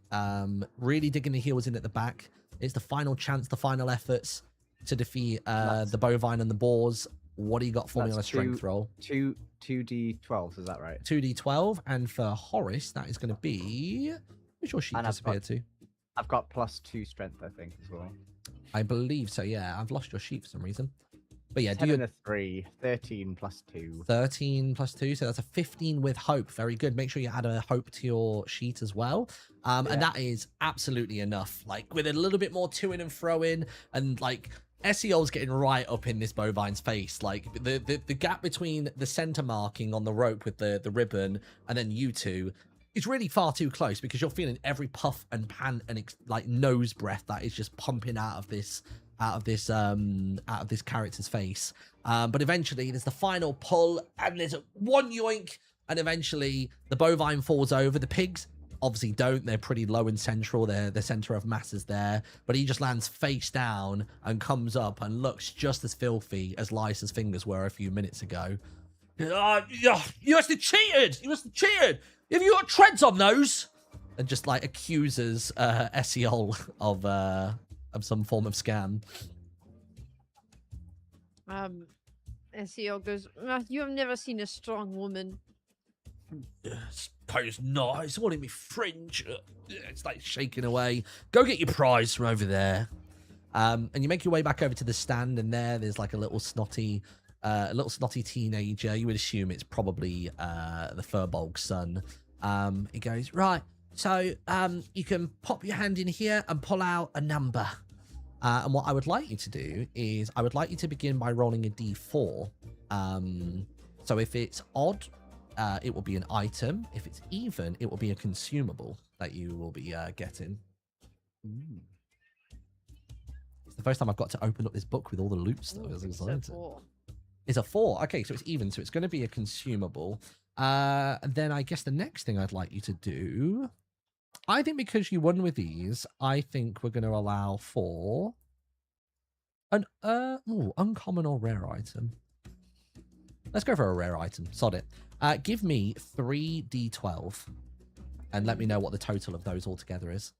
really digging the heels in at the back. It's the final chance, the final efforts to defeat the bovine and the boars. What do you got for me on a strength roll? 2d12s, is that right? 2d12. And for Horace, that is going to be... Where's your sheep And I've disappeared to? I've got +2 strength, I think, as well. I believe so, yeah. I've lost your sheep for some reason. But yeah, 10 do and you... a 3, 13 +2. 13 plus 2, so that's a 15 with hope. Very good. Make sure you add a hope to your sheet as well. And that is absolutely enough. Like, with a little bit more to in and throw in, and like, Esiole's getting right up in this bovine's face. Like, the gap between the center marking on the rope with the ribbon and then you two is really far too close, because you're feeling every puff and pant and like nose breath that is just pumping out of this character's face. But eventually there's the final pull, and there's one yoink, and eventually the bovine falls over. The pigs obviously don't. They're pretty low and central. They're the center of mass is there, but he just lands face down and comes up and looks just as filthy as Lyas's fingers were a few minutes ago. You must have cheated. You must have cheated. Have you got treads on those? And just like accuses Esiole of some form of scam. Esiole goes, you have never seen a strong woman. Suppose not. It's all in me fringe. It's like shaking away. Go get your prize from over there. And you make your way back over to the stand, and there's like a little snotty teenager. You would assume it's probably the Furbolg's son. He goes, right, so you can pop your hand in here and pull out a number. And what I would like you to do is I would like you to begin by rolling a d4. So if it's odd, it will be an item. If it's even, it will be a consumable that you will be getting. Ooh. It's the first time I've got to open up this book with all the loot stuff. I was excited. It's a 4. Okay, so it's even. So it's going to be a consumable. And then I guess the next thing I'd like you to do, I think because you won with these, I think we're going to allow for an uncommon or rare item. Let's go for a rare item. Sod it. Give me 3d12 and let me know what the total of those altogether is.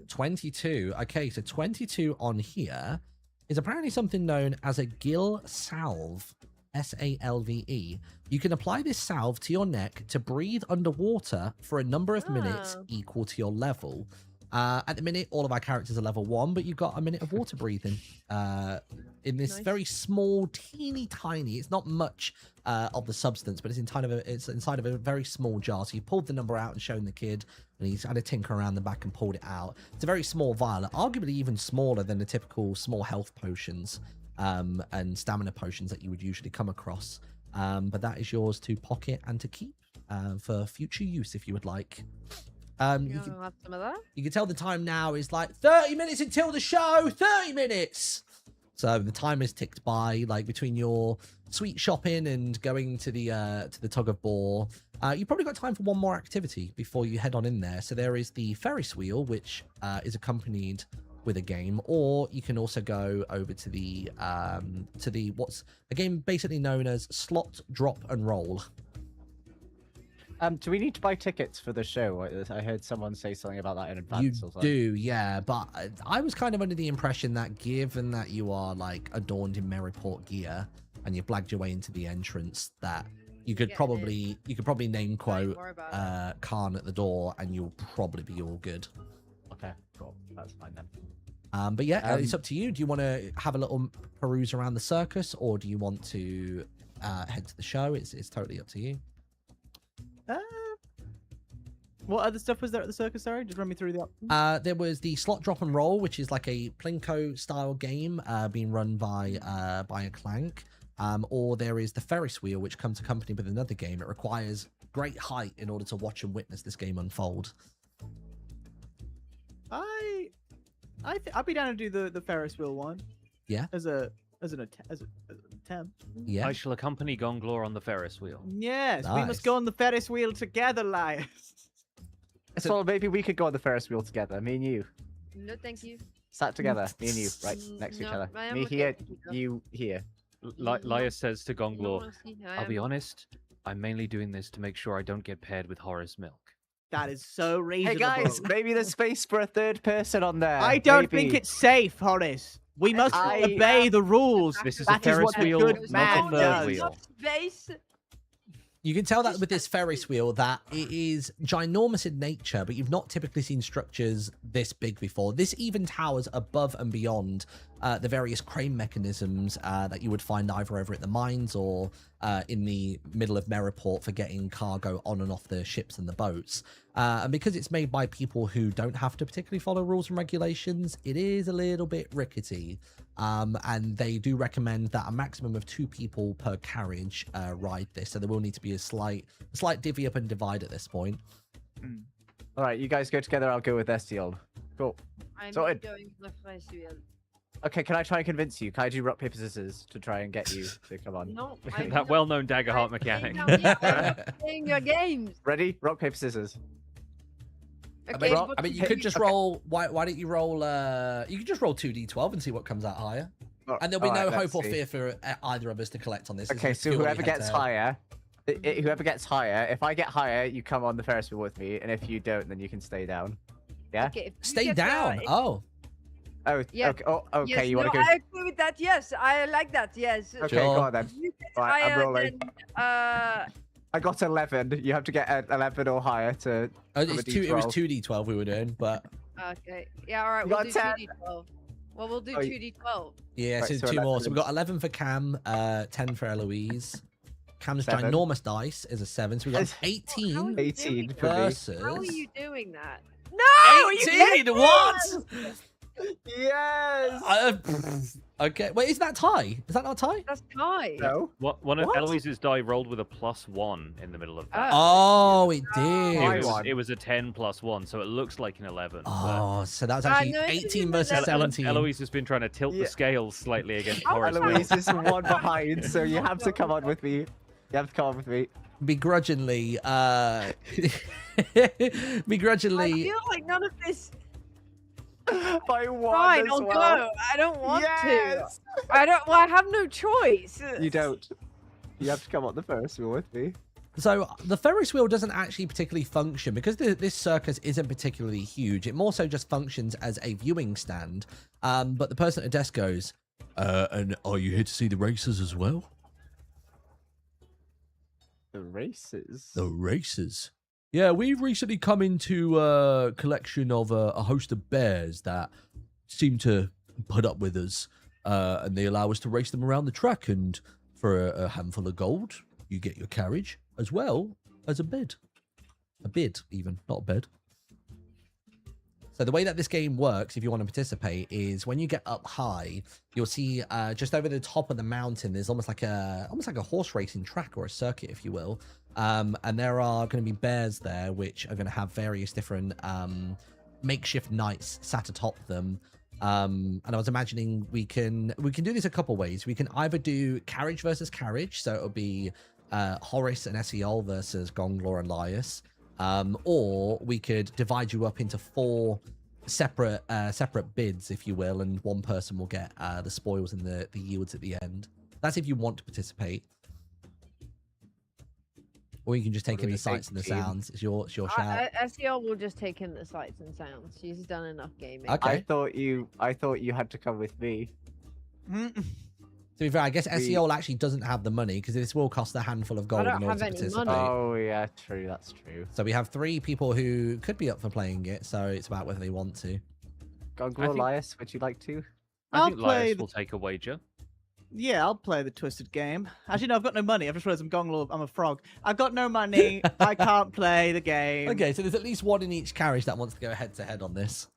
22. Okay, so 22 on here is apparently something known as a gill salve. S-A-L-V-E. You can apply this salve to your neck to breathe underwater for a number of minutes equal to your level. At the minute, all of our characters are level 1, but you've got a minute of water breathing in this very small, teeny tiny. It's not much of the substance, but it's inside of a very small jar. So you pulled the number out and shown the kid, and he's had a tinker around the back and pulled it out. It's a very small vial, arguably even smaller than the typical small health potions and stamina potions that you would usually come across. But that is yours to pocket and to keep for future use if you would like. You can tell the time now is like 30 minutes until the show. 30 minutes. So the time is ticked by, like between your sweet shopping and going to the tug of war. You've probably got time for one more activity before you head on in there. So there is the Ferris wheel, which is accompanied with a game, or you can also go over to the what's a game basically known as Slot, Drop and Roll. Do we need to buy tickets for the show? I heard someone say something about that in advance. You do, yeah. But I was kind of under the impression that given that you are like adorned in Merryport gear and you blagged your way into the entrance, that you could probably name quote Khan at the door and you'll probably be all good. Okay, cool. That's fine then. But yeah, it's up to you. Do you want to have a little peruse around the circus, or do you want to head to the show? It's totally up to you. What other stuff was there at the circus? Sorry, just run me through the options. There was the Slot, Drop and Roll, which is like a Plinko style game being run by a clank. Or there is the Ferris wheel, which comes accompanied with another game. It requires great height in order to watch and witness this game unfold. I'd be down to do the Ferris wheel one. Yeah. As an attempt. Yeah. I shall accompany Gonglor on the Ferris wheel. Yes, Nice. we must go on the Ferris wheel together, Lyas. So maybe we could go on the Ferris wheel together, me and you. No, thank you. Sat together, me and you, right next to each other. Me here, you here. Lyas says to Gonglor, Honestly, I'll be honest, I'm mainly doing this to make sure I don't get paired with Horace Milk. That is so reasonable. Hey guys, maybe there's space for a third person on there. I don't think it's safe, Horace. We must obey the rules. This is That a is Ferris what a wheel, good not man a third does. wheel. Space. You can tell that with this Ferris wheel that it is ginormous in nature, but you've not typically seen structures this big before. This even towers above and beyond the various crane mechanisms that you would find either over at the mines or in the middle of Merriport for getting cargo on and off the ships and the boats. And because it's made by people who don't have to particularly follow rules and regulations, it is a little bit rickety. And they do recommend that a maximum of 2 people per carriage ride this. So there will need to be a slight divvy up and divide at this point. All right, you guys go together. I'll go with Esiole. Cool. I'm Sorted. going with Esiole. Okay, can I try and convince you? Can I do rock, paper, scissors to try and get you to come on? No, I'm That not- well-known Dagger Heart I'm mechanic. playing down here. I'm playing your games. Ready? Rock, paper, scissors. Okay, Rock- but I mean, you could just Okay. roll. Why don't you roll? You could just roll 2d12 and see what comes out higher. And there'll be no hope or fear for either of us to collect on this. It's Okay, just so purely whoever gets head-to-head. higher, whoever gets higher. If I get higher, you come on the Ferris wheel with me, and if you don't, then you can stay down. Yeah. Okay, if you Stay get, down. if- Oh, Oh, Yeah. okay. Oh, okay. yes, You want no, to go? I agree with that. Yes, I like that. Yes. Okay, Sure. go on then. If you get Right, I'm higher rolling. than, I got 11. You have to get 11 or higher to. it's From a two. It was D12. 2d12 we were doing, but okay, yeah, all right, You we'll got do 10. 2d12. Well, we'll do Oh, 2d12. yeah, Right, so so 2 more. So 11. we got 11 for Cam, 10 for Eloise. Cam's 7. ginormous dice is a 7, so we got Yes. 18 How are you 18 doing for me. versus How are you doing that? No! 18. What? Yes. Okay, wait, is that tie? Is that not tie? That's tie. No. One of What? Eloise's die rolled with a +1 in the middle of that. Oh, it Oh. did. It one. was a 10 + 1, so it looks like an 11. but Oh, so that was actually no, it 18 isn't versus an 17. Eloise has been trying to tilt Yeah. the scales slightly against Oh, Horace Milk. Eloise is 1 behind, so you have to come on with me. You have to come on with me. Begrudgingly, I begrudgingly. feel like none of this. By 1 Fine, as I'll well. go. I don't want Yes. to. I don't. Well, I have no choice. You don't. You have to come on the Ferris wheel with me. So the Ferris wheel doesn't actually particularly function because this circus isn't particularly huge. It more so just functions as a viewing stand. But the person at the desk goes, and are you here to see the races as well? The races. The races. Yeah, we've recently come into a collection of a host of bears that seem to put up with us, and they allow us to race them around the track. And for a handful of gold, you get your carriage as well as a bid. A bid, even, not a bed. So the way that this game works, if you want to participate, is when you get up high, you'll see just over the top of the mountain, there's almost like a horse racing track or a circuit, if you will. And there are going to be bears there, which are going to have various different makeshift knights sat atop them. And I was imagining we can do this a couple ways. We can either do carriage versus carriage, so it'll be Horace and Esiole versus Gonglor and Lyas. Or we could divide you up into 4 separate bids, if you will, and one person will get the spoils and the yields at the end. That's if you want to participate. Or you can just take What do in we the sights and the think, team? sounds. It's your shout. Esiole will just take in the sights and sounds. She's done enough gaming. Okay. I thought you had to come with me. Mm. To be fair, I guess Esiole actually doesn't have the money because this will cost a handful of gold don't in order to have any participate. money. Oh yeah, true. That's true. So we have 3 people who could be up for playing it. So it's about whether they want to. Gonglor, think- Lyas, would you like to? I I'll think play Lyas will take a wager. Yeah, I'll play the twisted game. Actually, no, I've got no money. I've just realized I'm Gonglor. I'm a frog. I've got no money. I can't play the game. Okay, so there's at least 1 in each carriage that wants to go head to head on this.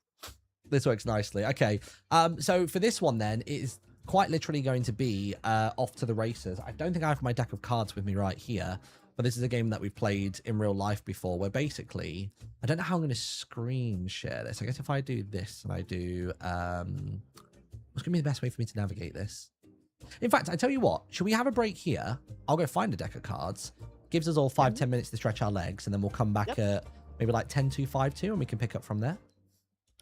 This works nicely. Okay, so for this one then, it is quite literally going to be off to the races. I don't think I have my deck of cards with me right here, but this is a game that we've played in real life before, where basically, I don't know how I'm going to screen share this. I guess if I do this and I do, what's going to be the best way for me to navigate this? In fact, I tell you what, should we have a break here? I'll go find a deck of cards. Gives us all 5-10 minutes to stretch our legs, and then we'll come back at maybe like 10-2, 5-2, and we can pick up from there.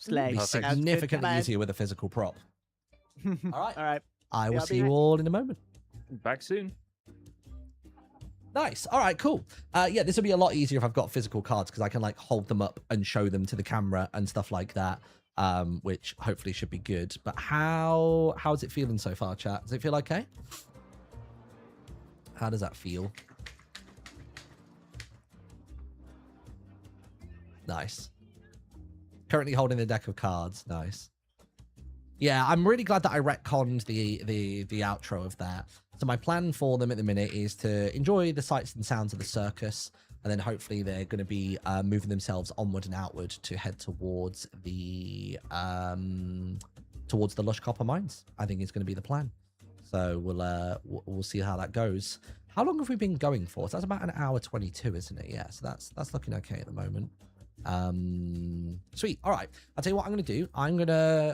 Slay. It'll be Sounds good, significantly man. easier with a physical prop. All right. All right. I will Yeah, I'll see be you back. all in a moment. Back soon. Nice. All right, cool. Yeah, this will be a lot easier if I've got physical cards because I can like hold them up and show them to the camera and stuff like that, which hopefully should be good. But how's it feeling so far, chat? Does it feel okay? How does that feel? Nice. Currently holding the deck of cards. Nice. Yeah, I'm really glad that I retconned the outro of that. So my plan for them at the minute is to enjoy the sights and sounds of the circus, and then hopefully they're going to be moving themselves onward and outward to head towards the lush copper mines. I think is going to be the plan. So we'll see how that goes. How long have we been going for? So that's about an hour 22, isn't it? Yeah, so that's looking okay at the moment. Sweet. All right, I'll tell you what I'm gonna do. I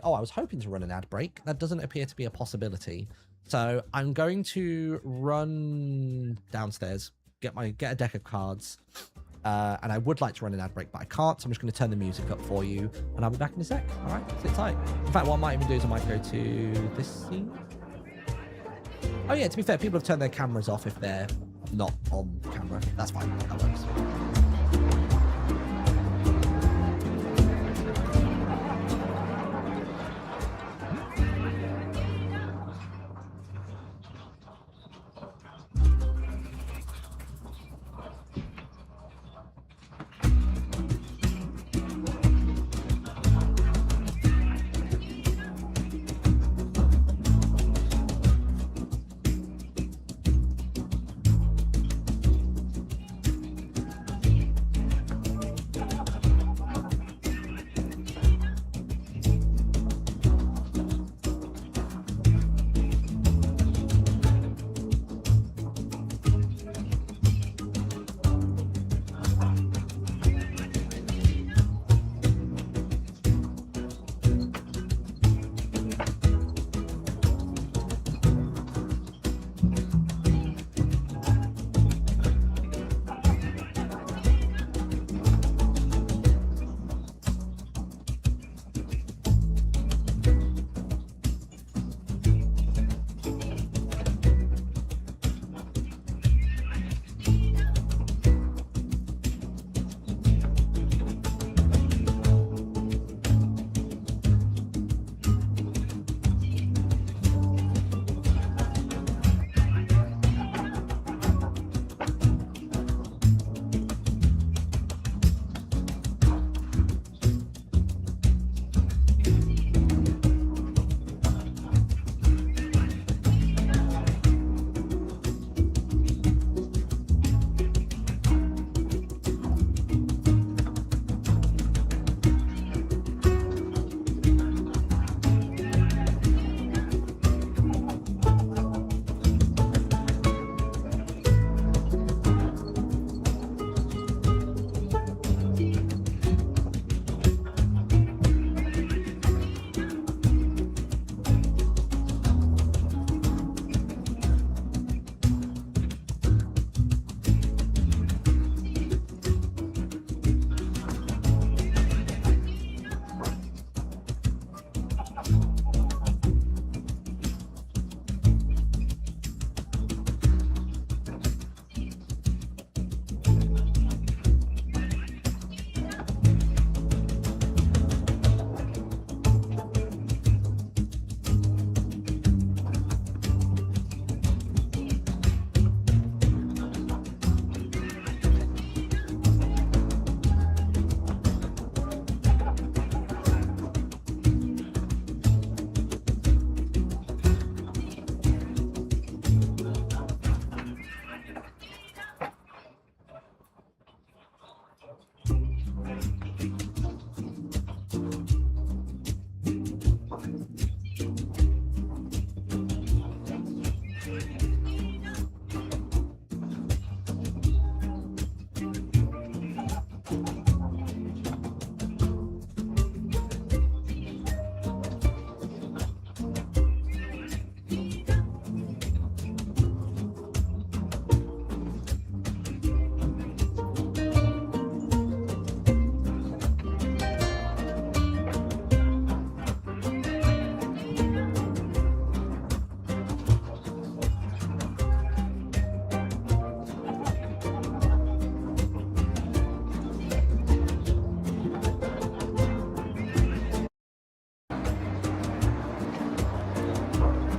was hoping to run an ad break. That doesn't appear to be a possibility, so I'm going to run downstairs, get a deck of cards, and I would like to run an ad break, but I can't, so I'm just going to turn the music up for you, and I'll be back in a sec. All right, sit tight. In fact, what I might even do is I might go to this scene. Oh yeah, to be fair, people have turned their cameras off if they're not on camera. That's fine, that works.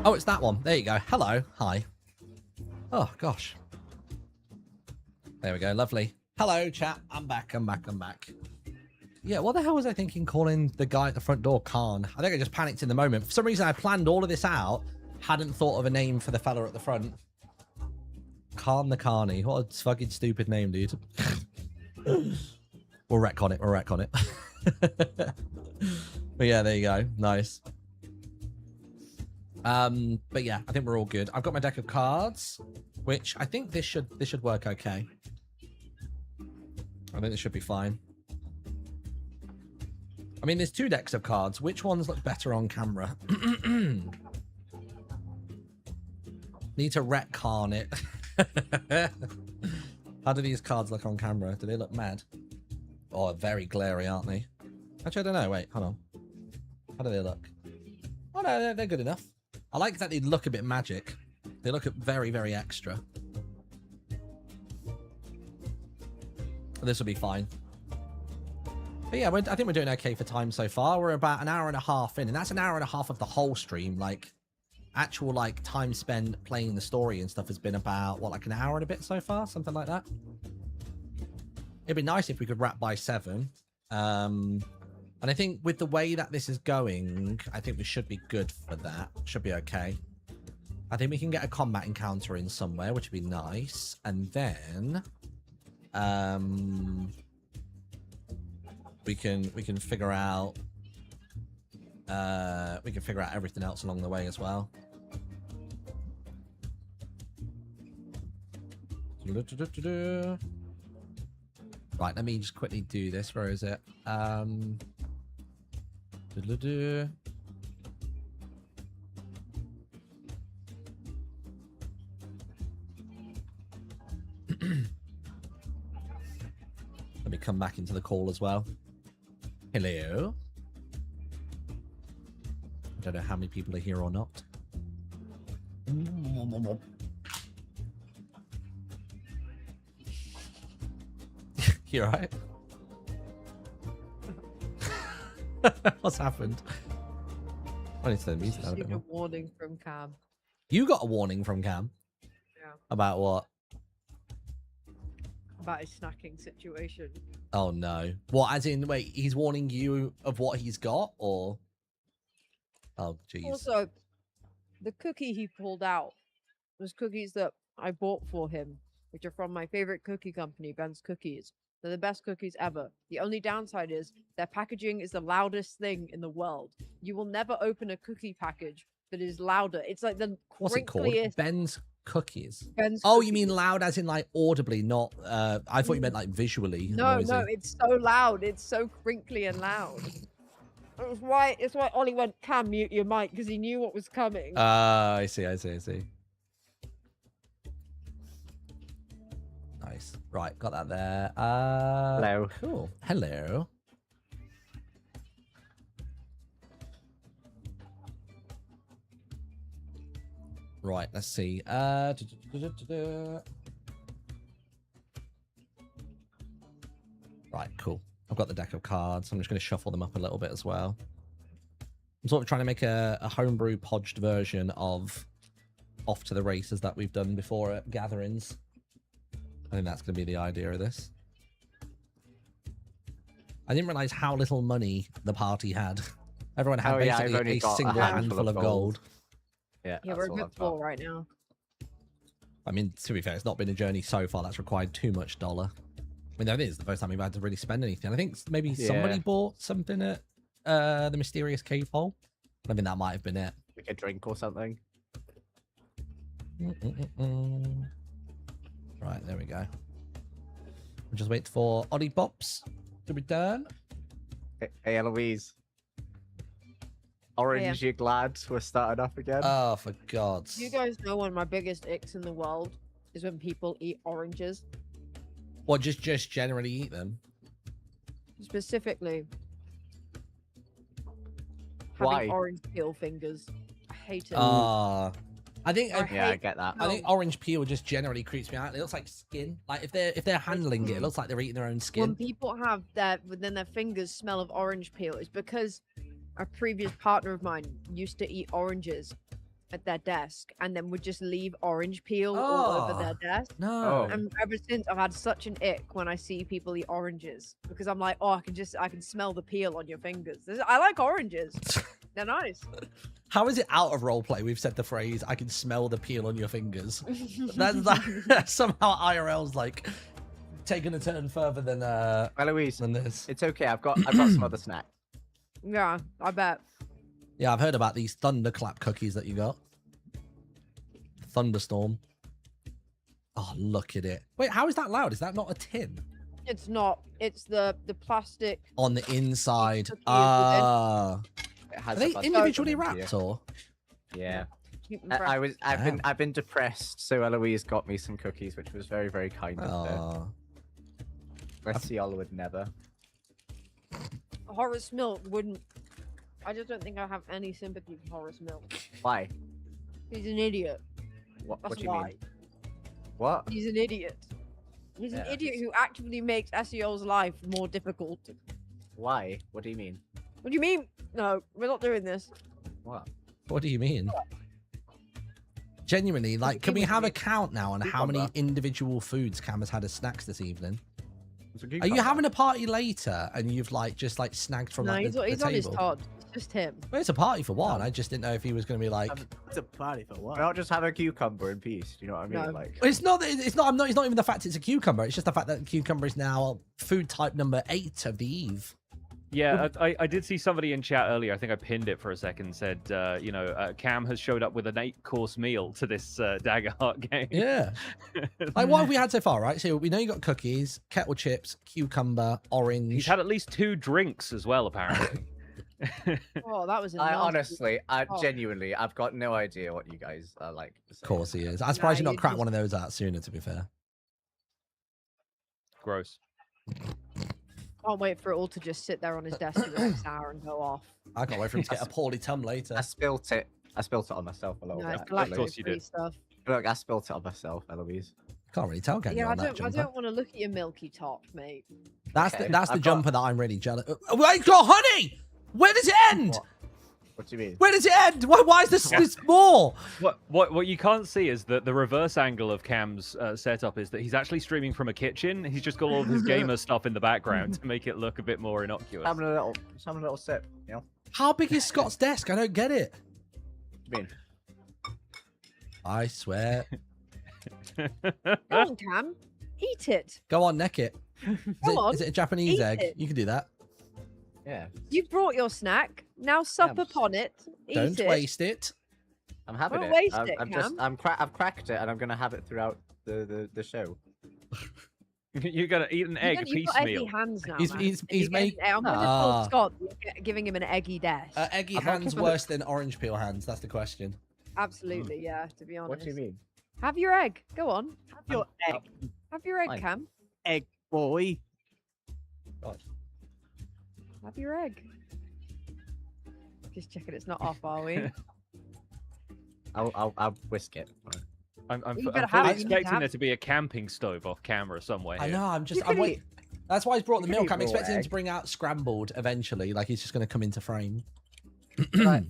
Oh, it's that one. There you go. Hello. Hi. Oh, gosh. There we go. Lovely. Hello, chat. I'm back. Yeah, what the hell was I thinking calling the guy at the front door Khan? I think I just panicked in the moment. For some reason, I planned all of this out, hadn't thought of a name for the fella at the front. Khan the Carney. What a fucking stupid name, dude. We'll retcon it. We'll retcon it. But yeah, there you go. Nice. But yeah, I think we're all good. I've got my deck of cards, which I think this should work okay. I think this should be fine. I mean, there's 2 decks of cards. Which ones look better on camera? Need to retcon it. How do these cards look on camera? Do they look mad? Oh, very glary, aren't they? Actually, I don't know. Wait, hold on. How do they look? Oh, no, they're good enough. I like that they look a bit magic. They look very, very extra. This will be fine. But yeah, I think we're doing okay for time so far. We're about an hour and a half in, and that's an hour and a half of the whole stream. Like, actual, like, time spent playing the story and stuff has been about, what, like an hour and a bit so far? Something like that. It'd be nice if we could wrap by 7. And I think with the way that this is going, I think we should be good for that. Should be okay. I think we can get a combat encounter in somewhere, which would be nice. And then... we can figure out everything else along the way as well. Right, let me just quickly do this. Where is it? Let me come back into the call as well. Hello. I don't know how many people are here or not. You alright? What's happened? I need to turn the music down a bit more. A warning from Cam. You got a warning from Cam? Yeah. About what? About his snacking situation. Oh no. What, as in, wait, he's warning you of what he's got, or? Oh, jeez. Also, the cookie he pulled out was cookies that I bought for him, which are from my favorite cookie company, Ben's Cookies. They're the best cookies ever. The only downside is their packaging is the loudest thing in the world. You will never open a cookie package that is louder. It's like the What's it called? Ben's Cookies. Ben's Oh, Cookies. you mean loud as in like audibly, not I thought you meant like visually. No, noisy. no, it's so loud. It's so crinkly and loud. It's why Ollie went, Cam, mute your mic, because he knew what was coming. I see. Nice. Right, got that there. Hello. Cool. Hello. Right, let's see. Right, cool. I've got the deck of cards. I'm just going to shuffle them up a little bit as well. I'm sort of trying to make a homebrew podged version of Off to the Races that we've done before at gatherings. I think that's going to be the idea of this. I didn't realize how little money the party had. Everyone had basically a single handful of gold. Yeah, Yeah, we're a bit full right now. I mean, to be fair, it's not been a journey so far that's required too much dollar. I mean, that is the first time we've had to really spend anything. I think maybe somebody bought something at the mysterious cave hole. I mean, that might have been it. Like a drink or something. Right, there we go. We'll just wait for Oddie Bops to return. Hey, Eloise. Orange, you glad we're starting up again? Oh, for God's You guys know one of my biggest icks in the world is when people eat oranges. What, just generally eat them? Specifically, Why? having orange peel fingers. I hate it. I think I get that. I think orange peel just generally creeps me out. It looks like skin. Like if they're handling it, it looks like they're eating their own When skin. people have then their fingers smell of orange peel, it's because a previous partner of mine used to eat oranges, at their desk and then would just leave orange peel all over their desk. No. Oh. And ever since, I've had such an ick when I see people eat oranges because I'm like, oh, I can smell the peel on your fingers. I like oranges. They're nice. How is it out of roleplay? We've said the phrase, I can smell the peel on your fingers. That's somehow IRL's like taking a turn further than Eloise, this. it's okay. I've got some other snacks. Yeah, I bet. Yeah, I've heard about these thunderclap cookies that you got. Thunderstorm. Oh, look at it. Wait, how is that loud? Is that not a tin? It's not. It's the plastic. On the inside. Cookies Ah. It Are has they a bunch of individually them wrapped here. or? Yeah. Keep them fresh. I've been depressed, so Eloise got me some cookies, which was very, very kind of her. Oh. Esiole would never. Horace Milk wouldn't. I just don't think I have any sympathy for Horace Milk. Why? He's an idiot. What That's do you why. mean? What? He's an idiot. He's an Yeah. idiot who actively makes Esiole's life more difficult. Why? What do you mean? What do you mean? No, we're not doing this. What? What do you mean? Genuinely, like, can we have a count now on how many Cucumber. individual foods Cam has had as snacks this evening? It's a Are you cucumber. having a party later and you've like just like snagged from No, like he's, the he's on his table? Todd. It's just him. Well, it's a party for one. I just didn't know if he was going to be like. It's a party for what? Why not just have a cucumber in peace? Do you know what I mean? No. Like, It's not. It's not. I'm not. It's not even the fact it's a cucumber. It's just the fact that the cucumber is now food type number 8 of the eve. Yeah, I did see somebody in chat earlier. I think I pinned it for a second. Said, Cam has showed up with an 8-course meal to this Dagger Heart game. Yeah. Like, what have we had so far? Right. So we know you got cookies, kettle chips, cucumber, orange. He's had at least 2 drinks as well, apparently. Oh, that was a I nasty- honestly, Oh. genuinely, I've got no idea what you guys are like. Of course he is. I'm surprised you Nah, not you cracked just- one of those out sooner. To be fair. Gross. Can't wait for it all to just sit there on his desk for the next hour and go off. I can't wait for him to get a poorly tum later. I spilt it. I spilt it on myself a little No, it's bit. Of course you lactose-free did. stuff. Look, I spilt it on myself, Eloise. Can't really tell, can you? Yeah, I On that don't jumper? want to look at your milky top, mate. That's Okay, the that's the I've got- jumper that I'm really jealous. Wait, got honey. Where does it end? What do you mean? Where does it end? Why is this more? What you can't see is that the reverse angle of Cam's setup is that he's actually streaming from a kitchen. He's just got all of his gamer stuff in the background to make it look a bit more innocuous. Having a little sip, you know? How big is Scott's desk? I don't get it. What do you mean? I swear. Go on, Cam. Eat it. Go on, neck it. Go Is on. it a Japanese Eat egg? it. You can do that. Yeah, You brought your snack. Now sup Yeah, upon it. Eat Don't it. waste it. I'm having Don't it. waste I'm, it, I'm Cam. I've cracked it, and I'm gonna have it throughout the show. You're gonna eat an egg You've got eggy piecemeal. hands now. He's- man. he's- You're he's getting- make- I'm going to Ah. tell Scott that you're giving him an eggy desk. Eggy I'm not hands giving worse than orange peel hands. That's the question. Absolutely, yeah. To be honest. What do you mean? Have your egg. Go on. Have your egg, Have your egg, Fine. Cam. egg boy. Have your egg. Just checking it's not off, are we? I'll whisk it. I'm You better fully have it, you need to expecting have there it. to be a camping stove off camera somewhere. I here. know. I'm You I'm could waiting. That's why he's brought the you could milk. eat I'm raw expecting him to egg. bring out scrambled eventually. Like he's just going to come into frame. Like,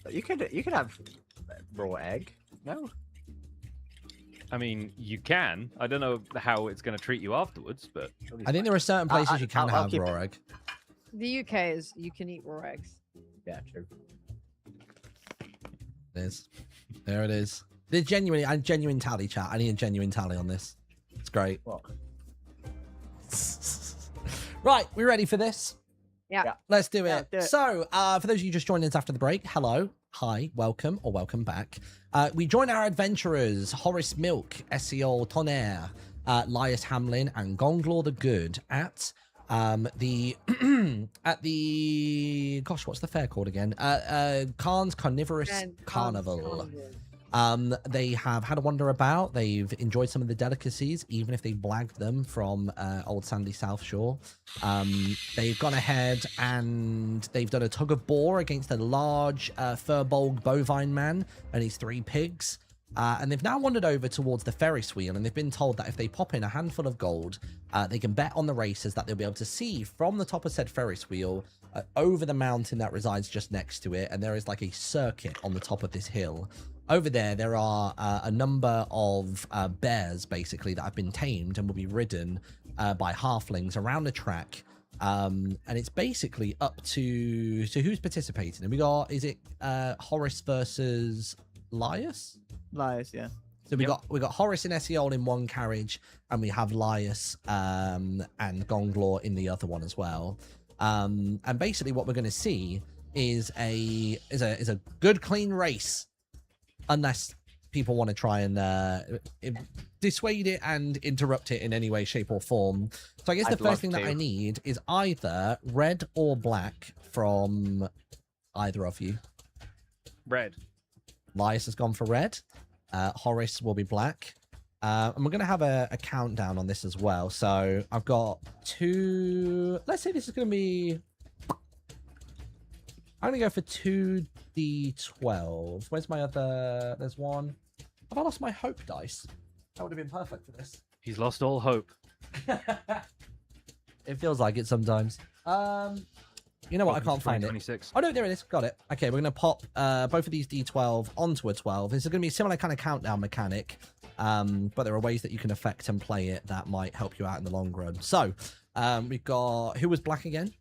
you could have raw egg. No. I mean, you can. I don't know how it's going to treat you afterwards, but I think there are certain places you can I'll have keep raw it. egg. The UK is you can eat raw eggs. Yeah, true. There it is. The genuine tally chat. I need a genuine tally on this. It's great. What? Right, we ready for this? Yeah. Yeah. Let's do Yeah, it. do it. So, for those of you just joining us after the break, hello, hi, welcome, or welcome back. We join our adventurers, Horace Milk, Esiole, Tonnerre, Lyas, Hamlin, and Gonglor The Good at the gosh, what's the fair called again? Khan's Carnivorous And Carnival. Carnival. They have had a wander about. They've enjoyed some of the delicacies, even if they blagged them from old sandy South Shore. They've gone ahead and they've done a tug of war against a large fur-bolg bovine man and his 3 pigs. And they've now wandered over towards the Ferris wheel, and they've been told that if they pop in a handful of gold, they can bet on the races that they'll be able to see from the top of said Ferris wheel over the mountain that resides just next to it, and there is like a circuit on the top of this hill. Over there are a number of bears, basically, that have been tamed and will be ridden by halflings around the track. And it's basically up to... So who's participating? And we got... Is it Horace versus Lyas? Lyas, yeah. So we got Horace and Esiole in one carriage, and we have Lyas and Gonglor in the other one as well. And basically what we're going to see is a good, clean race. Unless people want to try and dissuade it and interrupt it in any way, shape, or form. So I guess the first thing that I need is either red or black from either of you. Red. Lyas has gone for red. Horace will be black. And we're going to have a countdown on this as well. So I've got 2... Let's say this is going to be... I'm going to go for 2d12. Where's my other... There's one. Have I lost my hope dice? That would have been perfect for this. He's lost all hope. It feels like it sometimes. You know what? I can't find it. 26. Oh, no, there it is. Got it. Okay, we're going to pop both of these d12 onto a 12. This is going to be a similar kind of countdown mechanic. But there are ways that you can affect and play it that might help you out in the long run. So, we've got... Who was black again?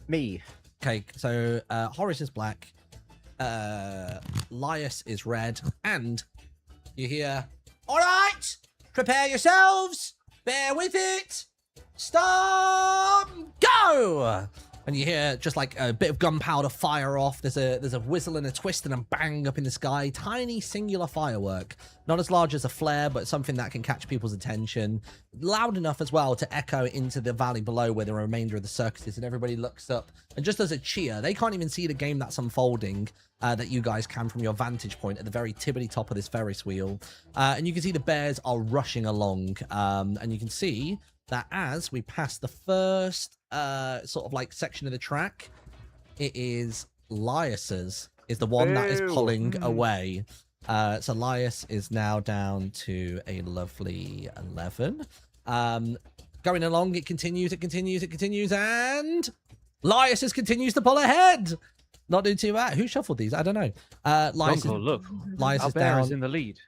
Me. Okay, so Horace is black, Lyas is red, and you hear, all right, prepare yourselves, bear with it, stop, go! And you hear just like a bit of gunpowder fire off. There's a whistle and a twist and a bang up in the sky. Tiny singular firework. Not as large as a flare, but something that can catch people's attention. Loud enough as well to echo into the valley below where the remainder of the circus is. And everybody looks up and just does a cheer. They can't even see the game that's unfolding that you guys can from your vantage point at the very tippity top of this Ferris wheel. And you can see the bears are rushing along. And you can see that as we pass the first sort of like section of the track, it is Lyas's is the one that is pulling away. So Lyas is now down to a lovely 11. Going along, it continues, and Lyas continues to pull ahead. Not doing too bad. Who shuffled these? I don't know. Lyas look. Lyas Our is bear down is in the lead.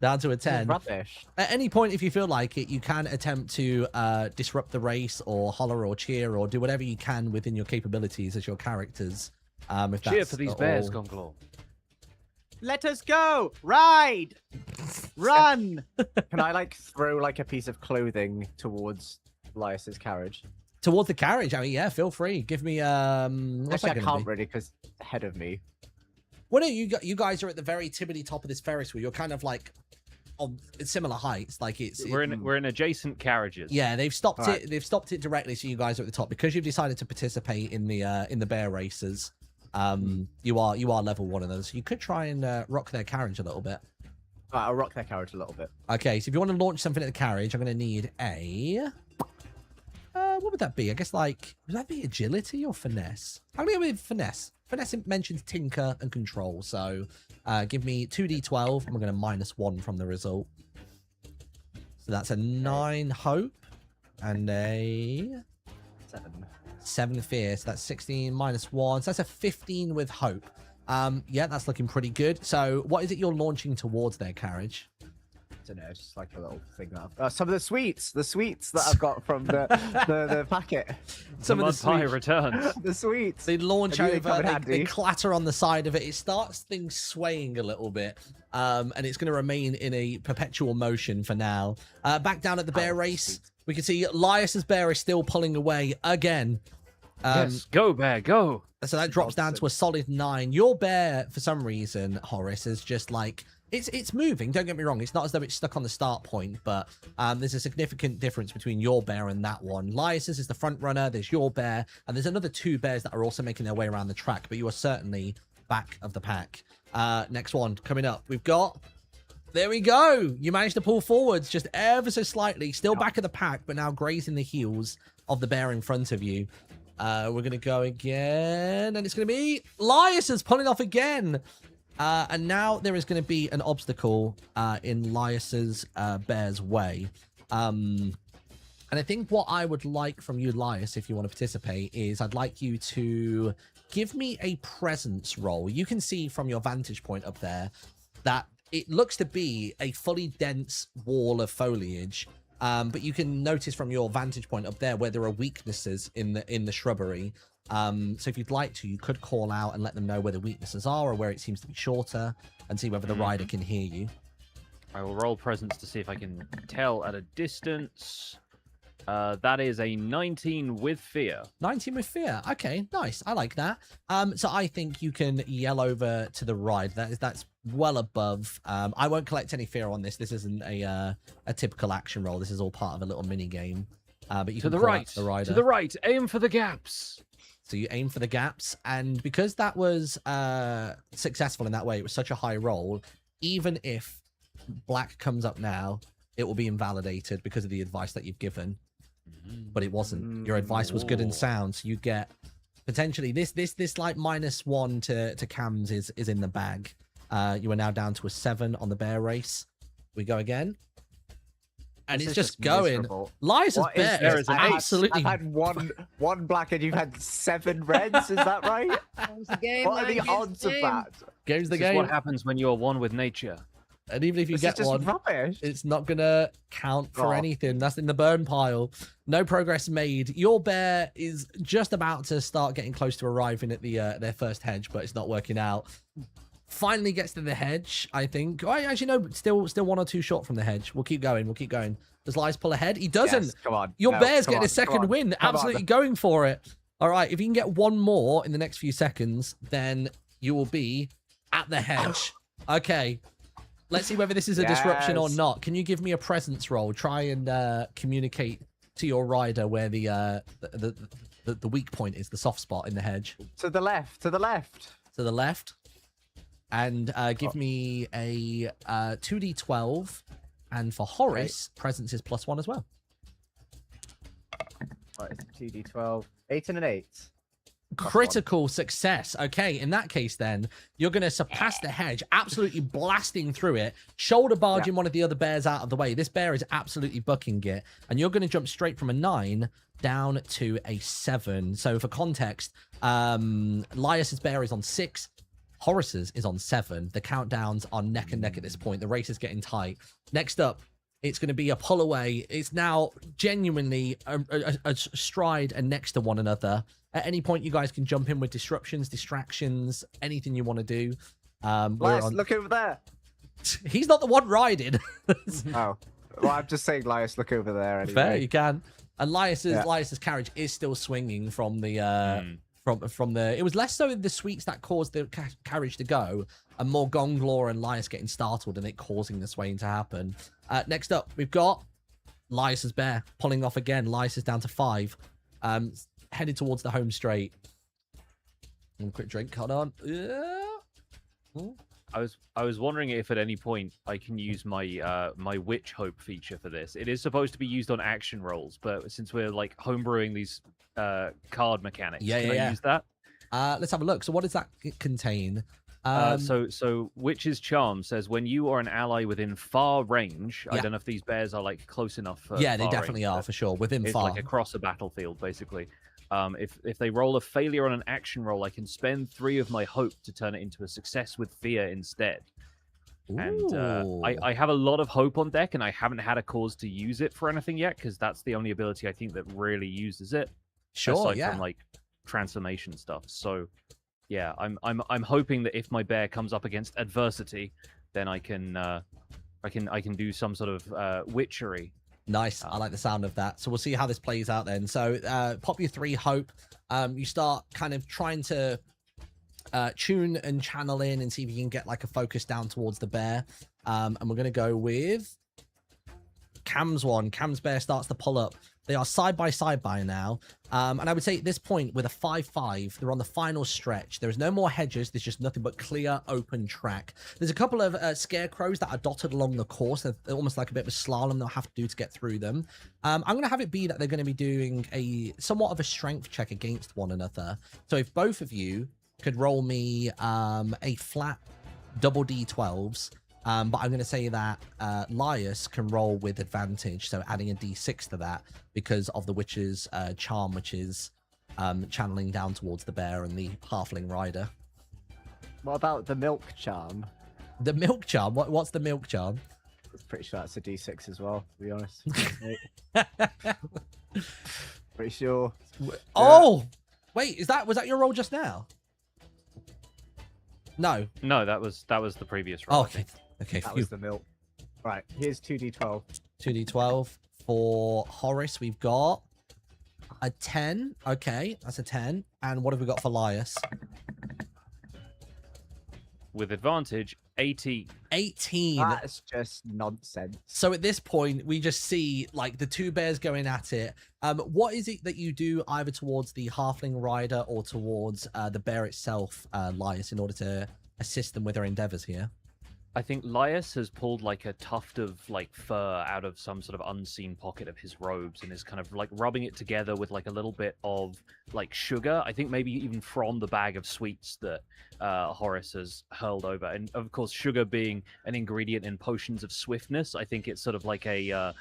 down to a 10. Rubbish. At any point, if you feel like it, you can attempt to disrupt the race or holler or cheer or do whatever you can within your capabilities as your characters. If Cheer that's for these at bears, all. Gonglor. Let us go! Ride! Run! Can I like throw like a piece of clothing towards Lyas's carriage? Towards the carriage. I mean, yeah, feel free. Give me what's Actually, I that gonna can't be? really because ahead of me. Well, no, you guys are at the very tippity top of this Ferris wheel. You're kind of like on similar heights. Like We're in adjacent carriages. Yeah, they've stopped Right. it. They've stopped it directly, so you guys are at the top because you've decided to participate in the bear races. You are level one of those. So you could try and rock their carriage a little bit. I'll rock their carriage a little bit. Okay, so if you want to launch something at the carriage, I'm going to need a. What would that be? I guess like would that be agility or finesse? I'm going to go with finesse. Finesse mentions tinker and control, so give me 2d12, and we're going to -1 from the result. So that's a 9 hope and a 7 fear. So that's 16 -1. So that's a 15 with hope. Yeah, that's looking pretty good. So what is it you're launching towards their carriage? I don't know, it's just like a little thing that some of the sweets that I've got from the packet. Some the of the mud pie sweets. returns. The sweets. They launch I knew they'd over, come in they handy. clatter on the side of it. It starts things swaying a little bit, and it's going to remain in a perpetual motion for now. Back down at the bear race, we can see Lyas's bear is still pulling away again. Yes, go bear, go. So that drops down to a solid 9. Your bear, for some reason, Horace, is just like... It's moving, don't get me wrong. It's not as though it's stuck on the start point, but there's a significant difference between your bear and that one. Lyas's is the front runner, there's your bear, and there's another 2 bears that are also making their way around the track, but you are certainly back of the pack. Next one, coming up, we've got... There we go! You managed to pull forwards just ever so slightly, still back of the pack, but now grazing the heels of the bear in front of you. We're going to go again, and it's going to be Lyas is pulling off again. And now there is going to be an obstacle in Lyas's bear's way. And I think what I would like from you, Lyas, if you want to participate, is I'd like you to give me a presence roll. You can see from your vantage point up there that it looks to be a fully dense wall of foliage. But you can notice from your vantage point up there where there are weaknesses in the shrubbery. So if you'd like to, you could call out and let them know where the weaknesses are or where it seems to be shorter, and see whether the rider can hear you. I will roll presence to see if I can tell at a distance. That is a 19 with fear. 19 with fear. Okay, nice. I like that. So I think you can yell over to the right. That's well above. I won't collect any fear on this. This isn't a typical action roll. This is all part of a little mini game. But you To can the call out right. to the rider. To the right. Aim for the gaps. So you aim for the gaps, and because that was successful in that way, it was such a high roll. Even if black comes up now, it will be invalidated because of the advice that you've given. But it wasn't. Your advice was good and sound, so you get potentially this like -1 to Cam's is in the bag. You are now down to a 7 on the bear race. We go again. And This it's is just going. miserable. Lyas' What is bear this? is I've had- absolutely... I've had one black and you've had 7 reds. Is that right? Game's the game, What are man, the game's odds the of game. that? Game's the This is game. what happens when you are one with nature. And even if you This get is just one, rubbish. it's not gonna count for Oh. anything. That's in the burn pile. No progress made. Your bear is just about to start getting close to arriving at the their first hedge, but it's not working out. Finally gets to the hedge, I think. Oh, actually, no, still 1 or 2 short from the hedge. We'll keep going. We'll keep going. Does Lyas pull ahead? He doesn't. Yes, come on. Your No, bear's come getting a on, second come on, win. come on. Absolutely going for it. All right, if you can get 1 more in the next few seconds, then you will be at the hedge. Okay. Let's see whether this is a disruption or Yes. not. Can you give me a presence roll? Try and communicate to your rider where the weak point is, the soft spot in the hedge. To the left. To the left. To the left. And give me a 2d12. And for Horace, presence is +1 as well. Right, 2d12. 8 and an 8. Critical success. Okay, in that case, then you're going to surpass the hedge, absolutely blasting through it, shoulder barging one of the other bears out of the way. This bear is absolutely bucking it, and you're going to jump straight from a 9 down to a 7. So, for context, Lyas's bear is on 6. Horace's is on 7. The countdowns are neck and neck at this point. The race is getting tight. Next up, it's going to be a pull away. It's now genuinely a stride and next to one another. At any point, you guys can jump in with disruptions, distractions, anything you want to do. Lyas, look over there. He's not the one riding. Oh. Well, I'm just saying, Lyas, look over there. Anyway. Fair, you can. And Yeah. Lyas's carriage is still swinging from the from the. It was less so the sweets that caused the carriage to go, and more Gonglor and Lyas getting startled and it causing the swaying to happen. Next up, we've got Lyas's bear pulling off again. Lyas is down to 5, headed towards the home straight. One quick drink, hold on. I was wondering if at any point I can use my my witch hope feature for this. It is supposed to be used on action rolls, but since we're like homebrewing these card mechanics, can I use that? Let's have a look. So what does that contain? So Witch's Charm says when you are an ally within far range, I don't know if these bears are like close enough for Yeah, they far definitely range, are but for sure. Within it's far. like across a battlefield, basically. If they roll a failure on an action roll, I can spend 3 of my hope to turn it into a success with fear instead. And I have a lot of hope on deck, and I haven't had a cause to use it for anything yet, because that's the only ability I think that really uses it. Sure, aside yeah. from like transformation stuff. So yeah, I'm hoping that if my bear comes up against adversity, then I can do some sort of witchery. Nice. I like the sound of that. So we'll see how this plays out then. So pop your 3 hope. You start kind of trying to tune and channel in and see if you can get like a focus down towards the bear. And we're going to go with Cam's one. Cam's bear starts to pull up. They are side by side by now. And I would say at this point, with a 5-5, they're on the final stretch. There's no more hedges. There's just nothing but clear, open track. There's a couple of scarecrows that are dotted along the course. They're almost like a bit of a slalom they'll have to do to get through them. I'm going to have it be that they're going to be doing a somewhat of a strength check against one another. So if both of you could roll me a flat double D12s, But I'm going to say that Lyas can roll with advantage, so adding a d6 to that because of the witch's charm, which is channeling down towards the bear and the halfling rider. What about the milk charm? The milk charm? What's the milk charm? I'm pretty sure that's a d6 as well, to be honest. Pretty sure. Oh! Wait, was that your roll just now? No. No, that was the previous roll. Oh, okay. Okay, That phew. was the milk. Right, here's 2d12. 2d12. For Horace, we've got a 10. Okay, that's a 10. And what have we got for Lyas? With advantage, 18. 18. That's just nonsense. So at this point, we just see like the two bears going at it. What is it that you do either towards the halfling rider or towards the bear itself, Lyas, in order to assist them with their endeavors here? I think Lyas has pulled like a tuft of like fur out of some sort of unseen pocket of his robes and is kind of like rubbing it together with like a little bit of like sugar. I think maybe even from the bag of sweets that Horace has hurled over. And of course, sugar being an ingredient in potions of swiftness, I think it's sort of like a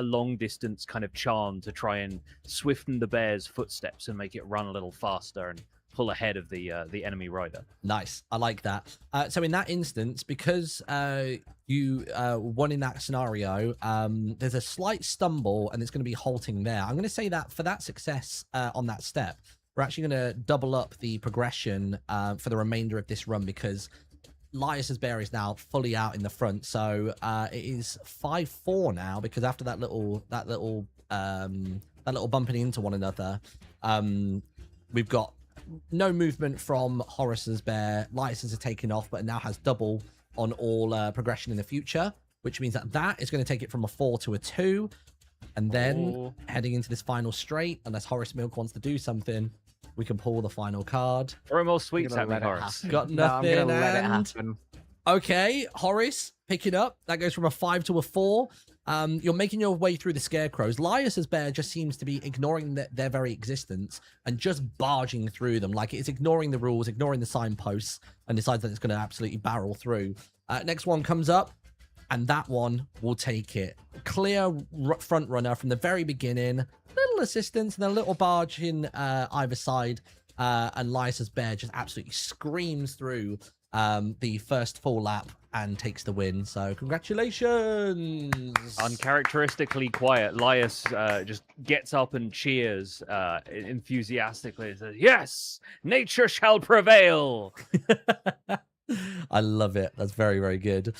long distance kind of charm to try and swiften the bear's footsteps and make it run a little faster and pull ahead of the enemy rider. Nice. I like that. So in that instance, because you won in that scenario, there's a slight stumble and it's going to be halting there. I'm going to say that for that success on that step, we're actually going to double up the progression for the remainder of this run because Lyas's bear is now fully out in the front. So it is 5-4 now because after that little bumping into one another, we've got no movement from Horace's bear. Lyas has taken off, but it now has double on all progression in the future, which means that is going to take it from a 4 to a 2. And then heading into this final straight, unless Horace Milk wants to do something, we can pull the final card. Throw more sweets I'm at me, gonna let it Horace. Got No, I'm nothing. gonna let it and- happen. Okay, Horace, pick it up. That goes from a 5 to a 4. You're making your way through the scarecrows. Lyas's bear just seems to be ignoring their very existence and just barging through them. Like it's ignoring the rules, ignoring the signposts, and decides that it's going to absolutely barrel through. Next one comes up, and that one will take it. Clear front runner from the very beginning. Little assistance and a little barge in either side. And Lyas's bear just absolutely screams through the first full lap and takes the win. So congratulations. Uncharacteristically quiet, Lyas just gets up and cheers enthusiastically and says, "Yes, nature shall prevail." I love it. That's very, very good.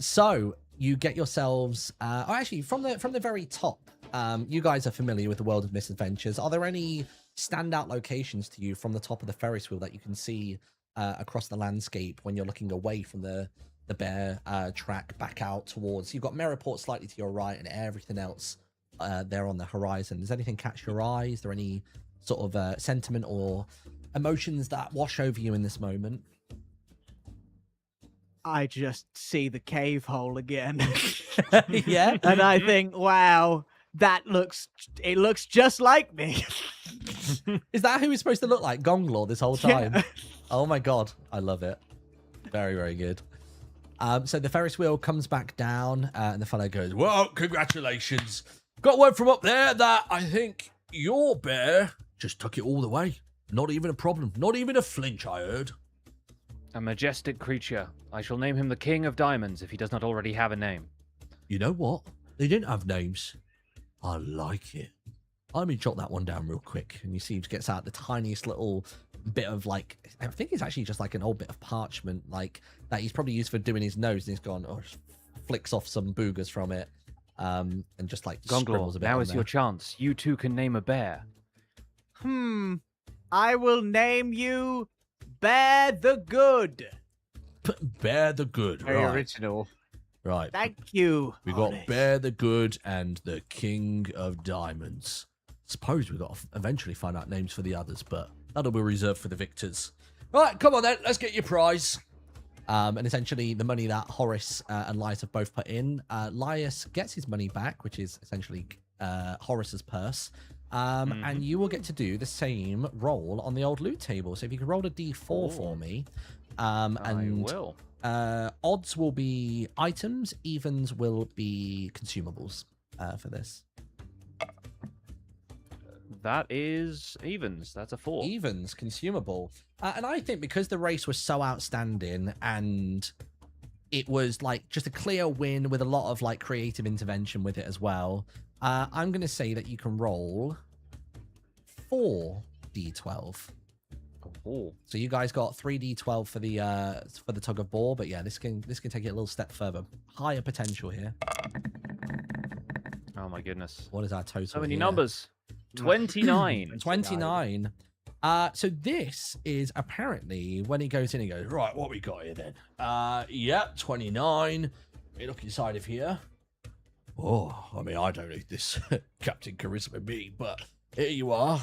So you get yourselves actually from the very top, you guys are familiar with the world of misadventures. Are there any standout locations to you from the top of the Ferris wheel that you can see across the landscape when you're looking away from the bear track back out towards? You've got Merriport slightly to your right and everything else there on the horizon. Does anything catch your eye? Is there any sort of sentiment or emotions that wash over you in this moment? I just see the cave hole again. Yeah. And I think, wow, it looks just like me. Is that who he's supposed to look like? Gonglor this whole time? Yeah. Oh my god. I love it. Very, very good. So the Ferris wheel comes back down and the fellow goes, "Well, congratulations. Got word from up there that I think your bear just took it all the way. Not even a problem. Not even a flinch, I heard." A majestic creature. I shall name him the King of Diamonds if he does not already have a name. You know what? They didn't have names. I like it. Let me jot that one down real quick. And you see he gets out the tiniest little bit of like, I think it's actually just like an old bit of parchment, like that he's probably used for doing his nose. And he's gone, flicks off some boogers from it, and just like scribbles a Gonglor, bit. now on is there. your chance. You too can name a bear. I will name you Bear the Good. Bear the Good. Very Right. original. Right. Thank you. We got Horace. Bear the Good and the King of Diamonds. Suppose we've got to eventually find out names for the others, but that'll be reserved for the victors. Right, come on then, let's get your prize. And essentially the money that Horace and Lyas have both put in, Lyas gets his money back, which is essentially Horace's purse. And you will get to do the same roll on the old loot table. So if you can roll a d4 for me, and I will. odds will be items, evens will be consumables for this. That is evens. That's a 4. Evens, consumable. And I think because the race was so outstanding and it was like just a clear win with a lot of like creative intervention with it as well, I'm going to say that you can roll 4d12. Oh. So you guys got 3d12 for the tug of war, but yeah, this can take it a little step further. Higher potential here. Oh my goodness. What is our total? So many here? numbers. 29. 29. So this is apparently when he goes in, he goes, right, what we got here then? Yeah, 29. You look inside of here. Oh, I mean, I don't need this Captain Charisma me, but here you are.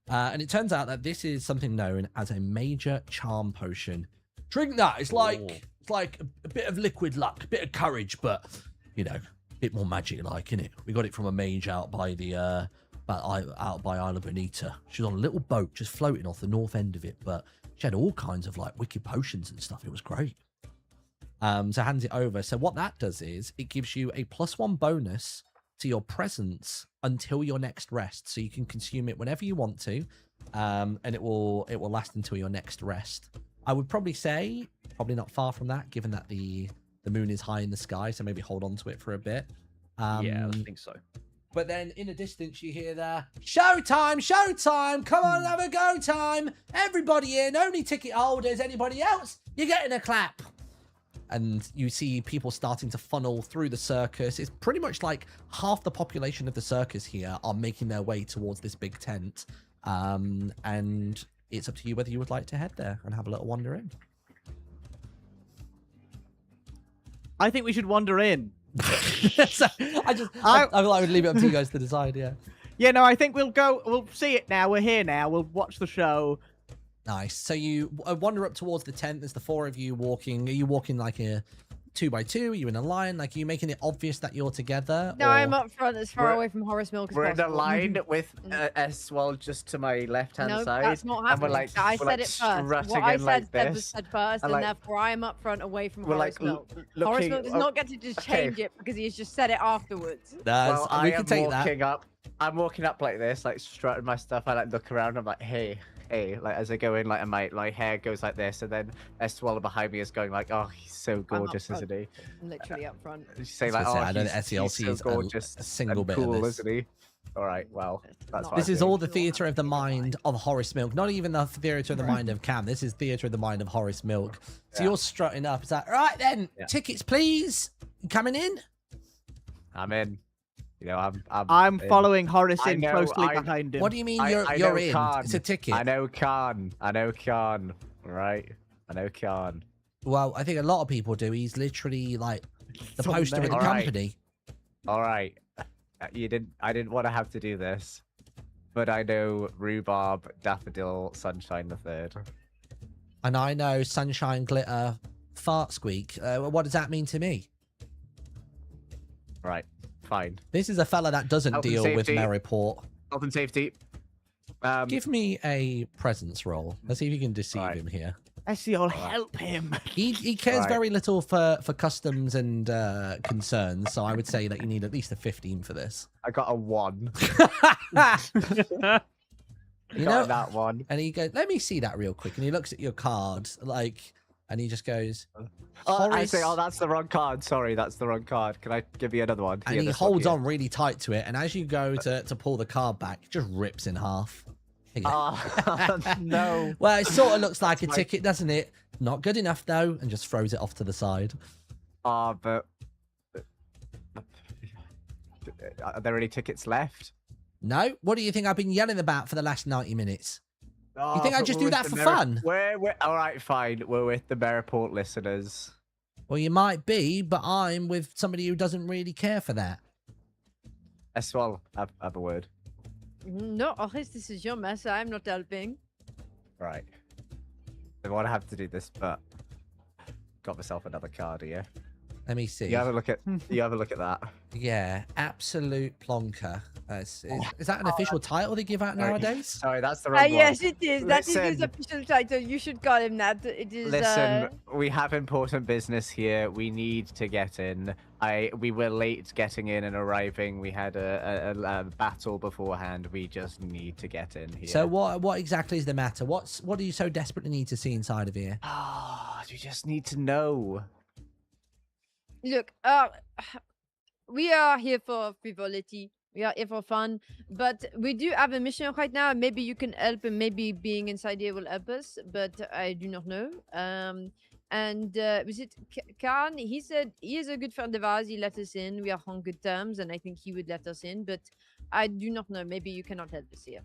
And it turns out that this is something known as a major charm potion. Drink that. It's like a bit of liquid luck, a bit of courage, but you know, a bit more magic like, innit? We got it from a mage out by the out by Isla Bonita. She was on a little boat just floating off the north end of it, but she had all kinds of like wicked potions and stuff. It was great. So hands it over. So what that does is it gives you a +1 bonus to your presence until your next rest. So you can consume it whenever you want to, and it will last until your next rest. I would probably say probably not far from that, given that the moon is high in the sky. So maybe hold on to it for a bit. Yeah, I think so. But then in the distance, you hear the showtime, showtime. Come on, have a go time. Everybody in, only ticket holders. Anybody else? You're getting a clap. And you see people starting to funnel through the circus. It's pretty much like half the population of the circus here are making their way towards this big tent. And it's up to you whether you would like to head there and have a little wander in. I think we should wander in. So I would leave it up to you guys to decide. Yeah, no, I think we'll see it now. We're here now. We'll watch the show. Nice. So you wander up towards the tent. There's the 4 of you walking. Are you walking like a 2x2? Are you in a line? Like, are you making it obvious that you're together? No, or... I'm up front as far away from Horace Milk as We're possible. in a line with Esiole just to my left-hand No, side. that's not happening. I said it first. What I said was said first, and therefore I am up front away from Horace Milk. Horace Milk does not get to just change it because he has just said it afterwards. Well, we can take that. I'm walking up like this, like strutting my stuff. I like look around. I'm like, hey, like as I go in, like, and my hair goes like this, and then Esiole behind me is going like, oh, he's so gorgeous, isn't he? Literally up front. You say like, oh, I don't think Esiole he's so sees gorgeous, a single bit cool, of this. isn't he? All right, well, that's This is all the theatre of the mind of Horace Milk. Not even the theatre of the mind of Cam. This is theatre of the mind of Horace Milk. So you're strutting up. It's like, right then, tickets, please. You coming in? I'm in. You know, I'm following Horace in know, closely behind him. What do you mean you're in? Khan. It's a ticket. I know Khan. Right? I know Khan. Well, I think a lot of people do. He's literally like the poster of the company. All right. I didn't want to have to do this, but I know Rhubarb, Daffodil, Sunshine the Third. And I know Sunshine, Glitter, Fart Squeak. What does that mean to me? Right. Fine. This is a fella that doesn't Health and deal with safety. Merryport. Health and safety. Give me a presence roll. Let's see if you can deceive him here. Esiole, help him. He cares very little for customs and concerns, so I would say that you need at least a 15 for this. I got a 1. You know that one. And he goes, "Let me see that real quick." And he looks at your card, like, and he just goes, I say, "Oh, that's the wrong card. Sorry, that's the wrong card. Can I give you another one?" And he holds on really tight to it, and as you go to pull the card back, it just rips in half. No. Well, it sort of looks like a ticket, doesn't it? Not good enough, though, and just throws it off to the side. But are there any tickets left? No? What do you think I've been yelling about for the last 90 minutes? You think I just do that for fun? We're all right, fine. We're with the Merryport listeners. Well, you might be, but I'm with somebody who doesn't really care for that. Esiole, have a word. No, Horace, this is your mess. I'm not helping. Right. I want to have to do this, but got myself another card here. Let me see. You have a look at that. Yeah, absolute plonker. Is that an official title they give out nowadays? Sorry, that's the wrong one. Yes, it is. That is his Listen. official title. You should call him that. It is. Listen, we have important business here. We need to get in. We were late getting in and arriving. We had a battle beforehand. We just need to get in here. So what exactly is the matter? What do you so desperately need to see inside of here? You just need to know. Look, we are here for frivolity. We are here for fun, but we do have a mission right now. Maybe you can help, and maybe being inside here will help us. But I do not know. And was it Khan? He said he is a good friend of ours. He let us in. We are on good terms, and I think he would let us in. But I do not know. Maybe you cannot help us here.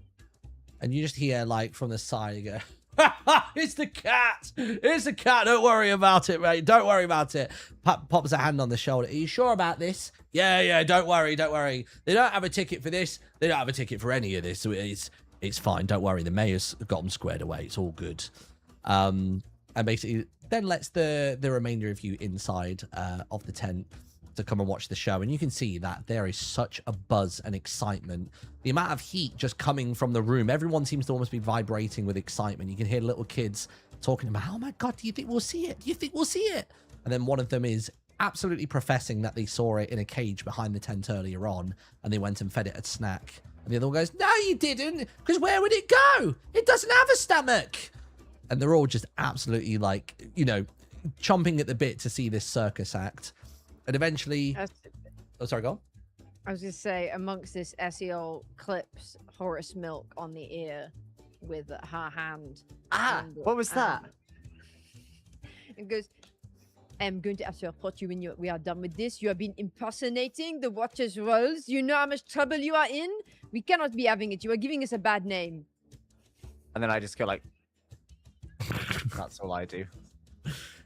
And you just hear, like, from the side, you go, it's the cat! It's the cat! Don't worry about it, mate. Don't worry about it. Pops a hand on the shoulder. Are you sure about this? Yeah, don't worry, don't worry. They don't have a ticket for this. They don't have a ticket for any of this. So it's fine. Don't worry. The mayor's got them squared away. It's all good. And basically then lets the remainder of you inside of the tent to come and watch the show, and you can see that there is such a buzz and excitement. The amount of heat just coming from the room, everyone seems to almost be vibrating with excitement. You can hear little kids talking about, oh my god, do you think we'll see it? Do you think we'll see it? And then one of them is absolutely professing that they saw it in a cage behind the tent earlier on, and they went and fed it a snack. And the other one goes, no you didn't, because where would it go? It doesn't have a stomach. And they're all just absolutely, like, you know, chomping at the bit to see this circus act. And eventually... Oh, sorry, go on. I was going to say, amongst this, Esiole clips Horace Milk on the ear with her hand. What was that? It goes, I'm going to have to report you when we are done with this. You have been impersonating the Watcher's roles. You know how much trouble you are in? We cannot be having it. You are giving us a bad name. And then I just go like... That's all I do.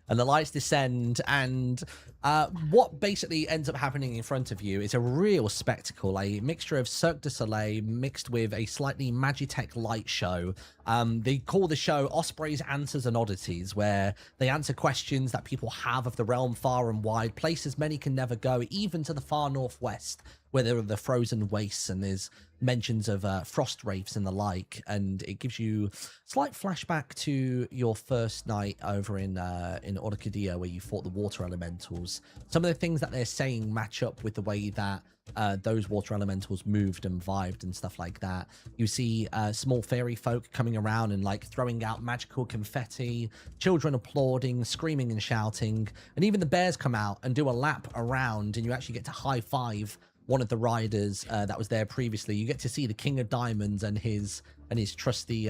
And the lights descend, and what basically ends up happening in front of you is a real spectacle, a mixture of Cirque du Soleil mixed with a slightly Magitech light show. They call the show Osprey's Answers and Oddities, where they answer questions that people have of the realm far and wide, places many can never go, even to the far northwest, where there are the frozen wastes, and there's mentions of frost wraiths and the like, and it gives you slight flashback to your first night over in Orchidia, where you fought the water elementals. Some of the things that they're saying match up with the way that those water elementals moved and vibed and stuff like that. You see small fairy folk coming around and like throwing out magical confetti, children applauding, screaming and shouting, and even the bears come out and do a lap around, and you actually get to high five one of the riders that was there previously. You get to see the King of Diamonds and his trusty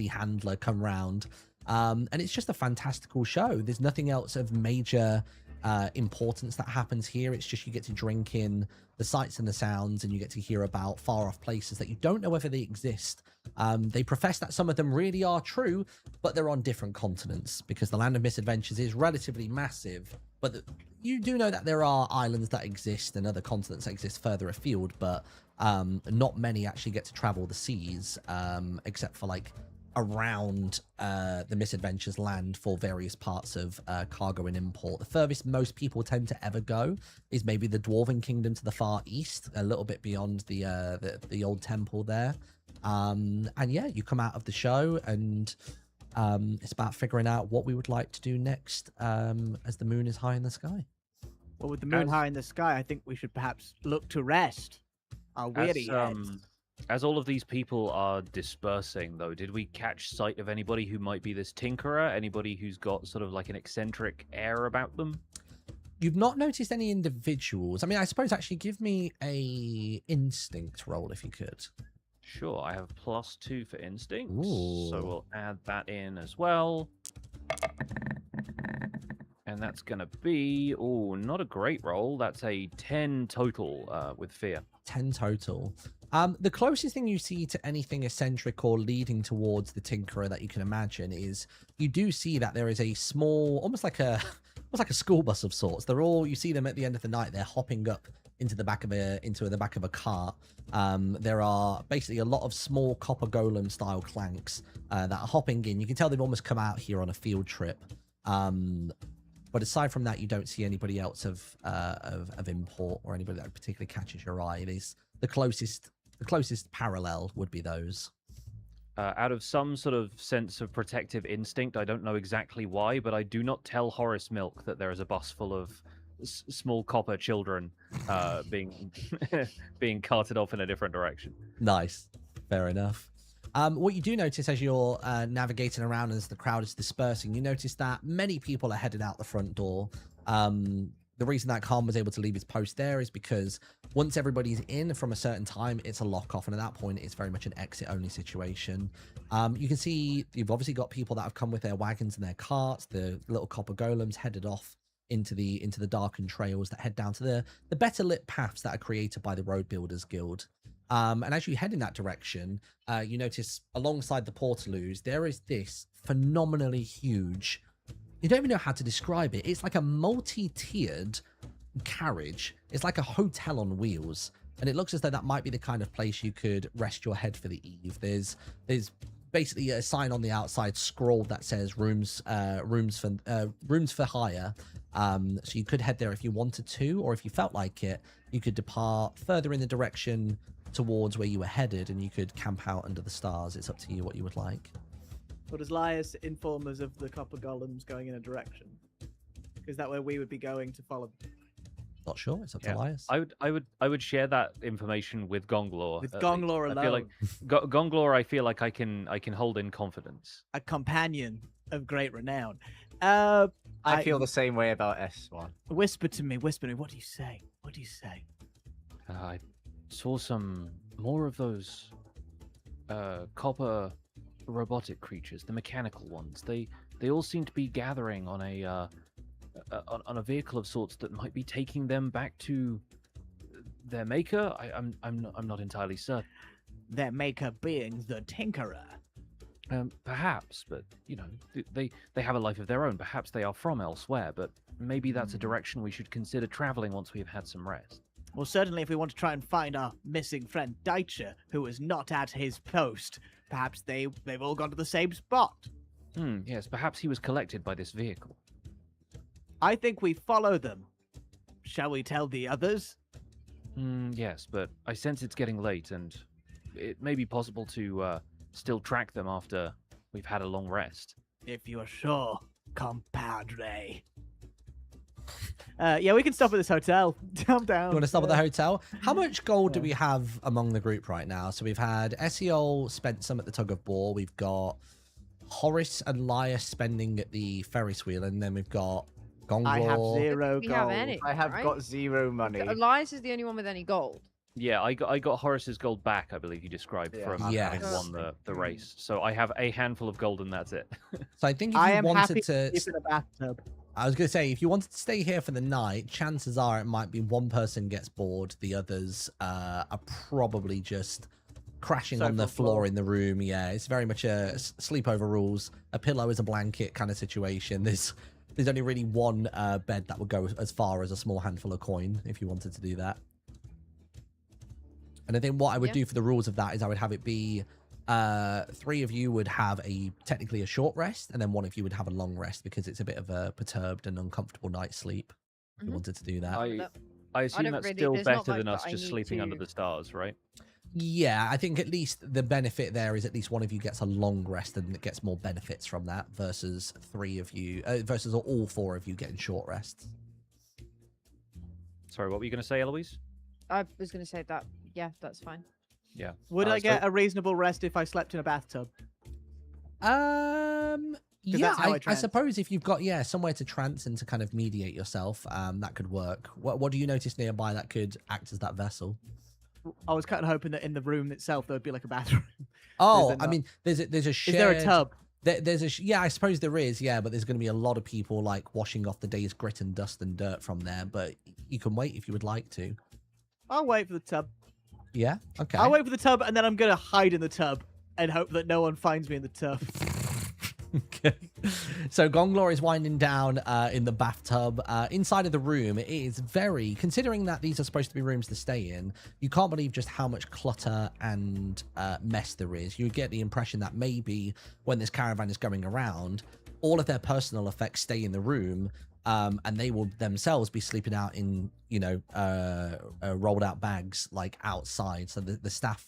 handler come round, and it's just a fantastical show. There's nothing else of major importance that happens here. It's just you get to drink in the sights and the sounds, and you get to hear about far off places that you don't know whether they exist. They profess that some of them really are true, but they're on different continents, because the land of misadventures is relatively massive. But you do know that there are islands that exist and other continents that exist further afield, but not many actually get to travel the seas, except for like around the misadventures land for various parts of cargo and import. The furthest most people tend to ever go is maybe the Dwarven Kingdom to the far east, a little bit beyond the old temple there. And yeah, you come out of the show, and it's about figuring out what we would like to do next as the moon is high in the sky. Well, with the moon high in the sky, I think we should perhaps look to rest our weary heads. As all of these people are dispersing, though, did we catch sight of anybody who might be this tinkerer? Anybody who's got sort of like an eccentric air about them? You've not noticed any individuals. I mean, I suppose actually give me a instinct roll if you could. Sure, I have +2 for instinct, Ooh. so we'll add that in as well. And that's going to be, oh, not a great roll. That's a 10 total with fear. 10 total. The closest thing you see to anything eccentric or leading towards the Tinkerer that you can imagine is you do see that there is a small, almost like a school bus of sorts. They're all, you see them at the end of the night, they're hopping up into the back of a cart. There are basically a lot of small copper golem style clanks that are hopping in. You can tell they've almost come out here on a field trip. But aside from that, you don't see anybody else of import or anybody that particularly catches your eye. The closest parallel would be those. Out of some sort of sense of protective instinct, I don't know exactly why, but I do not tell Horace Milk that there is a bus full of small copper children being being carted off in a different direction. Nice. Fair enough. What you do notice as you're navigating around as the crowd is dispersing, you notice that many people are headed out the front door. The reason that Khan was able to leave his post there is because once everybody's in from a certain time, it's a lock off. And at that point, it's very much an exit only situation. You can see you've obviously got people that have come with their wagons and their carts, the little copper golems headed off into the darkened trails that head down to the better lit paths that are created by the Road Builders Guild. And as you head in that direction, you notice alongside the Portaloos, there is this phenomenally huge, you don't even know how to describe it. It's like a multi-tiered carriage. It's like a hotel on wheels. And it looks as though that might be the kind of place you could rest your head for the eve. There's basically a sign on the outside scrawled that says rooms for hire. So you could head there if you wanted to, or if you felt like it, you could depart further in the direction towards where you were headed, and you could camp out under the stars. It's up to you what you would like. Or does Lyas inform us of the copper golems going in a direction? Is that where we would be going to follow them? Not sure. It's up to Lyas. I would share that information with Gonglor. With Gonglor alone. I feel like Gonglor. I feel like I can hold in confidence. A companion of great renown. I feel the same way about S1. Whisper to me. What do you say? What do you say? I saw some more of those copper robotic creatures, the mechanical ones. They all seem to be gathering on a vehicle of sorts that might be taking them back to their maker. I'm not entirely certain. Their maker being the Tinkerer. Perhaps, but you know, they have a life of their own. Perhaps they are from elsewhere, but maybe that's a direction we should consider traveling once we've had some rest. Well, certainly if we want to try and find our missing friend Deitcher, who was not at his post, perhaps they've all gone to the same spot. Yes, perhaps he was collected by this vehicle. I think we follow them. Shall we tell the others? Yes, but I sense it's getting late, and it may be possible to still track them after we've had a long rest. If you're sure, compadre. Yeah, we can stop at this hotel. Calm down. You want to stop at the hotel? How much gold do we have among the group right now? So we've had Esiole spent some at the tug of war. We've got Horace and Lyas spending at the Ferris wheel, and then we've got Gonglor. I have zero We gold. have any, I have right? got 0 money. Elias is the only one with any gold. Yeah, I got Horace's gold back, I believe you described, Yeah. from Yes. having won the race. So I have a handful of gold, and that's it. So I think if I you am wanted happy to, to sleep in a bathtub. I was going to say, if you wanted to stay here for the night, chances are it might be one person gets bored, the others are probably just crashing on the Sofa floor floor. in the room. Yeah, it's very much a sleepover rules. A pillow is a blanket kind of situation. There's only really one bed that would go as far as a small handful of coin if you wanted to do that. And I think what I would Yeah. do for the rules of that is I would have it be 3 of you would have technically a short rest, and then 1 of you would have a long rest, because it's a bit of a perturbed and uncomfortable night's sleep if you Mhm. wanted to do that. I assume don't that's really- still there's not better than much us that I just need sleeping under to- the stars, right? Yeah, I think at least the benefit there is at least 1 of you gets a long rest and it gets more benefits from that versus 3 of you, versus all 4 of you getting short rests. Sorry, what were you going to say, Eloise? I was going to say that. Yeah, that's fine. Yeah. Would I so- get a reasonable rest if I slept in a bathtub? Yeah, that's how I I trance. suppose if you've got somewhere to trance and to kind of mediate yourself, that could work. What do you notice nearby that could act as that vessel? I was kind of hoping that in the room itself there would be like a bathroom. Oh, there I not? mean, there's a shared... Is there a tub? There's a yeah, I suppose there is, yeah, but there's going to be a lot of people like washing off the day's grit and dust and dirt from there. But you can wait if you would like to. I'll wait for the tub. Yeah, okay. I'll wait for the tub, and then I'm gonna hide in the tub and hope that no one finds me in the tub. Okay. So Gonglor is winding down in the bathtub. Inside of the room, it is very, considering that these are supposed to be rooms to stay in, you can't believe just how much clutter and mess there is. You get the impression that maybe when this caravan is going around, all of their personal effects stay in the room, And they will themselves be sleeping out in, rolled out bags like outside. So the staff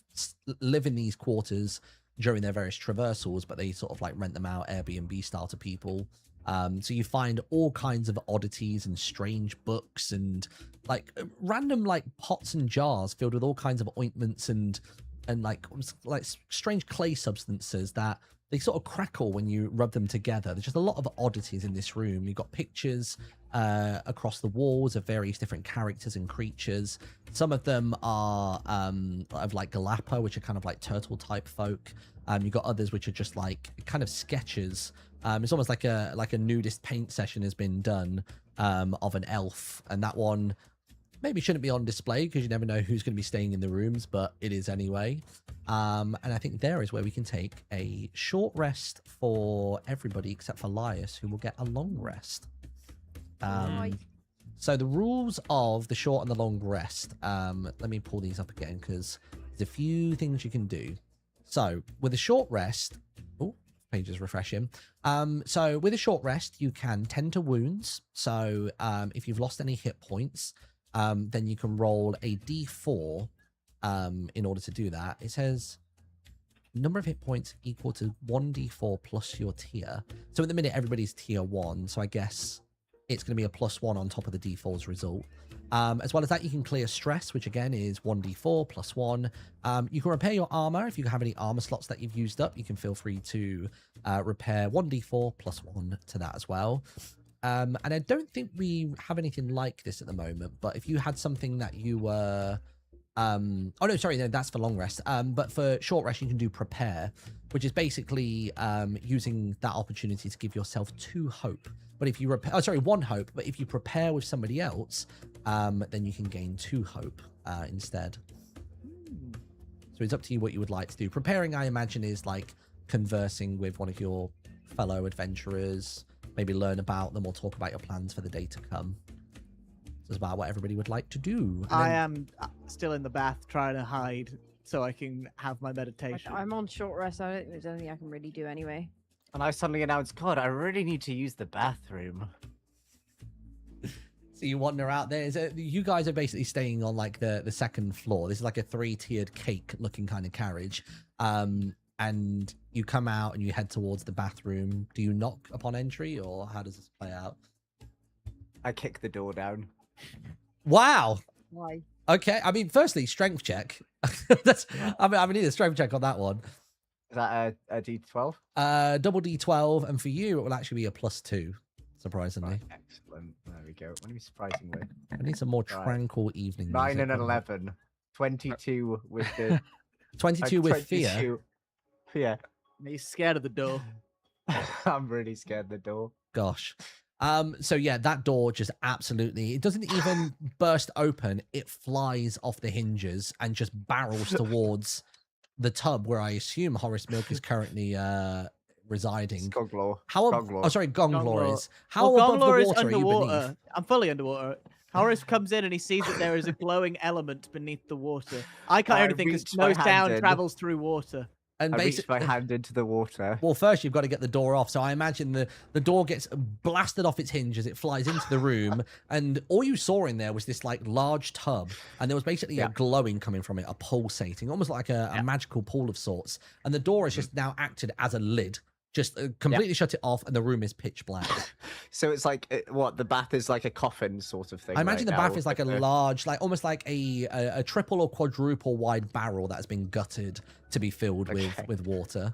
live in these quarters during their various traversals, but they sort of like rent them out Airbnb style to people. So you find all kinds of oddities and strange books and like random like pots and jars filled with all kinds of ointments and like strange clay substances that they sort of crackle when you rub them together. There's just a lot of oddities in this room. You've got pictures across the walls of various different characters and creatures. Some of them are of like Galapa, which are kind of like turtle type folk. You've got others which are just like kind of sketches. It's almost like a nudist paint session has been done of an elf, and that one maybe shouldn't be on display because you never know who's going to be staying in the rooms, but it is anyway. And I think there is where we can take a short rest for everybody except for Lyas, who will get a long rest. So the rules of the short and the long rest, let me pull these up again because there's a few things you can do. So with a short rest, page is refreshing. So with a short rest, you can tend to wounds. So if you've lost any hit points, then you can roll a d4 in order to do that. It says number of hit points equal to 1d4 plus your tier. So at the minute, everybody's tier 1. So I guess it's going to be a +1 on top of the d4's result. As well as that, you can clear stress, which again is 1d4 plus 1. You can repair your armor. If you have any armor slots that you've used up, you can feel free to repair 1d4 plus 1 to that as well. And I don't think we have anything like this at the moment, but if you had something that you were... no, that's for long rest. But for short rest, you can do prepare, which is basically using that opportunity to give yourself 2 hope. But if you 1 hope, but if you prepare with somebody else, then you can gain 2 hope instead. So it's up to you what you would like to do. Preparing, I imagine, is like conversing with one of your fellow adventurers, maybe learn about them or talk about your plans for the day to come. So it's about what everybody would like to do. I am still in the bath trying to hide so I can have my meditation. I'm on short rest. I don't think there's anything I can really do anyway. And I suddenly announced, God, I really need to use the bathroom. So you wander out there. You guys are basically staying on like the second floor. This is like a 3-tiered cake looking kind of carriage. And you come out and you head towards the bathroom. Do you knock upon entry, or how does this play out? I kick the door down. Wow. Why? Okay. I mean, firstly, strength check. I need a strength check on that one. Is that a D12? Double D12, and for you, it will actually be a +2, surprisingly. Right, excellent. There we go. What are you surprising with? I need some more tranquil evening 9 music. and an 11. 22 with the... 22 with 22. fear. Yeah. He's scared of the door. I'm really scared of the door. Gosh. So yeah, that door just absolutely, it doesn't even burst open. It flies off the hinges and just barrels towards the tub where I assume Horace Milk is currently residing. Gonglor. Gonglor is. How Well, above Gonglor the is water are you underwater. beneath? I'm fully underwater. Horace comes in and he sees that there is a glowing element beneath the water. I can't I only think reached because my nose hand down in. travels through water. And I reached basically, my hand into the water. well, first you've got to get the door off. So I imagine the door gets blasted off its hinges. It flies into the room, and all you saw in there was this like large tub, and there was basically a glowing coming from it, a pulsating, almost like a magical pool of sorts. And the door has just now acted as a lid, just completely shut it off, and the room is pitch black. So it's like, the bath is like a coffin sort of thing. I imagine right the bath now, is like a but large, like almost like a triple or quadruple wide barrel that has been gutted to be filled with water.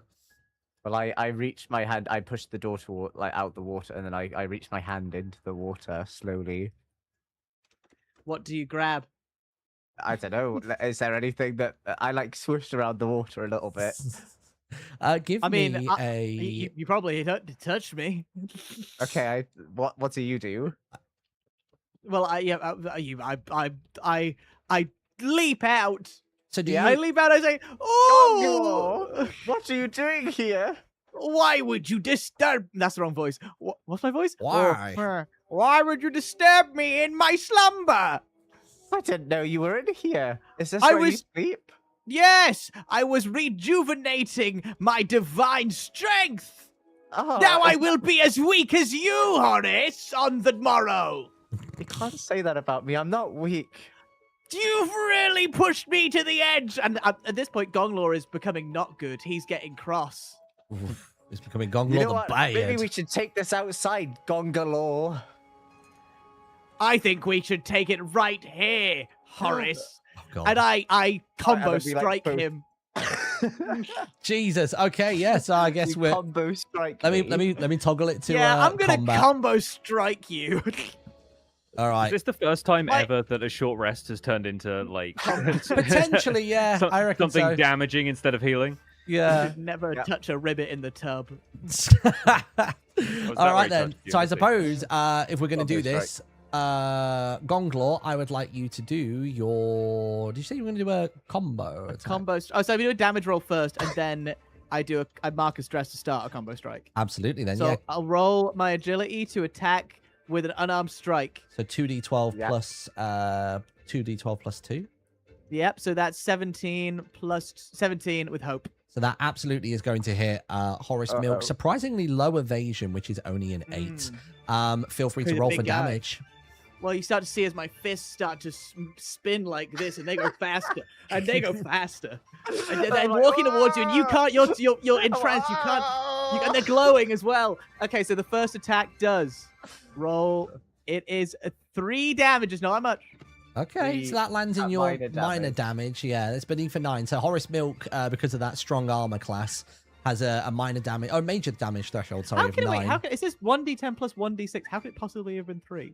Well, I reached my hand, I pushed the door toward, out the water, and then I reached my hand into the water slowly. What do you grab? I don't know. Is there anything that I swooshed around the water a little bit? Give me You probably don't touch me. Okay, what do you do? Well, I leap out. So do I you? leap out. I say, "Oh, What are you doing here? why would you disturb?" That's the wrong voice. What's my voice? Why? Why would you disturb me in my slumber? I didn't know you were in here. Is this I where you was- sleep? Yes, I was rejuvenating my divine strength. Now I will be as weak as you, Horace, on the morrow. You can't say that about me. I'm not weak. You've really pushed me to the edge. And at this point, Gonglor is becoming not good. He's getting cross. Oof, it's becoming Gonglor You know the what? Bad. Maybe we should take this outside, Gonglor. I think we should take it right here, Horace. Oh, God. And I combo that'd be like strike both. him. Jesus. Okay, yeah, so I guess You we're... combo strike. Let me toggle it to Yeah, I'm gonna combat. combo strike you. All Is right. this the first time Like- ever that a short rest has turned into like Potentially, yeah. I reckon something so. damaging instead of healing? Yeah. Never touch a ribbit in the tub. All that right where he then. touched you? So I I see. suppose if we're going to do Combo this, Gonglor, I would like you to do your. Did you say you were going to do a combo? attack? Combo. Oh, so we do a damage roll first, and then I mark a stress to start a combo strike. Absolutely. Then So yeah. I'll roll my agility to attack with an unarmed strike. So 2d12 Yeah. plus 2d12 plus 2. Yep. So that's 17 plus 17 with hope. So that absolutely is going to hit Horace Milk. Uh-oh. Surprisingly low evasion, which is only an 8. Feel free to He's a roll big for guy. damage. Well, you start to see as my fists start to spin like this, and they go faster, and they go faster, and they're I'm like, walking towards you, and you can't. You're entranced. You can't. And they're glowing as well. Okay, so the first attack does roll. It is 3 damage. It's not that much. Okay, so that lands in your minor minor damage. damage. Yeah, it's beneath a 9. So Horace Milk, because of that strong armor class, has a minor damage, or major damage threshold, sorry, How of can it 9. wait? How can it says 1d10 plus 1d6? How could it possibly have been 3?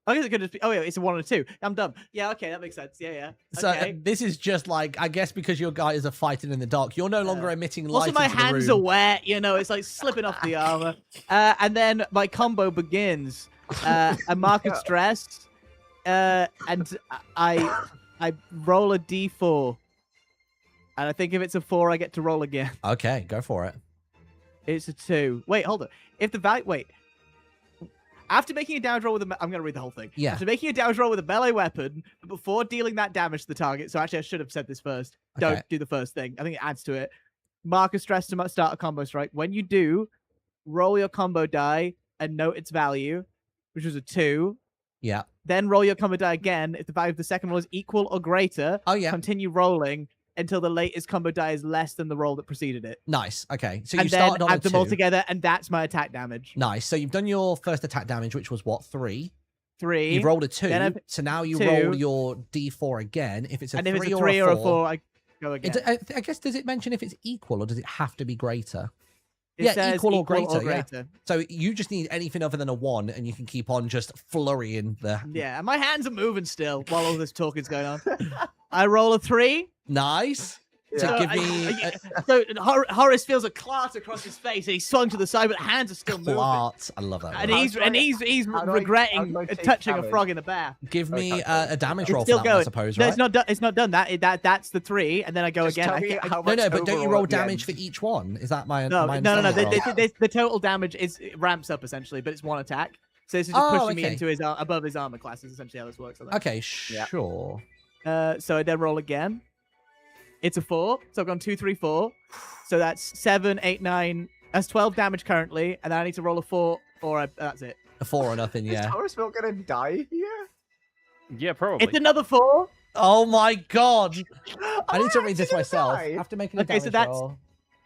I guess it could just be. Oh yeah, it's a 1 and a 2. I'm dumb. Yeah, okay, that makes sense. Yeah. So Okay. this is just like, I guess because your guys are fighting in the dark, you're no longer emitting light Also, my into the hands room. are wet. It's like slipping off the armor. And then my combo begins. I mark a stress, and I roll a d4. And I think if it's a 4, I get to roll again. Okay, go for it. It's a 2. Wait, hold on. If the value, wait. After making a damage roll with I'm going to read the whole thing. Yeah. After making a damage roll with a melee weapon, but before dealing that damage to the target. So actually, I should have said this first. Okay. Don't do the first thing. I think it adds to it. Mark a stress to start a combo strike. When you do, roll your combo die and note its value, which was a 2. Yeah. Then roll your combo die again. If the value of the second roll is equal or greater, Oh, yeah. continue rolling until the latest combo die is less than the roll that preceded it. Nice. Okay. So and you then started on a add them all 2. together, and that's my attack damage. Nice. So you've done your first attack damage, which was what, 3? 3. You've rolled a 2. Then I've- So now you 2. roll your d4 again. If it's a And if 3 it's a or 3 a 4, or I go again. I guess, does it mention if it's equal or does it have to be greater? It yeah, says equal or greater, yeah. greater. So you just need anything other than a 1 and you can keep on just flurrying the... Yeah, and my hands are moving still while all this talking's going on. I roll a 3. Nice. So Yeah. give me So Horace feels a clart across his face, and he's swung to the side, but the hands are still a moving. clart. I love that And word. he's how do I regretting take touching a damage? frog in the bath. Give me Okay. a damage It's roll for still that one, I going. suppose, No, right? it's not done. That's the 3, and then I go Just again. tell I me get- how No, much no, but don't you overall roll at the damage for end. each one? Is that my no. my The understanding? total damage it ramps up essentially, but it's 1 attack. So this is just Oh, pushing me okay. into his above his armor class. Is essentially how this works. I think. Okay, Yeah. sure. So I then roll again. It's a 4. So I've gone 2, 3, 4. So that's 7, 8, 9. That's 12 damage currently, and then I need to roll a 4, or that's it. A 4 or nothing, Is yeah. Horace Milk gonna die here? Yeah, probably. It's another 4. Oh my god! I need to Oh, read this actually myself. die. After making a Okay, so damage that's- roll.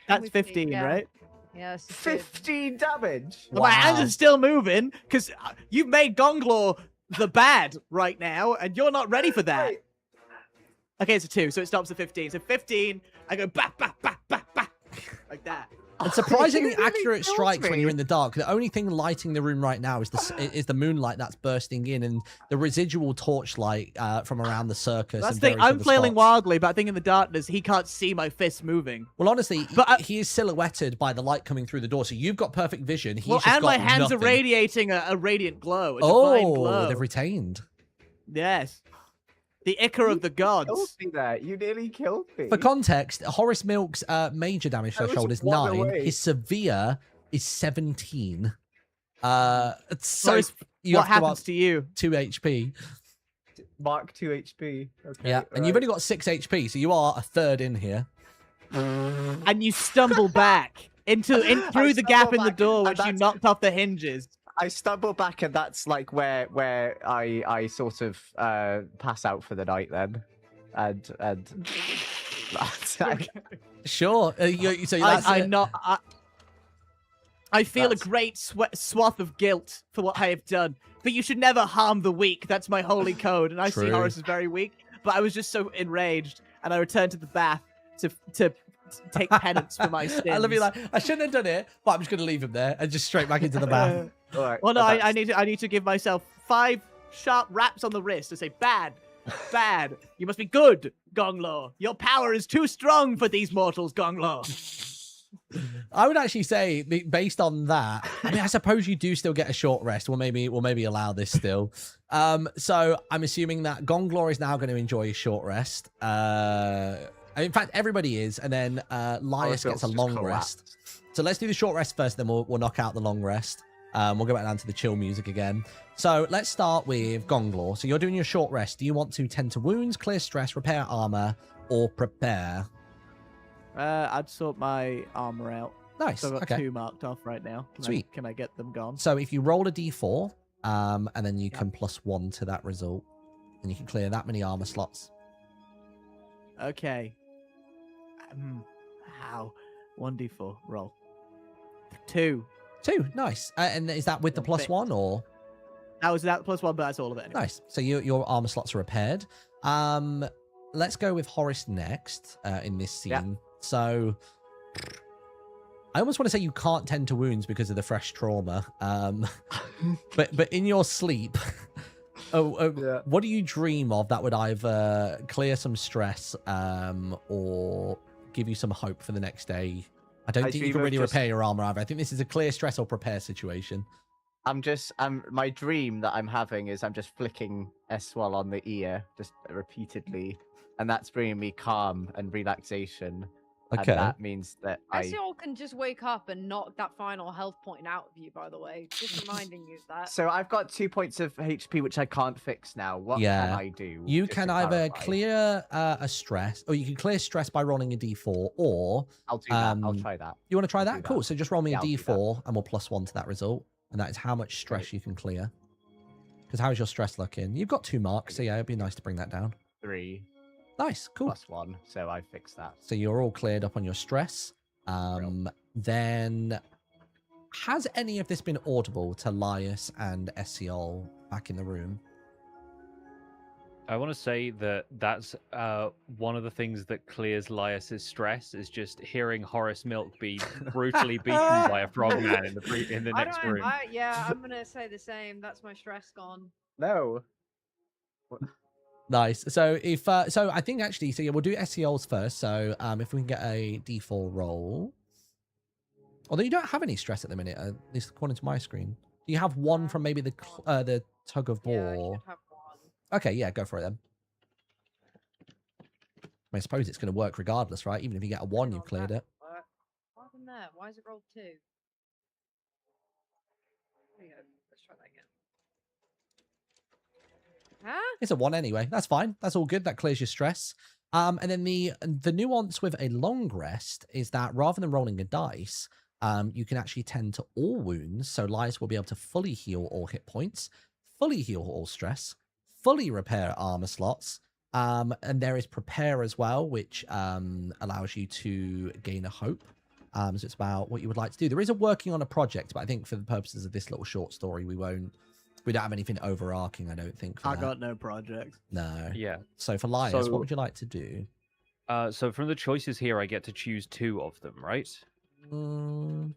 That's With me, 15, yeah. right? Yes. 15 damage. But my hands Wow. are still moving because you've made Gonglor the bad right now, and you're not ready for that. Wait, Okay, it's a 2, so it stops at 15. So 15, I go bah, bah, bah, bah, bah, like that. And surprisingly You really accurate killed strikes when me. you're in the dark. The only thing lighting the room right now is the moonlight that's bursting in and the residual torchlight from around the circus. That's and the thing. various I'm other flailing spots. wildly, but I think in the darkness, he can't see my fists moving. Well, honestly, But he is silhouetted by the light coming through the door, so you've got perfect vision. He's Well, just and got my hands nothing. are radiating a radiant glow, a divine glow. They've retained. Yes. The ichor of the killed gods. me there. You nearly killed me. For context, Horace Milk's major damage I was threshold is 1 9. away. His severe is 17. So Horace, you what have to go up happens to you? 2 HP. Mark 2 HP. Okay, Yeah, and you've only got 6 HP, so you are a third in here. And you stumble back through the gap in the door, and which you that's- knocked off the hinges. I stumble back, and that's like where I sort of pass out for the night then, and Sure. So that's I'm it. not. I feel That's- a great swath of guilt for what I have done, but you should never harm the weak. That's my holy code, and I see True. Horace is very weak. But I was just so enraged, and I returned to the bath to take penance for my sins. I love you. Like, I shouldn't have done it, but I'm just going to leave him there and just straight back into the bath. All right, Well, no, that's- I need to give myself 5 sharp raps on the wrist to say bad, bad. You must be good, Gonglor. Your power is too strong for these mortals, Gonglor. I would actually say, based on that, I mean, I suppose you do still get a short rest. We'll maybe allow this still. So I'm assuming that Gonglor is now going to enjoy a short rest. In fact, everybody is, and then Lyas gets a long rest. So let's do the short rest first, then we'll knock out the long rest. We'll go back down to the chill music again. So let's start with Gonglor. So you're doing your short rest. Do you want to tend to wounds, clear stress, repair armor, or prepare? I'd sort my armor out. Nice. So I've got Okay. 2 marked off right now. Sweet. Can I get them gone? So if you roll a d4, and then you can +1 to that result, and you can clear that many armor slots. Okay. How? 1d4 roll. 2. 2, nice. And is that with the Perfect. +1 or? That was that +1, but that's all of it. Anyway. Nice. So your armor slots are repaired. Let's go with Horace next in this scene. Yeah. So I almost want to say you can't tend to wounds because of the fresh trauma. But in your sleep, Yeah. what do you dream of that would either clear some stress or give you some hope for the next day? I don't think you dream can of really just- repair your armor either. I think this is a clear stress or prepare situation. My dream that I'm having is I'm just flicking Esiole on the ear just repeatedly, and that's bringing me calm and relaxation. Okay. And that means that Esiole can just wake up and knock that final health point out of you, by the way. Just reminding you of that. So I've got 2 points of HP which I can't fix now. What Yeah. can I do? You just can to either clarify? clear a stress, or you can clear stress by rolling a d4, or I'll do that. I'll um, try that. you want to try I'll that? do Cool. that. So just roll me Yeah, a I'll do that. d4, and we'll +1 to that result, and that is how much stress you can clear. Because how's your stress looking? You've got 2 marks, so yeah, it'd be nice to bring that down. 3 Nice, cool. +1, so I fixed that. So you're all cleared up on your stress. Then, has any of this been audible to Lyas and Esiole back in the room? I want to say that that's one of the things that clears Lyas's stress is just hearing Horace Milk be brutally beaten by a frogman in the I next don't. room. Yeah, I'm gonna say the same. That's my stress gone. No. Nice. So if so, I think actually, so yeah, we'll do Esiole's first. So if we can get a d4 roll, although you don't have any stress at the minute, at least according to my screen. Do you have 1 from maybe the tug of Yeah, I war? should have one. Okay, yeah, go for it then. I suppose it's going to work regardless, right? Even if you get a 1, Hang you've on, cleared that- it. What happened there? Why is it rolled 2? There we go. Let's try that again. Huh? It's a 1 anyway. That's fine. That's all good. That clears your stress. And then the nuance with a long rest is that rather than rolling a dice, you can actually tend to all wounds. So Lyas will be able to fully heal all hit points, fully heal all stress, fully repair armor slots. And there is prepare as well, which allows you to gain a hope. So it's about what you would like to do. There is a working on a project, but I think for the purposes of this little short story, we don't have anything overarching, I don't think. For I that. got no project. No. Yeah. So for Lyas, So- what would you like to do? So from the choices here, I get to choose 2 of them, right? Let me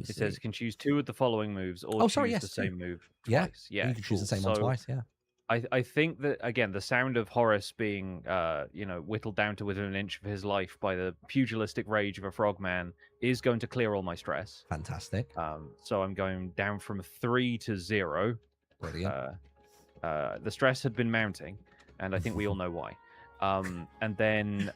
It see. says can choose 2 of the following moves, or Oh, choose sorry, yes, the 2. same move Yeah, twice. Yeah, you can choose the cool. same one So twice. Yeah. I think that again, the sound of Horace being whittled down to within an inch of his life by the pugilistic rage of a frogman is going to clear all my stress. Fantastic. So I'm going down from 3 to 0. Brilliant. The stress had been mounting, and I think we all know why. And then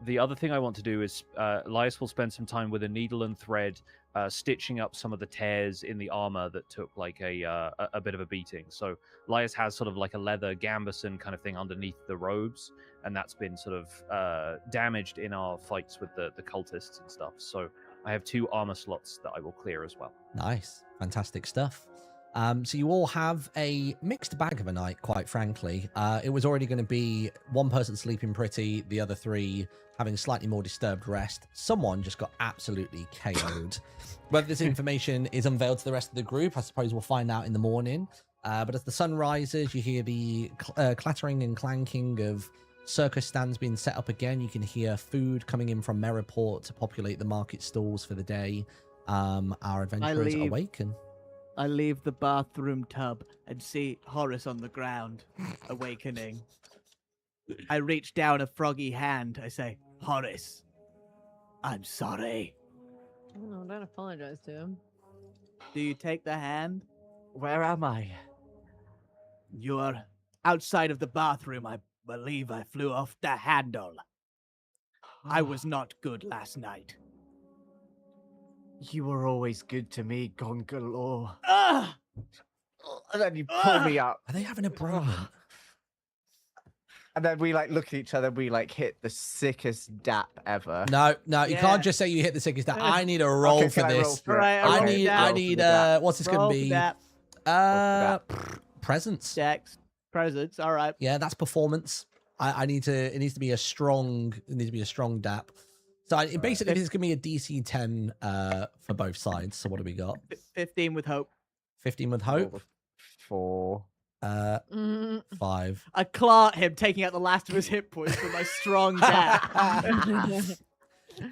the other thing I want to do is Lyas will spend some time with a needle and thread, stitching up some of the tears in the armor that took like a bit of a beating. So Lyas has sort of like a leather gambeson kind of thing underneath the robes, and that's been sort of damaged in our fights with the cultists and stuff. So I have 2 armor slots that I will clear as well. Nice. Fantastic stuff. So you all have a mixed bag of a night, quite frankly. It was already going to be one person sleeping pretty, the other 3 having slightly more disturbed rest. Someone just got absolutely KO'd. Whether this information is unveiled to the rest of the group, I suppose we'll find out in the morning. But as the sun rises, you hear the clattering and clanking of circus stands being set up again. You can hear food coming in from Merriport to populate the market stalls for the day. Our adventurers awaken. I leave the bathroom tub and see Horace on the ground, awakening. I reach down a froggy hand. I say, Horace, I'm sorry. Oh, no, don't apologize to him. Do you take the hand? Where am I? You're outside of the bathroom. I believe I flew off the handle. I was not good last night. You were always good to me, Gonglor. Ah! And then you pull me up. Are they having a moment? And then we like look at each other. We like hit the sickest dap ever. No, you Yeah. can't just say you hit the sickest dap. I need a roll Okay, for can I roll this. for it? Right, I roll need, for that. what's this going Roll to for be? that. Presence. Dex. Presents. All right. Yeah, that's performance. It needs to be a strong dap. So basically, this is going to be a DC 10 for both sides. So what do we got? 15 with hope. 15 with hope. 4. 5. I claw at him, taking out the last of his hit points with my strong dap.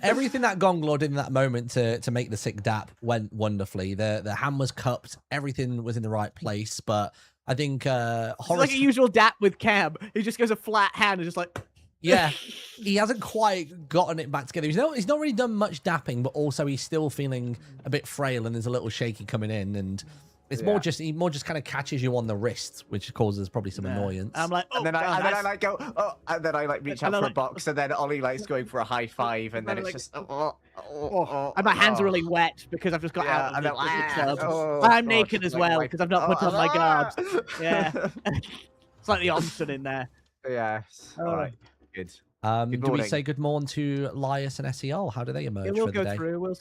Everything that Gonglor did in that moment to make the sick dap went wonderfully. The hand was cupped. Everything was in the right place. But I think It's Horace... like a usual dap with Cam. He just goes a flat hand and just like... Yeah, he hasn't quite gotten it back together. He's not really done much dapping, but also he's still feeling a bit frail and there's a little shaky coming in. And it's more just kind of catches you on the wrist, which causes probably some annoyance. I'm like, oh, And then God, I like go, oh, and then I like reach out And for I'm a box, and then Ollie like's going for a high five, and then it's like, just, and my hands are really wet because I've just got out of the club. I'm naked as well because I've not put on my garbs. Yeah. It's like the Omson in there. Yes. All right. Good. Do we morning. say good morning to Lyas and Esiole? How do they emerge Yeah, we'll for the go day? through. We'll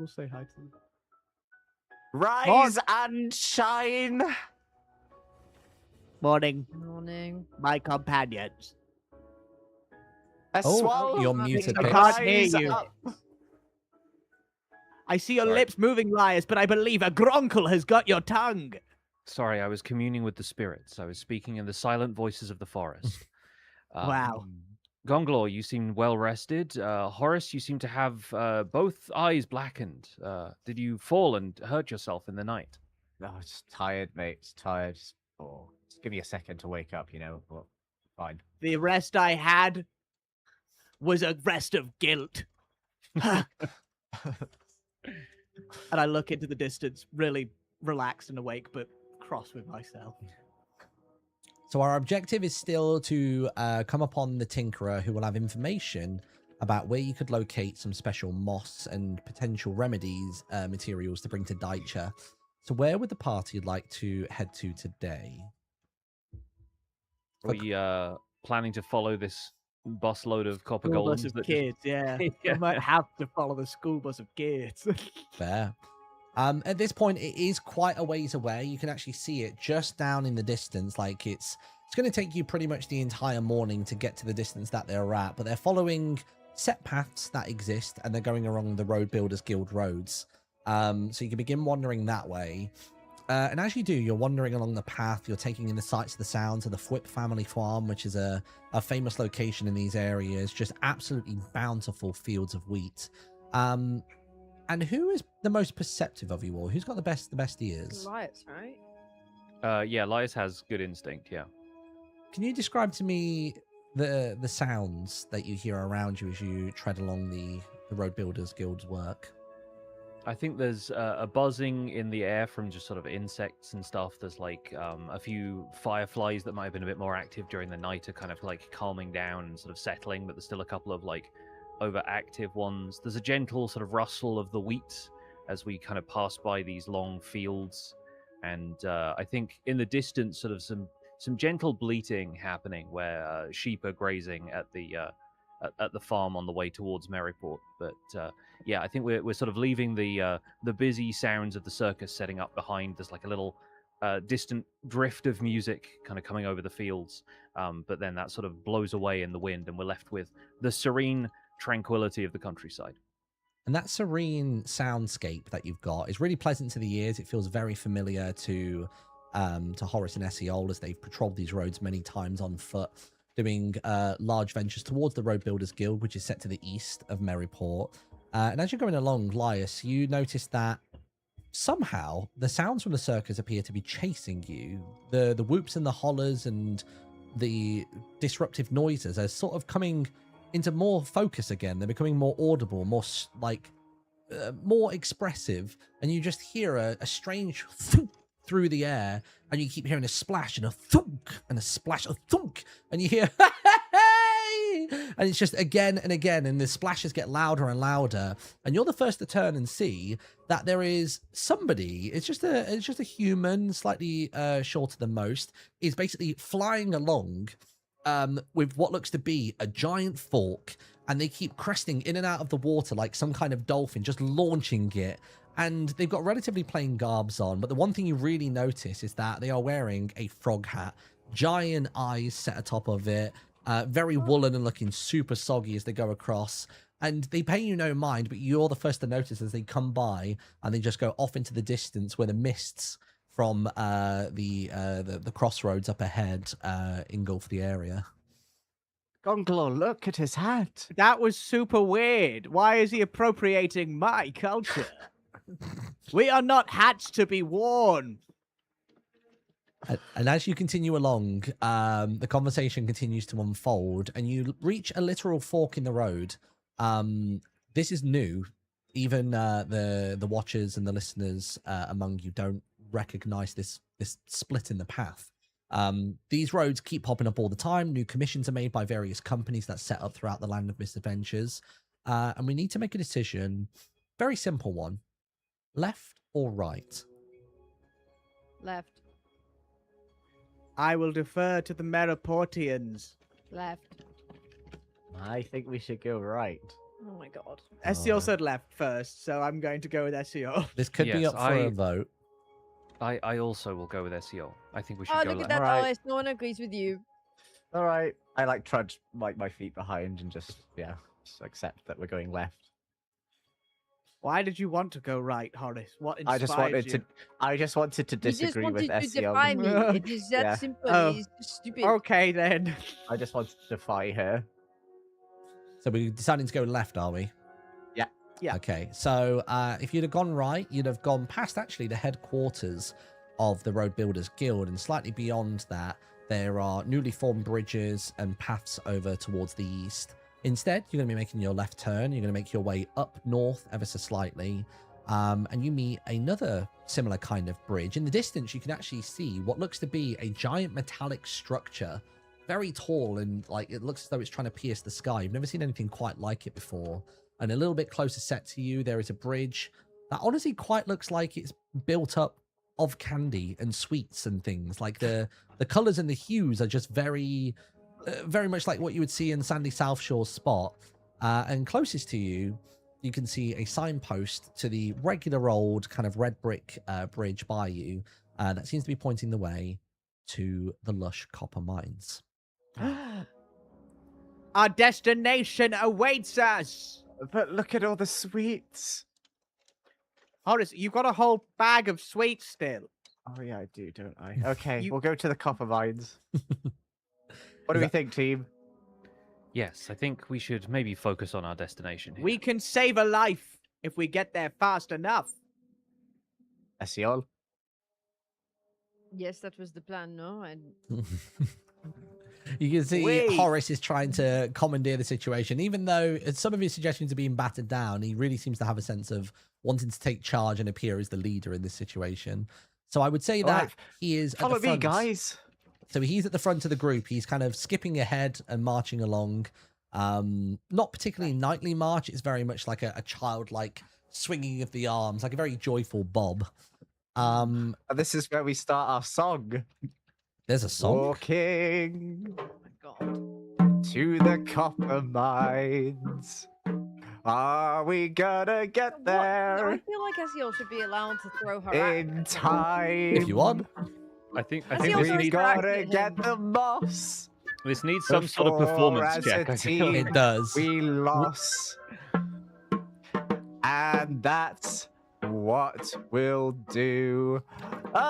say hi to them. Rise and shine. Morning, Morning. my companions. Oh, you're muted, I Pix. can't hear Rise you. up. I see your Sorry. lips moving, Lyas, but I believe a gronkle has got your tongue. Sorry, I was communing with the spirits. I was speaking in the silent voices of the forest. Wow. Gonglor, you seem well rested. Horace, you seem to have both eyes blackened. Did you fall and hurt yourself in the night? No, it's tired, mate. It's tired. Oh, just give me a second to wake up, But fine. The rest I had was a rest of guilt. And I look into the distance, really relaxed and awake, but cross with myself. So our objective is still to come upon the Tinkerer, who will have information about where you could locate some special moss and potential remedies materials to bring to Daicha. So where would the party like to head to today? Are we planning to follow this busload of copper School golems? bus of that just- kids, yeah. Yeah. I might have to follow the school bus of kids. Fair. At this point, it is quite a ways away. You can actually see it just down in the distance. Like it's going to take you pretty much the entire morning to get to the distance that they're at. But they're following set paths that exist, and they're going along the Road Builders Guild roads. So you can begin wandering that way. And as you do, you're wandering along the path. You're taking in the sights of the sounds of the Fwip family farm, which is a famous location in these areas. Just absolutely bountiful fields of wheat. And who is the most perceptive of you all? Who's got the best ears? Lyas, right? Yeah, Lyas has good instinct, yeah. Can you describe to me the sounds that you hear around you as you tread along the Road Builders Guild's work? I think there's a buzzing in the air from just sort of insects and stuff. There's like a few fireflies that might have been a bit more active during the night are kind of like calming down and sort of settling, but there's still a couple of like overactive ones. There's a gentle sort of rustle of the wheat as we kind of pass by these long fields. And I think in the distance, sort of some gentle bleating happening where sheep are grazing at the at the farm on the way towards Maryport. But yeah, I think we're sort of leaving the busy sounds of the circus setting up behind. There's like a little distant drift of music kind of coming over the fields, but then that sort of blows away in the wind, and we're left with the serene tranquility of the countryside. And that serene soundscape that you've got is really pleasant to the ears. It feels very familiar to Horace and Esiole, as they've patrolled these roads many times on foot, doing large ventures towards the Road Builders Guild, which is set to the east of Maryport. And as you're going along, Lyas, you notice that somehow the sounds from the circus appear to be chasing you. The whoops and the hollers and the disruptive noises are sort of coming into more focus again. They're becoming more audible, more more expressive, and you just hear a strange thunk through the air, and you keep hearing a splash and a thunk and a splash, a thunk, and you hear hey, and it's just again and again, and the splashes get louder and louder, and you're the first to turn and see that there is somebody. It's just a human, slightly shorter than most, is basically flying along with what looks to be a giant fork, and they keep cresting in and out of the water like some kind of dolphin, just launching it. And they've got relatively plain garbs on, but the one thing you really notice is that they are wearing a frog hat, giant eyes set atop of it, very woolen and looking super soggy as they go across. And they pay you no mind, but you're the first to notice as they come by, and they just go off into the distance where the mists from the crossroads up ahead engulf the area. Gonglor, look at his hat. That was super weird. Why is he appropriating my culture? We are not hats to be worn. And as you continue along, the conversation continues to unfold, and you reach a literal fork in the road. This is new. Even the watchers and the listeners among you don't recognize this split in the path. These roads keep popping up all the time. New commissions are made by various companies that set up throughout the land of misadventures, and we need to make a decision. Very simple one: left or right? Left. I will defer to the Maryportians. Left. I think we should go right. Oh my god. Esiole said left first, so I'm going to go with Esiole. This could be Yes, up for a vote. I also will go with Esiole. I think we should Oh, go look at left. that, Right. Alice. No one agrees with you. All right. I like trudge like my feet behind and just accept that we're going left. Why did you want to go right, Horace? What inspired I just wanted to He just disagree with wanted to defy Esiole. me. It is that Yeah. simple. Oh. He's stupid. Okay, then. I just wanted to defy her. So we're deciding to go left, are we? Yeah. Yeah. Okay, so if you'd have gone right, you'd have gone past actually the headquarters of the Road Builders Guild, and slightly beyond that, there are newly formed bridges and paths over towards the east. Instead, you're going to be making your left turn. You're going to make your way up north ever so slightly, and you meet another similar kind of bridge. In the distance, you can actually see what looks to be a giant metallic structure, very tall, and like it looks as though it's trying to pierce the sky. You've never seen anything quite like it before. And a little bit closer set to you, there is a bridge that honestly quite looks like it's built up of candy and sweets and things. Like the colors and the hues are just very much like what you would see in Sandy South Shore's spot. And closest to you, you can see a signpost to the regular old kind of red brick bridge by you that seems to be pointing the way to the lush copper mines. Our destination awaits us. But look at all the sweets. Horace, you've got a whole bag of sweets still. Oh yeah, I do, don't I? Okay, You- we'll go to the copper mines. What do we think, team? Yes, I think we should maybe focus on our destination here. We can save a life if we get there fast enough. Esiole? Yes, that was the plan, no? And You can see Wait. Horace is trying to commandeer the situation. Even though some of his suggestions are being battered down, he really seems to have a sense of wanting to take charge and appear as the leader in this situation. So I would say All that right, he is Follow at the me, front. guys. So he's at the front of the group. He's kind of skipping ahead and marching along. Not particularly knightly march. It's very much like a childlike swinging of the arms, like a very joyful bob. And this is where we start our song. There's a song. Walking oh my god. to the copper mines. Are we gonna get I there feel like Esiole should be allowed to throw her in time? If you want. I think That's this the We also needs, gotta distracted get him. the moss. this needs some sort of before performance as check. a I feel. team It does. We lost. And that's what we'll do. Oh!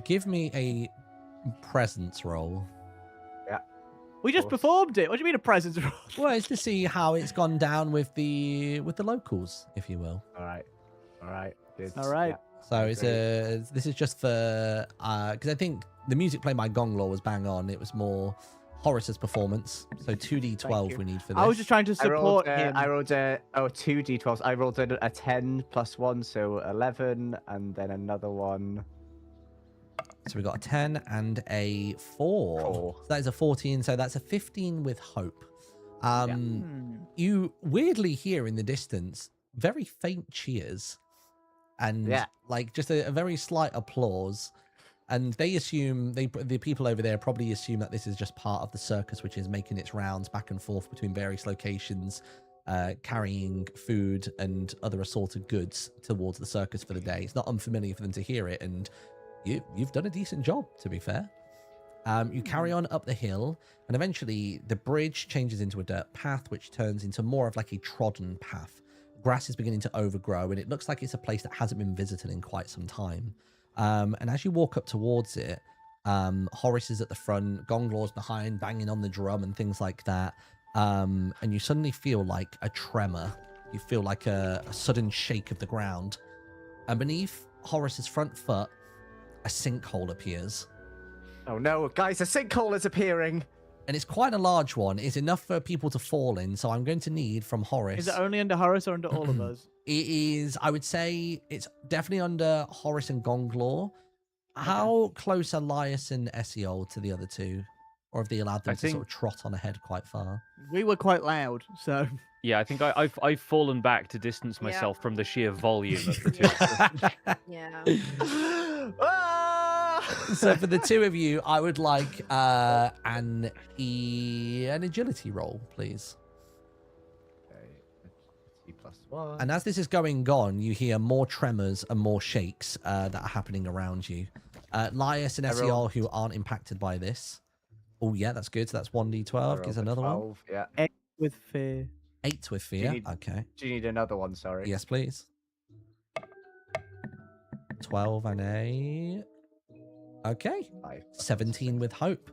Give me a presence roll. We just course. performed it. What do you mean a presence roll? Well, it's to see how it's gone down with the locals, if you will. All right. Good. All right. So this is just for because I think the music played by Gonglor was bang on. It was more Horace's performance. So 2d12 you. we need for this. I was just trying to support him. I rolled two d12s. I rolled a 10 plus 1, so 11, and then another one. So we got a 10 and a 4. Four. So that is a 14. So that's a 15 with hope. Hmm. You weirdly hear in the distance very faint cheers and like just a very slight applause. And they assume the people over there probably assume that this is just part of the circus, which is making its rounds back and forth between various locations, carrying food and other assorted goods towards the circus for the day. It's not unfamiliar for them to hear it, and you've done a decent job, to be fair. You carry on up the hill, and eventually the bridge changes into a dirt path, which turns into more of like a trodden path. Grass is beginning to overgrow, and it looks like it's a place that hasn't been visited in quite some time. And as you walk up towards it, Horace is at the front, Gonglor's behind, banging on the drum and things like that. And you suddenly feel like a tremor. You feel like a sudden shake of the ground. And beneath Horace's front foot, a sinkhole appears. Oh no, guys, a sinkhole is appearing. And it's quite a large one. It's enough for people to fall in. So I'm going to need from Horace. Is it only under Horace or under all of us? It is, I would say, it's definitely under Horace and Gonglor. How close are Lyas and Esiole to the other two? Or have they allowed them to sort of trot on ahead quite far? We were quite loud, so. Yeah, I think I've fallen back to distance myself from the sheer volume of the two. Yeah. So for the two of you, I would like an agility roll, please. +1. And as this is going on, you hear more tremors and more shakes that are happening around you. Lyas and Esiole, who aren't impacted by this. Oh, yeah, that's good. So that's 1d12. Gives another 12, one. Yeah. With fear. 8 with fear. Okay. Do you need another one? Sorry. Yes, please. 12 and a... Okay. 17 with hope.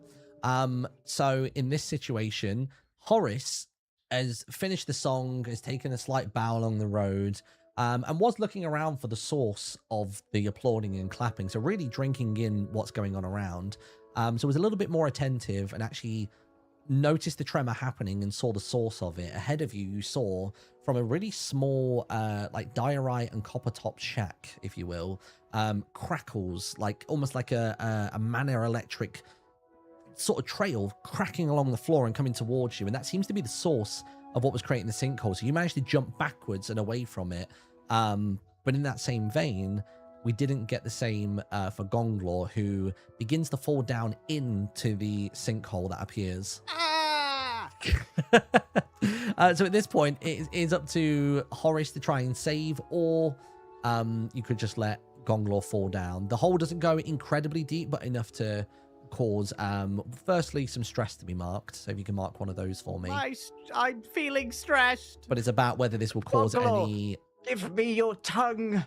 So in this situation, Horace has finished the song, has taken a slight bow along the road, and was looking around for the source of the applauding and clapping. So really drinking in what's going on around. So was a little bit more attentive and actually noticed the tremor happening and saw the source of it. Ahead of you, you saw from a really small, like diorite and copper top shack, if you will, crackles, like almost like a Manor electric sort of trail cracking along the floor and coming towards you. And that seems to be the source of what was creating the sinkhole. So you managed to jump backwards and away from it. But in that same vein, we didn't get the same for Gonglor, who begins to fall down into the sinkhole that appears. So at this point, it is up to Horace to try and save, or you could just let Gonglor fall down. The hole doesn't go incredibly deep, but enough to cause, firstly, some stress to be marked. So if you can mark one of those for me. I'm feeling stressed. But it's about whether this will cause Gonglor, any... Give me your tongue.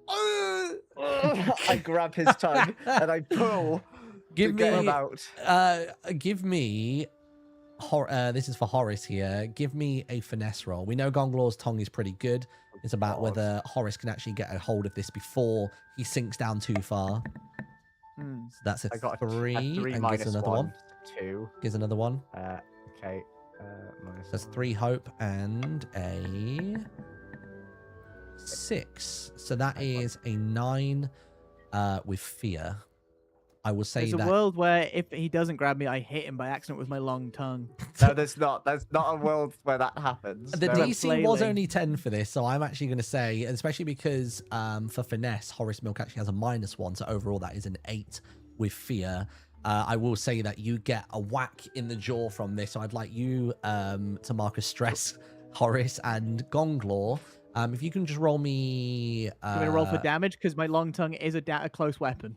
I grab his tongue and I pull. Give get him me... out. Give me... this is for Horace here. Give me a finesse roll. We know Gonglor's tongue is pretty good. It's about whether Horace can actually get a hold of this before he sinks down too far. So that's a I got 3. a 3 and minus gives another one. 2. Gives another one. Okay. So that's 3 hope and a 6. So that is a 9 with fear. I will say There's that... a world where if he doesn't grab me, I hit him by accident with my long tongue. No, there's not. There's not a world where that happens. The No. DC was flailing. only 10 for this, so I'm actually going to say, especially because for finesse, Horace Milk actually has a -1, so overall that is an 8 with fear. I will say that you get a whack in the jaw from this, so I'd like you to mark a stress, Horace and Gonglor. If you can just roll me... I'm going to roll for damage because my long tongue is a close weapon.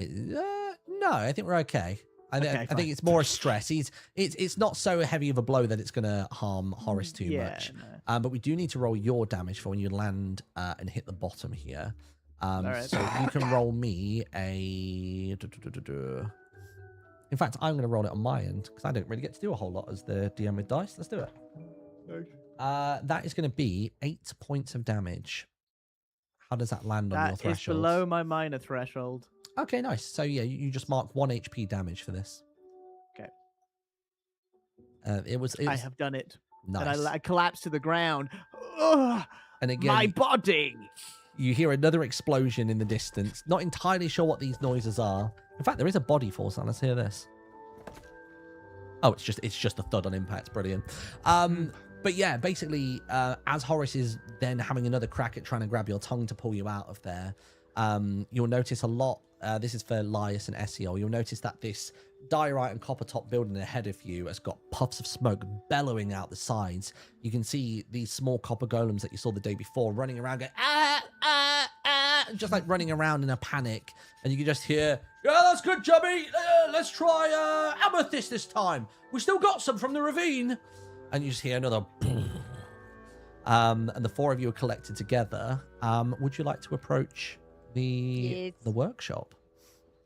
No, I think we're okay. I think fine. it's more a stress. It's not so heavy of a blow that it's going to harm Horace too much. No. But we do need to roll your damage for when you land and hit the bottom here. Right. So you can roll me a... In fact, I'm going to roll it on my end because I don't really get to do a whole lot as the DM with dice. Let's do it. That is going to be 8 points of damage. How does that land on your That threshold? is below my minor threshold. Okay, nice. So yeah, you just mark 1 HP damage for this. Okay. It was I have done it. nice. And I collapsed to the ground. Ugh, And again, my body. you hear another explosion in the distance. Not entirely sure what these noises are. In fact, there is a body fall sound. Let's hear this. Oh, it's just a thud on impact. Brilliant. But yeah, basically, as Horace is then having another crack at trying to grab your tongue to pull you out of there, you'll notice a lot. This is for Lyas and Esiole. You'll notice that this diorite and copper top building ahead of you has got puffs of smoke bellowing out the sides. You can see these small copper golems that you saw the day before running around going, just like running around in a panic. And you can just hear, yeah, that's good, Chubby. Let's try amethyst this time. We still got some from the ravine. And you just hear another and the four of you are collected together. Would you like to approach the workshop?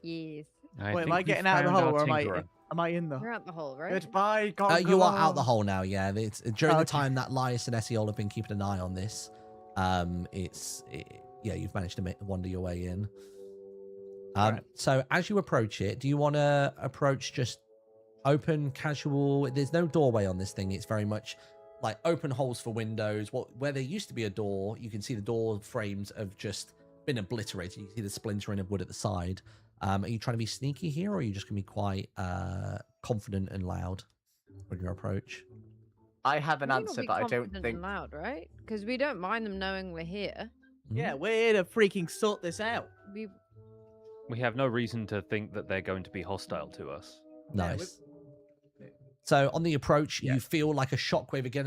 Yes. Wait, am I getting out of the hole or am I in the... You're out the hole, right? Goodbye, Gonglor. You are out the hole now, yeah. It's during the time that Lyas and Esiole have been keeping an eye on this. Yeah, you've managed to wander your way in. Right. So as you approach it, do you want to approach just open, casual? There's no doorway on this thing. It's very much like open holes for windows. Where there used to be a door, you can see the door frames have just been obliterated. You can see the splintering of wood at the side. Are you trying to be sneaky here, or are you just going to be quite confident and loud when you approach? I have an answer, but I don't confident think... and loud, right? Because we don't mind them knowing we're here. Yeah, we're here to freaking sort this out. We have no reason to think that they're going to be hostile to us. Nice. So on the approach, you feel like a shockwave again,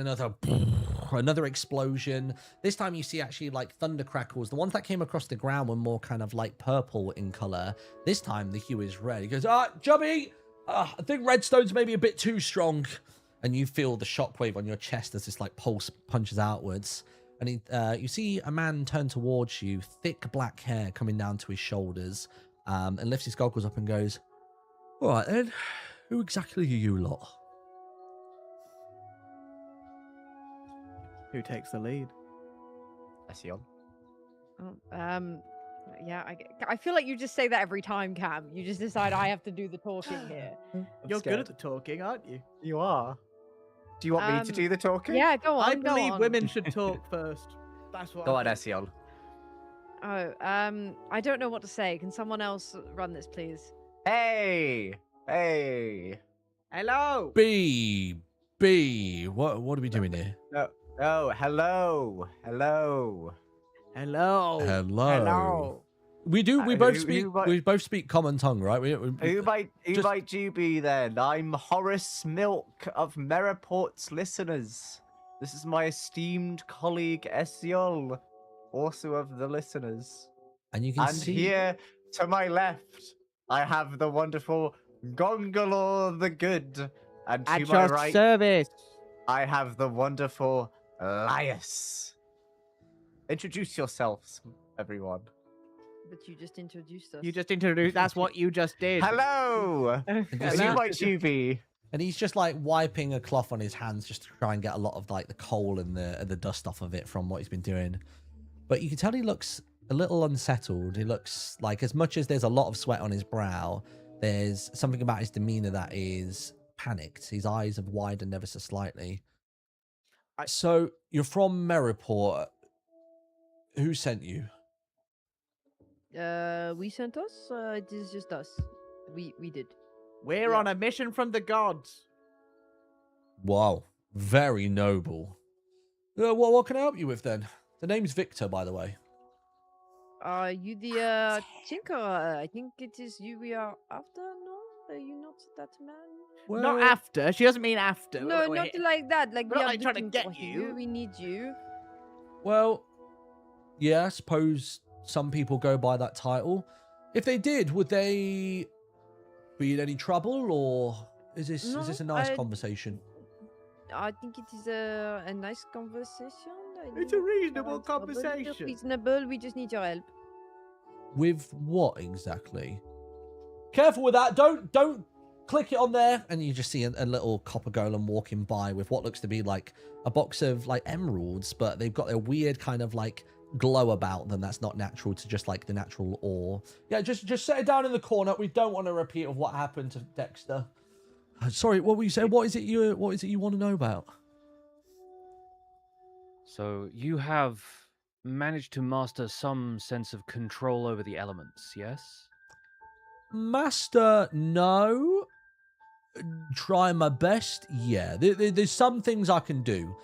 another explosion. This time you see actually like thunder crackles. The ones that came across the ground were more kind of like purple in color. This time the hue is red. He goes, Jubby, I think redstone's maybe a bit too strong. And you feel the shockwave on your chest as this like pulse punches outwards. And you see a man turn towards you, thick black hair coming down to his shoulders, and lifts his goggles up and goes, all right then, who exactly are you lot? Who takes the lead? Esiole. Yeah, I feel like you just say that every time, Cam. You just decide I have to do the talking here. You're good at the talking, aren't you? You are. Do you want me to do the talking? Yeah, go on. I go believe on. women should talk first. That's what Go I on, think. Esiole. Oh, I don't know what to say. Can someone else run this, please? Hey! Hey! Hello! B, what are we doing here? No, hello! Hello! Hello! Hello! We who both speak common tongue, right? Who might you be then? I'm Horace Milk of Merriport's listeners. This is my esteemed colleague Esiole, also of the listeners. And you can And see here to my left, I have the wonderful Gonglor the Good. And to At my your right, service! I have the wonderful Lyas. Introduce yourselves, everyone. But you just introduced us. You just introduced. That's what you just did. Hello! just- Who might you be? and he's just like wiping a cloth on his hands just to try and get a lot of like the coal and the dust off of it from what he's been doing. But you can tell he looks a little unsettled. He looks like, as much as there's a lot of sweat on his brow, there's something about his demeanor that is panicked. His eyes have widened ever so slightly. So you're from Merriport. Who sent you? We sent us? It is just us. We did. We're on a mission from the gods. Wow, very noble. What can I help you with then? The name's Victor, by the way. Are you the tinkerer? I think it is you we are after, no? Are you not that man? Not after. She doesn't mean after. No, We're not here. like that. Like We're we not, are like, trying to looking get for you. We need you. Well, yeah, I suppose some people go by that title. If they did, would they be in any trouble, or is this No, a nice I- conversation? I think it is a nice conversation. It's a reasonable conversation. Reasonable. We just need your help. With what exactly? Careful with that. Don't click it on there. And you just see a little copper golem walking by with what looks to be like a box of like emeralds, but they've got a weird kind of like glow about them that's not natural to just like the natural ore. Yeah, just set it down in the corner. We don't want a repeat of what happened to Dexter. Sorry, what were you saying? What is it you want to know about? So you have managed to master some sense of control over the elements, yes? Master, no. Try my best, yeah. There's some things I can do.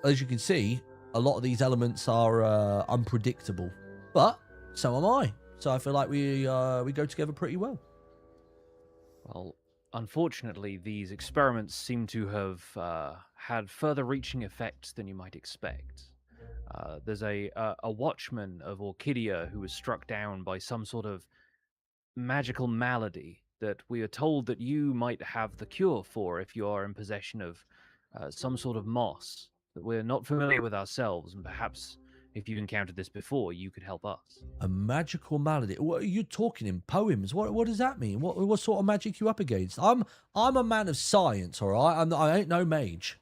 As you can see, a lot of these elements are unpredictable, but so am I. So I feel like we go together pretty well. Well, unfortunately, these experiments seem to have had further-reaching effects than you might expect. There's a watchman of Orchidea who was struck down by some sort of magical malady that we are told that you might have the cure for if you are in possession of some sort of moss that we're not familiar with ourselves, and perhaps if you've encountered this before, you could help us. A magical malady. What are you talking in poems? What does that mean? What sort of magic you up against? I'm a man of science, all right. I ain't no mage.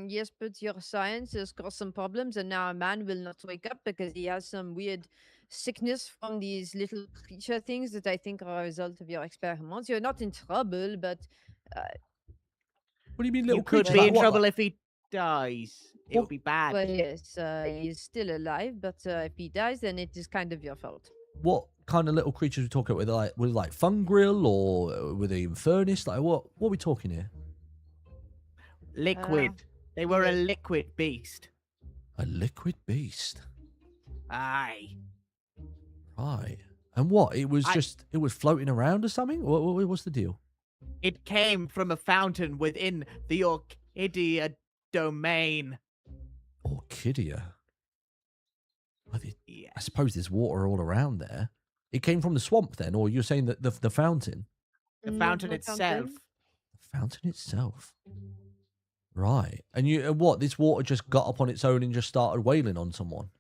Yes, but your science has caused some problems, and now a man will not wake up because he has some weird sickness from these little creature things that I think are a result of your experiments. You're not in trouble, but What do you mean, little You could creatures? be Like in what? trouble if he dies. It Well- would be bad. well, yes, he's still alive. But if he dies, then it is kind of your fault. What kind of little creatures are we talking about? With like fungril or with the infernus? Like what are we talking here? Liquid. They were a yes. liquid beast. A liquid beast. Aye. Right. And what? It was it was floating around or something? What's the deal? It came from a fountain within the Orchidea domain. Orchidea. Yeah. I suppose there's water all around there. It came from the swamp then, or you're saying that the fountain? The No, fountain no itself. fountain. The fountain itself. Right. And you what? This water just got up on its own and just started wailing on someone?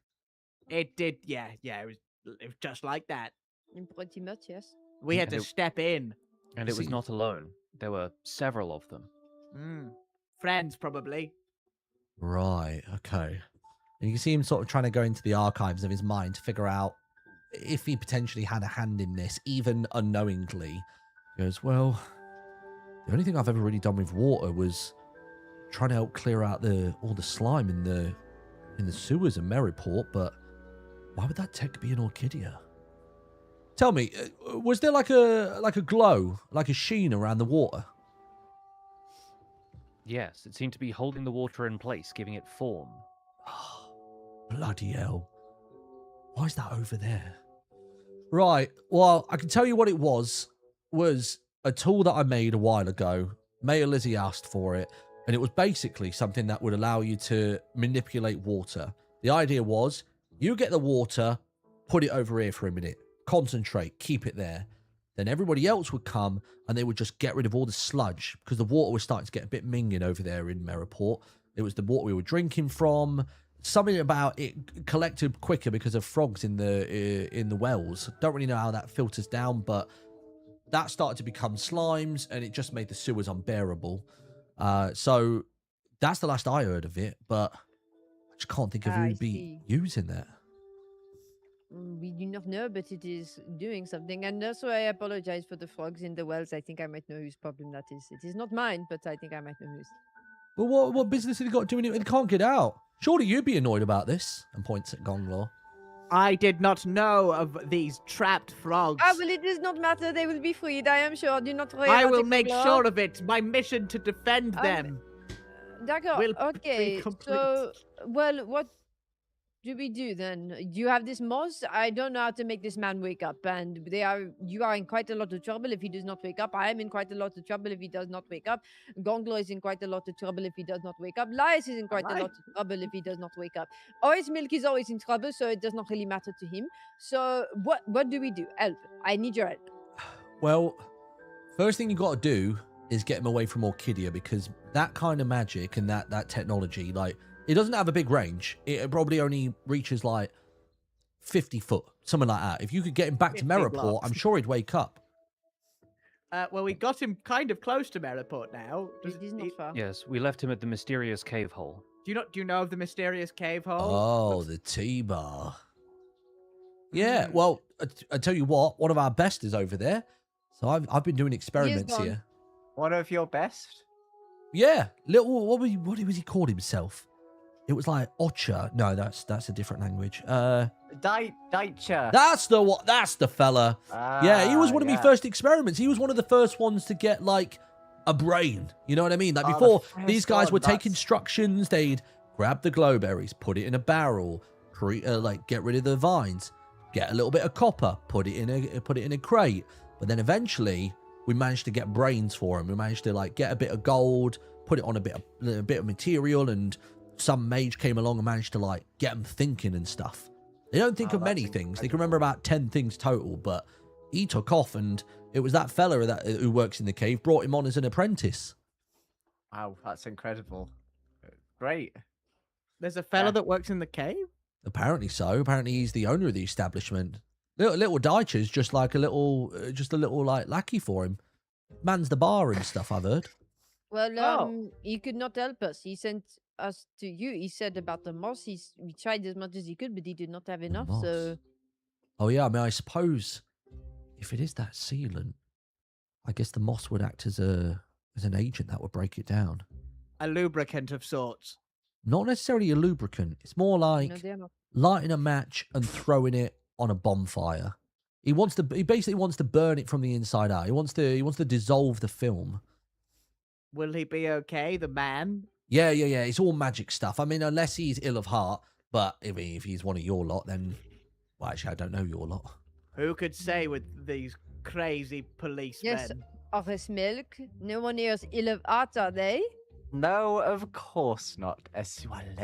It did. Yeah. It was just like that. Pretty much, yes. We had And to it- step in. And it was See- not alone. There were several of them. Friends, probably. Right. Okay. And you can see him sort of trying to go into the archives of his mind to figure out if he potentially had a hand in this, even unknowingly. He goes, well, the only thing I've ever really done with water was trying to help clear out all the slime in the sewers in Merryport, but why would that tech be an Orchidea? Tell me, was there like a glow, like a sheen around the water? Yes, it seemed to be holding the water in place, giving it form. Bloody hell. Why is that over there? Right. Well, I can tell you what it was a tool that I made a while ago. Mayor Lizzie asked for it, and it was basically something that would allow you to manipulate water. The idea was you get the water, put it over here for a minute, concentrate, keep it there. Then everybody else would come and they would just get rid of all the sludge because the water was starting to get a bit minging over there in Merryport. It was the water we were drinking from. Something about it collected quicker because of frogs in the wells. Don't really know how that filters down, but that started to become slimes and it just made the sewers unbearable. So that's the last I heard of it, but I just can't think of I who'd be see. using that. We do not know, but it is doing something. And also, I apologize for the frogs in the wells. I think I might know whose problem that is. It is not mine, but I think I might know whose. Well, what business have they got doing it? They can't get out. Surely you'd be annoyed about this. And points at Gonglor. I did not know of these trapped frogs. Ah, well, it does not matter. They will be freed, I am sure. Do not worry I about will it, make Gonglor. sure of it. My mission to defend them. D'accord. will be Okay. complete. So, well, what do we do then? You have this moss. I don't know how to make this man wake up, and you are in quite a lot of trouble if he does not wake up. I am in quite a lot of trouble if he does not wake up. Gonglor is in quite a lot of trouble if he does not wake up. Lyas is in quite a lot of trouble if he does not wake up. Horace Milk is always in trouble, so it does not really matter to him. So what do we do? Help! I need your help. Well, first thing you got to do is get him away from Orchidia, because that kind of magic and that technology, like, it doesn't have a big range. It probably only reaches like 50 foot, something like that. If you could get him back to 50 Merriport, blocks. I'm sure he'd wake up. Well, we got him kind of close to Merriport now. It is not far. Yes, we left him at the mysterious cave hole. Do you know of the mysterious cave hole? Oh, the T-bar. Yeah, Mm. well, I tell you what, one of our best is over there. So I've been doing experiments gone. here. One of your best? Yeah, little, what was he called himself? It was like Ocha. No, that's a different language. Daicha. That's the fella. Yeah, he was one of my first experiments. He was one of the first ones to get like a brain. You know what I mean? Like Oh, the before, first these guys one, would take that's- instructions. They'd grab the glowberries, put it in a barrel, like get rid of the vines, get a little bit of copper, put it in a crate. But then eventually, we managed to get brains for him. We managed to like get a bit of gold, put it on a bit of material, and some mage came along and managed to like get them thinking and stuff. They don't think Oh, of many that's things. They can remember about 10 things total, but he took off, and it was that fella who works in the cave brought him on as an apprentice. Wow, that's incredible. Great. There's a fella Yeah. that works in the cave? Apparently so. Apparently he's the owner of the establishment. Little Daicha's just like a little like lackey for him. Mans the bar and stuff, I've heard. Well, Oh. he could not help us. He sent us to you. He said about the moss. We tried as much as he could, but he did not have enough. moss. So Oh yeah, I mean, I suppose if it is that sealant, I guess the moss would act as an agent that would break it down. A lubricant of sorts. Not necessarily a lubricant. It's more like no, they are not. lighting a match and throwing it on a bonfire. He basically wants to burn it from the inside out. He wants to dissolve the film. Will he be okay, the man? Yeah. It's all magic stuff. I mean, unless he's ill of heart, but if he's one of your lot, then well, actually, I don't know your lot. Who could say with these crazy policemen? Yes, Horace Milk. No one here is ill of heart, are they? No, of course not. Esiole.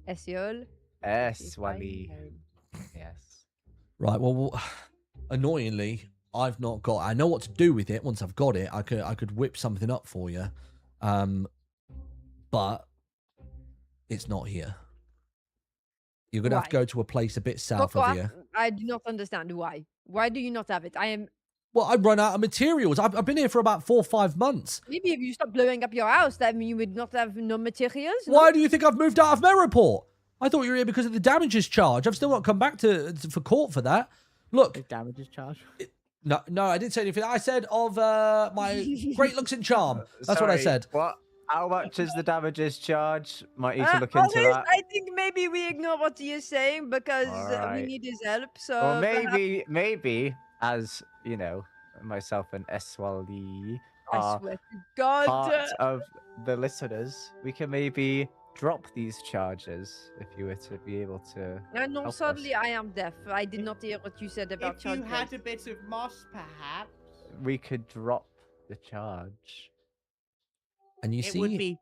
Esiole. Esiole. Yes. Right. Well, annoyingly, I've not got. I know what to do with it. Once I've got it, I could whip something up for you, but it's not here. You're gonna have to Why? go to a place a bit south Pourquoi? of here. I do not understand why. Why do you not have it? Well, I've run out of materials. I've been here for about 4 or 5 months. Maybe if you stop blowing up your house, then you would not have no materials. no? Why do you think I've moved out of Merriport? I thought you were here because of the damages charge. I've still not come back for court for that. Look, If damage is charged. no, I didn't say anything. I said of my great looks and charm. That's what I Sorry, said. What? How much is the damages charge? Might need to look into Horace, that. I think maybe we ignore what he is saying because we Alright. need his help. So Or perhaps- maybe, as you know, myself and Esiole I are swear to God. part of the listeners, we can maybe drop these charges if you were to be able to. No, help us. sadly, I am deaf. I did not hear what you said about If you child had rape. a bit of moss, perhaps, We could drop the charge. And you it would see, be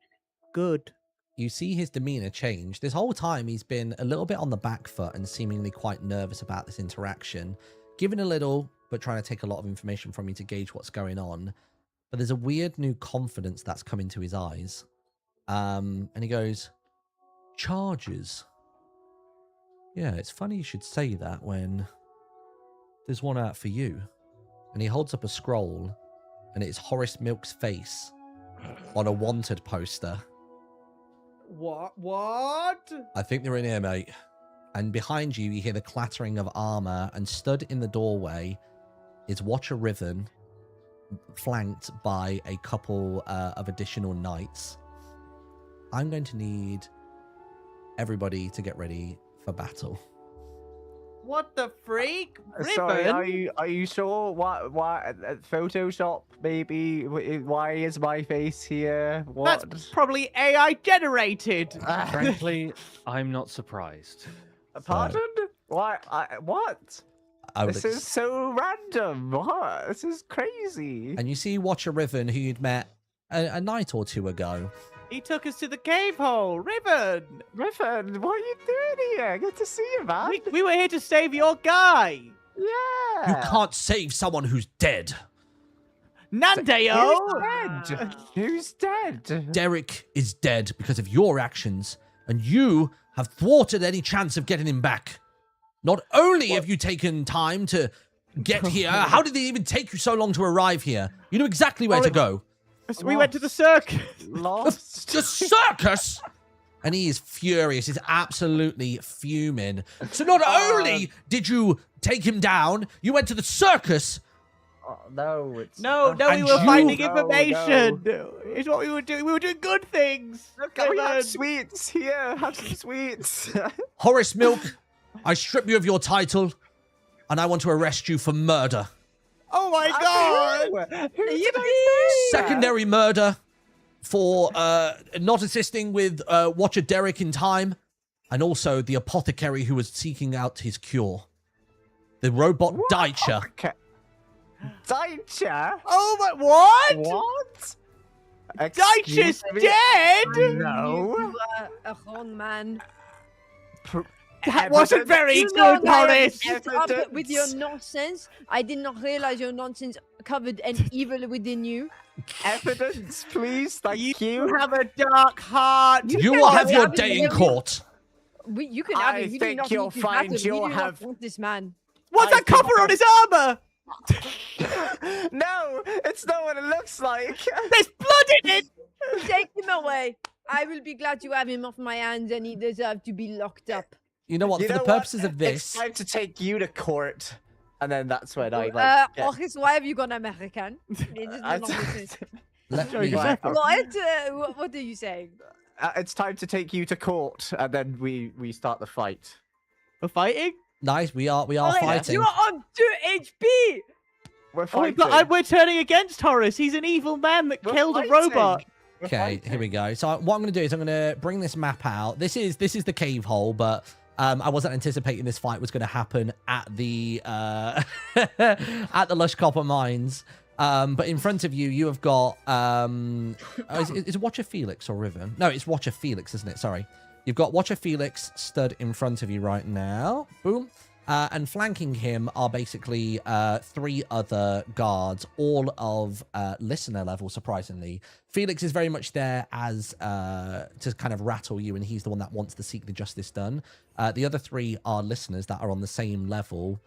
good. you see his demeanor change. This whole time, he's been a little bit on the back foot and seemingly quite nervous about this interaction, giving a little, but trying to take a lot of information from you to gauge what's going on. But there's a weird new confidence that's come into his eyes. And he goes, charges. Yeah, it's funny you should say that when there's one out for you. And he holds up a scroll, and it's Horace Milk's face on a wanted poster. What? I think they're in here, mate. And behind you, you hear the clattering of armor, and stood in the doorway is Watcher Riven, flanked by a couple of additional knights. I'm going to need everybody to get ready for battle. What the freak? Sorry, Ribbon? are you sure? What Photoshop maybe? Why is my face here? What? That's probably AI generated. Frankly, I'm not surprised. Pardon? Why? What? I would This is so random. What? This is crazy. And you see Watcher Riven, who you'd met a night or two ago. He took us to the cave hole. Ribbon! Riven, what are you doing here? Good to see you, man. We were here to save your guy. Yeah. You can't save someone who's dead. Nandeo! Who's dead? Who's dead? Derek is dead because of your actions, and you have thwarted any chance of getting him back. Not only have you taken time to get here, how did it even take you so long to arrive here? You knew exactly where to go. We went to the circus. Lost. The circus! And he is furious. He's absolutely fuming. So not only did you take him down, you went to the circus. Oh, no, it's No, we And were you- finding No, information. It's what we were doing. We were doing good things. Can we have Ribbon. sweets here? Have some sweets. Horace Milk, I strip you of your title, and I want to arrest you for murder. Oh my god! Who did I say? Secondary murder for not assisting with Watcher Derek in time, and also the apothecary who was seeking out his cure. The robot Daicha. Okay. Daicha? Oh my what? What? Daicha's Excuse me? dead? No. You are a wrong man. That wasn't very You know good, I am Horace. fed up with your nonsense. I did not realize your nonsense covered an evil within you. Evidence, please. Thank You you. have a dark heart. You will have your day in court. You can have I it. We do think not you'll need to find battle. you'll We do not have- want this man. What's I that copper think- on his armor? No, it's not what it looks like. There's blood in it. Take him away. I will be glad to have him off my hands, and he deserves to be locked up. You know what? You For the know what? purposes of It's this, time to take you to court. And then that's when I like. get- Horace, why have you gone American? It does I- not make sense. let Sorry, me, go ahead. What are you saying? It's time to take you to court, and then we start the fight. We're fighting? nice. We are Horace, fighting. you are on 2 HP. We're Oh, fighting. but we're turning against Horace. He's an evil man that We're killed a fighting. robot. We're Okay, fighting. here we go. So what I'm going to do is I'm going to bring this map out. This is the cave hole, but I wasn't anticipating this fight was going to happen at the at the Lush Copper Mines. But in front of you, you have got is it Watcher Felix or Riven? No, it's Watcher Felix, isn't it? Sorry, you've got Watcher Felix stood in front of you right now. Boom. And flanking him are basically 3 other guards, all of listener level, surprisingly. Felix is very much there as to kind of rattle you, and he's the one that wants to seek the justice done. The other 3 are listeners that are on the same level,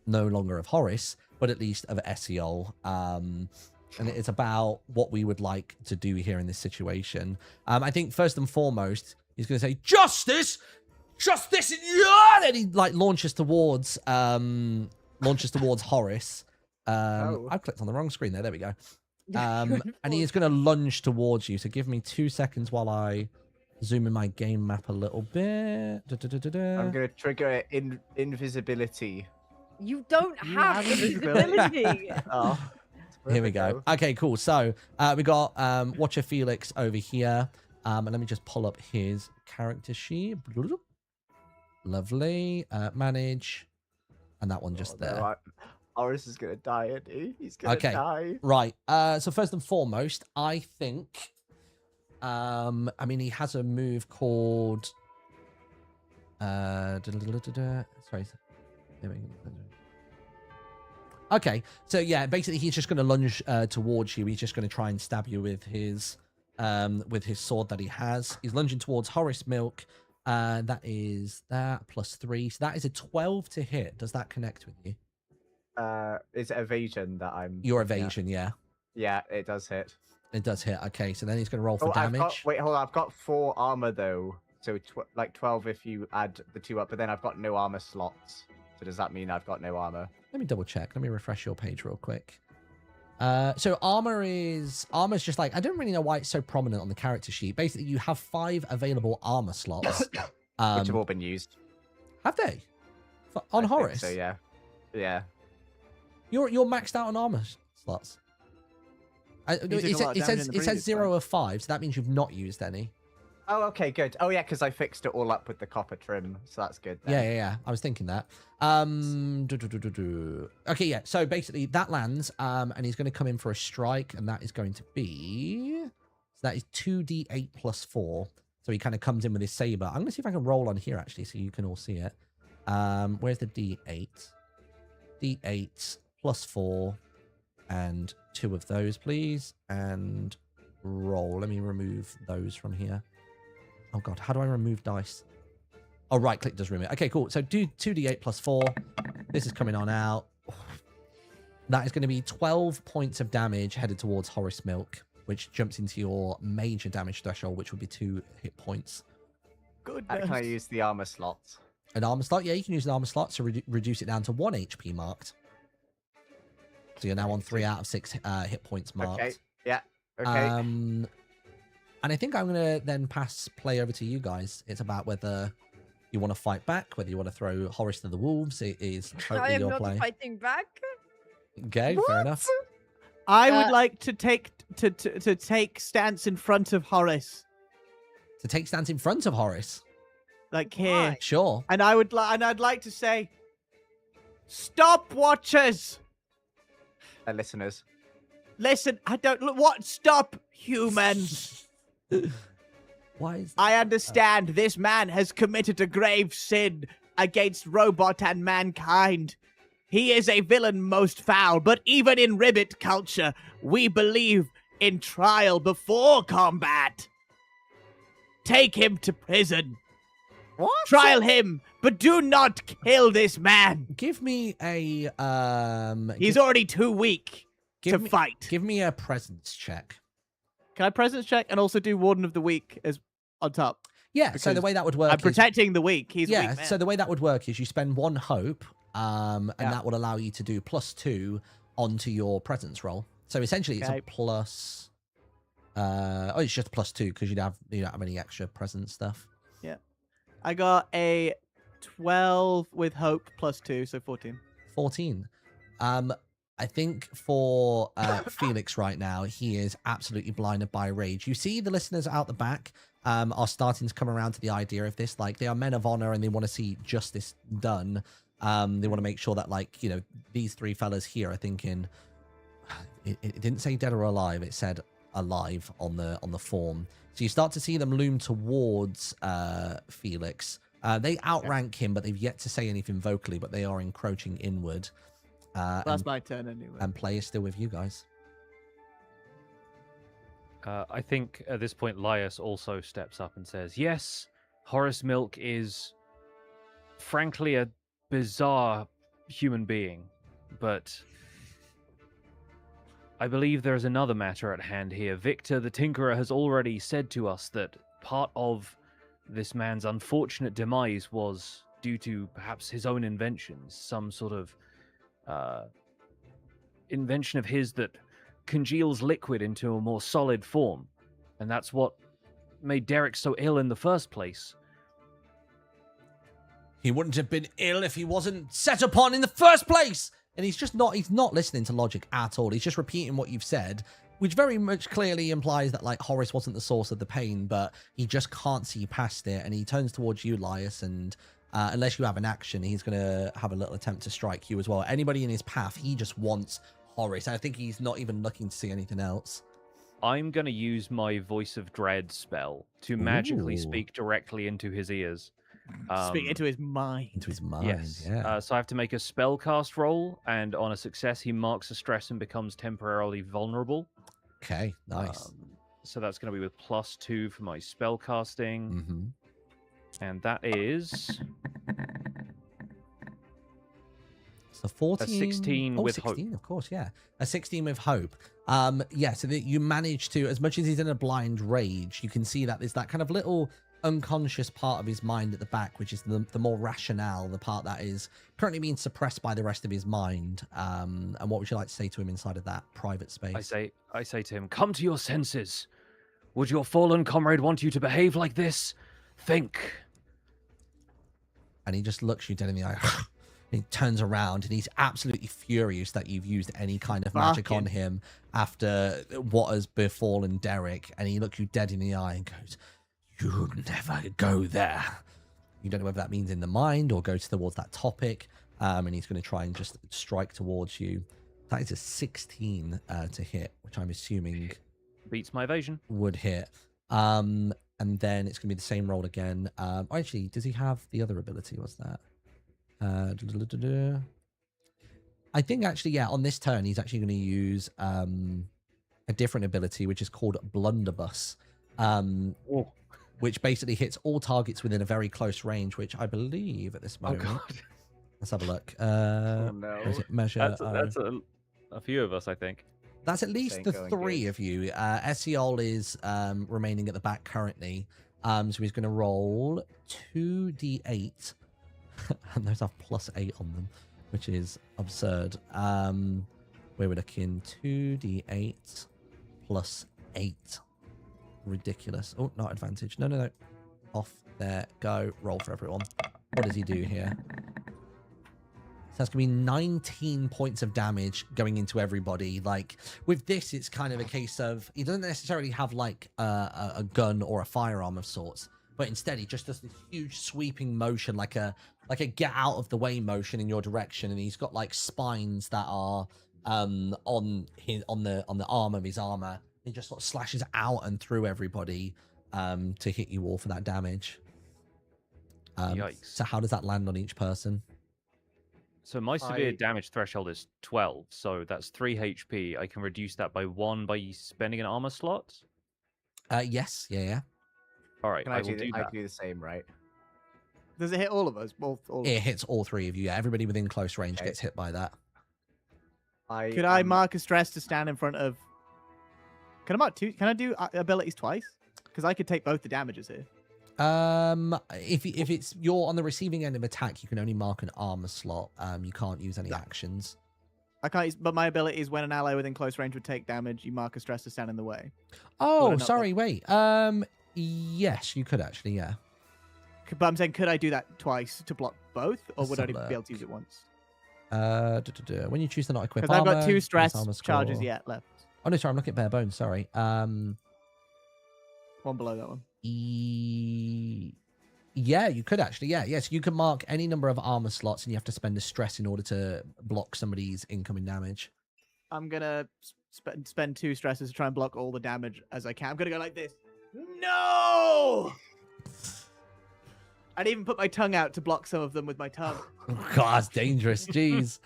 no longer of Horace, but at least of Esiole. And it's about what we would like to do here in this situation. I think first and foremost, he's going to say, "Justice! Justice!" And then he like launches towards Horace. Oh. I've clicked on the wrong screen there. There we go. And he is going to lunge towards you. So give me 2 seconds while I zoom in my game map a little bit. I'm gonna trigger invisibility. You don't You have have invisibility. invisibility. Oh. Here we go. Okay, cool. So we got Watcher Felix over here. And let me just pull up his character sheet. Lovely. Manage. And that one just there. No, Horace is gonna die, isn't he? He's gonna Okay. die. Right. So first and foremost, I think I mean he has a move called sorry. Okay. So yeah, basically he's just gonna lunge towards you. He's just gonna try and stab you with his sword that he has. He's lunging towards Horace Milk. That is that +3. So that is a 12 to hit. Does that connect with you? It's evasion that I'm. Your looking at. evasion, yeah. Yeah, it does hit. It does hit. Okay, so then he's going to roll for Oh, damage. wait, hold on. I've got 4 armor though, so like 12 if you add the 2 up. But then I've got no armor slots. So does that mean I've got no armor? Let me double check. Let me refresh your page real quick. So armor's just like, I don't really know why it's so prominent on the character sheet. Basically, you have 5 available armor slots. Which have all been used. Have they? On I think Horace? So yeah, yeah. You're maxed out on armor slots. He took a lot of It damage in says the it says previous 0 of 5, so that means you've not used any. Oh, okay, good. Oh yeah, because I fixed it all up with the copper trim, so that's good. Then. Yeah. I was thinking that. Okay, yeah. So basically, that lands, and he's going to come in for a strike, and that is going to be. So that is 2d8 plus 4. So he kind of comes in with his saber. I'm going to see if I can roll on here actually, so you can all see it. Where's the d8? D8 plus 4, and 2 of those, please, and roll. Let me remove those from here. Oh god, how do I remove dice? Oh, right click does remove it. Okay, cool. So do 2d8 plus 4. This is coming on out. That is going to be 12 points of damage headed towards Horace Milk, which jumps into your major damage threshold, which would be 2 hit points. Goodness. Can I use the armor slots? An armor slot? Yeah, you can use an armor slot to reduce it down to 1 HP marked. So you're now on 3 out of 6 hit points marked. Okay. Yeah. Okay. And I think I'm going to then pass play over to you guys. It's about whether you want to fight back, whether you want to throw Horace to the wolves. It is I totally am your not play. fighting back. Okay, fair enough. I would like to take to take stance in front of Horace, To take stance in front of Horace. like here, Why? Sure. and I'd like to say, "Stop, watchers! Listeners. Listen, I don't look. What? Stop, humans! Why is I understand this man has committed a grave sin against robot and mankind. He is a villain most foul, but even in Ribbit culture, we believe in trial before combat. Take him to prison. What? Trial him, but do not kill this man. Give me a He's already too weak to give me- fight. give me a presence check. Can I presence check and also do Warden of the Weak as on top? Yeah, so the Because way that would work I'm is protecting the weak. He's a yeah, weak man. so the way that would work is you spend 1 hope, and Yeah. that would allow you to do +2 onto your presence roll. So essentially, it's Okay. a plus. It's just +2 because you don't have any extra presence stuff. I got a 12 with hope +2, so 14. 14. I think for Felix right now, he is absolutely blinded by rage. You see the listeners out the back are starting to come around to the idea of this. Like, they are men of honor and they want to see justice done. They want to make sure that, like, you know, these 3 fellas here are thinking, it didn't say dead or alive, it said alive on the form. So you start to see them loom towards Felix. They outrank him, but they've yet to say anything vocally, but they are encroaching inward. That's my turn anyway. And play is still with you guys. I think at this point, Lyas also steps up and says, yes, Horace Milk is frankly a bizarre human being, but I believe there is another matter at hand here. Victor the Tinkerer has already said to us that part of this man's unfortunate demise was due to perhaps his own inventions, some sort of invention of his that congeals liquid into a more solid form. And that's what made Derek so ill in the first place. He wouldn't have been ill if he wasn't set upon in the first place. And he's not listening to logic at all. He's just repeating what you've said, which very much clearly implies that, like, Horace wasn't the source of the pain, but he just can't see past it. And he turns towards you, Lyas, and unless you have an action, he's going to have a little attempt to strike you as well. Anybody in his path, he just wants Horace. I think he's not even looking to see anything else. I'm going to use my Voice of Dread spell to magically Ooh. speak directly into his ears. Speak into his mind. Into his mind, Yes. yeah. So I have to make a spellcast roll, and on a success, he marks a stress and becomes temporarily vulnerable. Okay, nice. So that's going to be with +2 for my spellcasting, Mm-hmm. and that is So 14... 16 with 16, of course, yeah. A 16 with hope. Yeah, so that you manage to, as much as he's in a blind rage, you can see that there's that kind of little unconscious part of his mind at the back, which is the more rationale, the part that is currently being suppressed by the rest of his mind. And what would you like to say to him inside of that private space? I say to him, come to your senses. Would your fallen comrade want you to behave like this? Think. And he just looks you dead in the eye. He turns around and he's absolutely furious that you've used any kind of magic on him after what has befallen Derek. And he looks you dead in the eye and goes, "You never go there." You don't know whether that means in the mind or goes towards that topic. And he's going to try and just strike towards you. That is a 16 to hit, which I'm assuming beats my evasion. Would hit. And then it's going to be the same roll again. Actually, does he have the other ability? What's that? I think actually, yeah, on this turn, he's actually going to use a different ability, which is called Blunderbuss, which basically hits all targets within a very close range, which I believe at this moment. Oh, God. Let's have a look. No. Where is it? Measure. That's a few of us, I think. That's at least the three good. of you. Esiole is remaining at the back currently. So he's going to roll 2d8. And those have +8 on them, which is absurd. Where we're looking 2d8 +8. Ridiculous. Oh, not advantage. No. Off there. Go. Roll for everyone. What does he do here? So that's going to be 19 points of damage going into everybody. Like, with this, it's kind of a case of, he doesn't necessarily have, like, a gun or a firearm of sorts, but instead he just does this huge sweeping motion, like a get out of the way motion in your direction, and he's got, like, spines that are on the arm of his armor. He just sort of slashes out and through everybody to hit you all for that damage. Yikes. So how does that land on each person? So my severe damage threshold is 12, so that's 3 HP. I can reduce that by 1 by spending an armor slot? Yes, yeah. All right, I will do can that. do the same, right? Does it hit all of us? It hits all three of you. Yeah, everybody within close range gets hit by that. Could I mark a stress to stand in front of... Can I mark two? Can I do abilities twice? Because I could take both the damages here. If it's you're on the receiving end of attack, you can only mark an armor slot. You can't use any actions. I can't use, but my ability is when an ally within close range would take damage, you mark a stress to stand in the way. Oh, sorry, wait. Yes, you could actually, yeah. But I'm saying, could I do that twice to block both, or Let's would I have be a able to use it once? When you choose to not equip Because armor, I've got 2 stress armor charges score. yet left. Oh no, sorry, I'm looking at bare bones. Sorry. One below that one. Yeah, you could actually. Yeah, yes, you can mark any number of armor slots, and you have to spend a stress in order to block somebody's incoming damage. I'm gonna spend 2 stresses to try and block all the damage as I can. I'm gonna go like this. No! I'd even put my tongue out to block some of them with my tongue. Oh, God, that's dangerous. Jeez.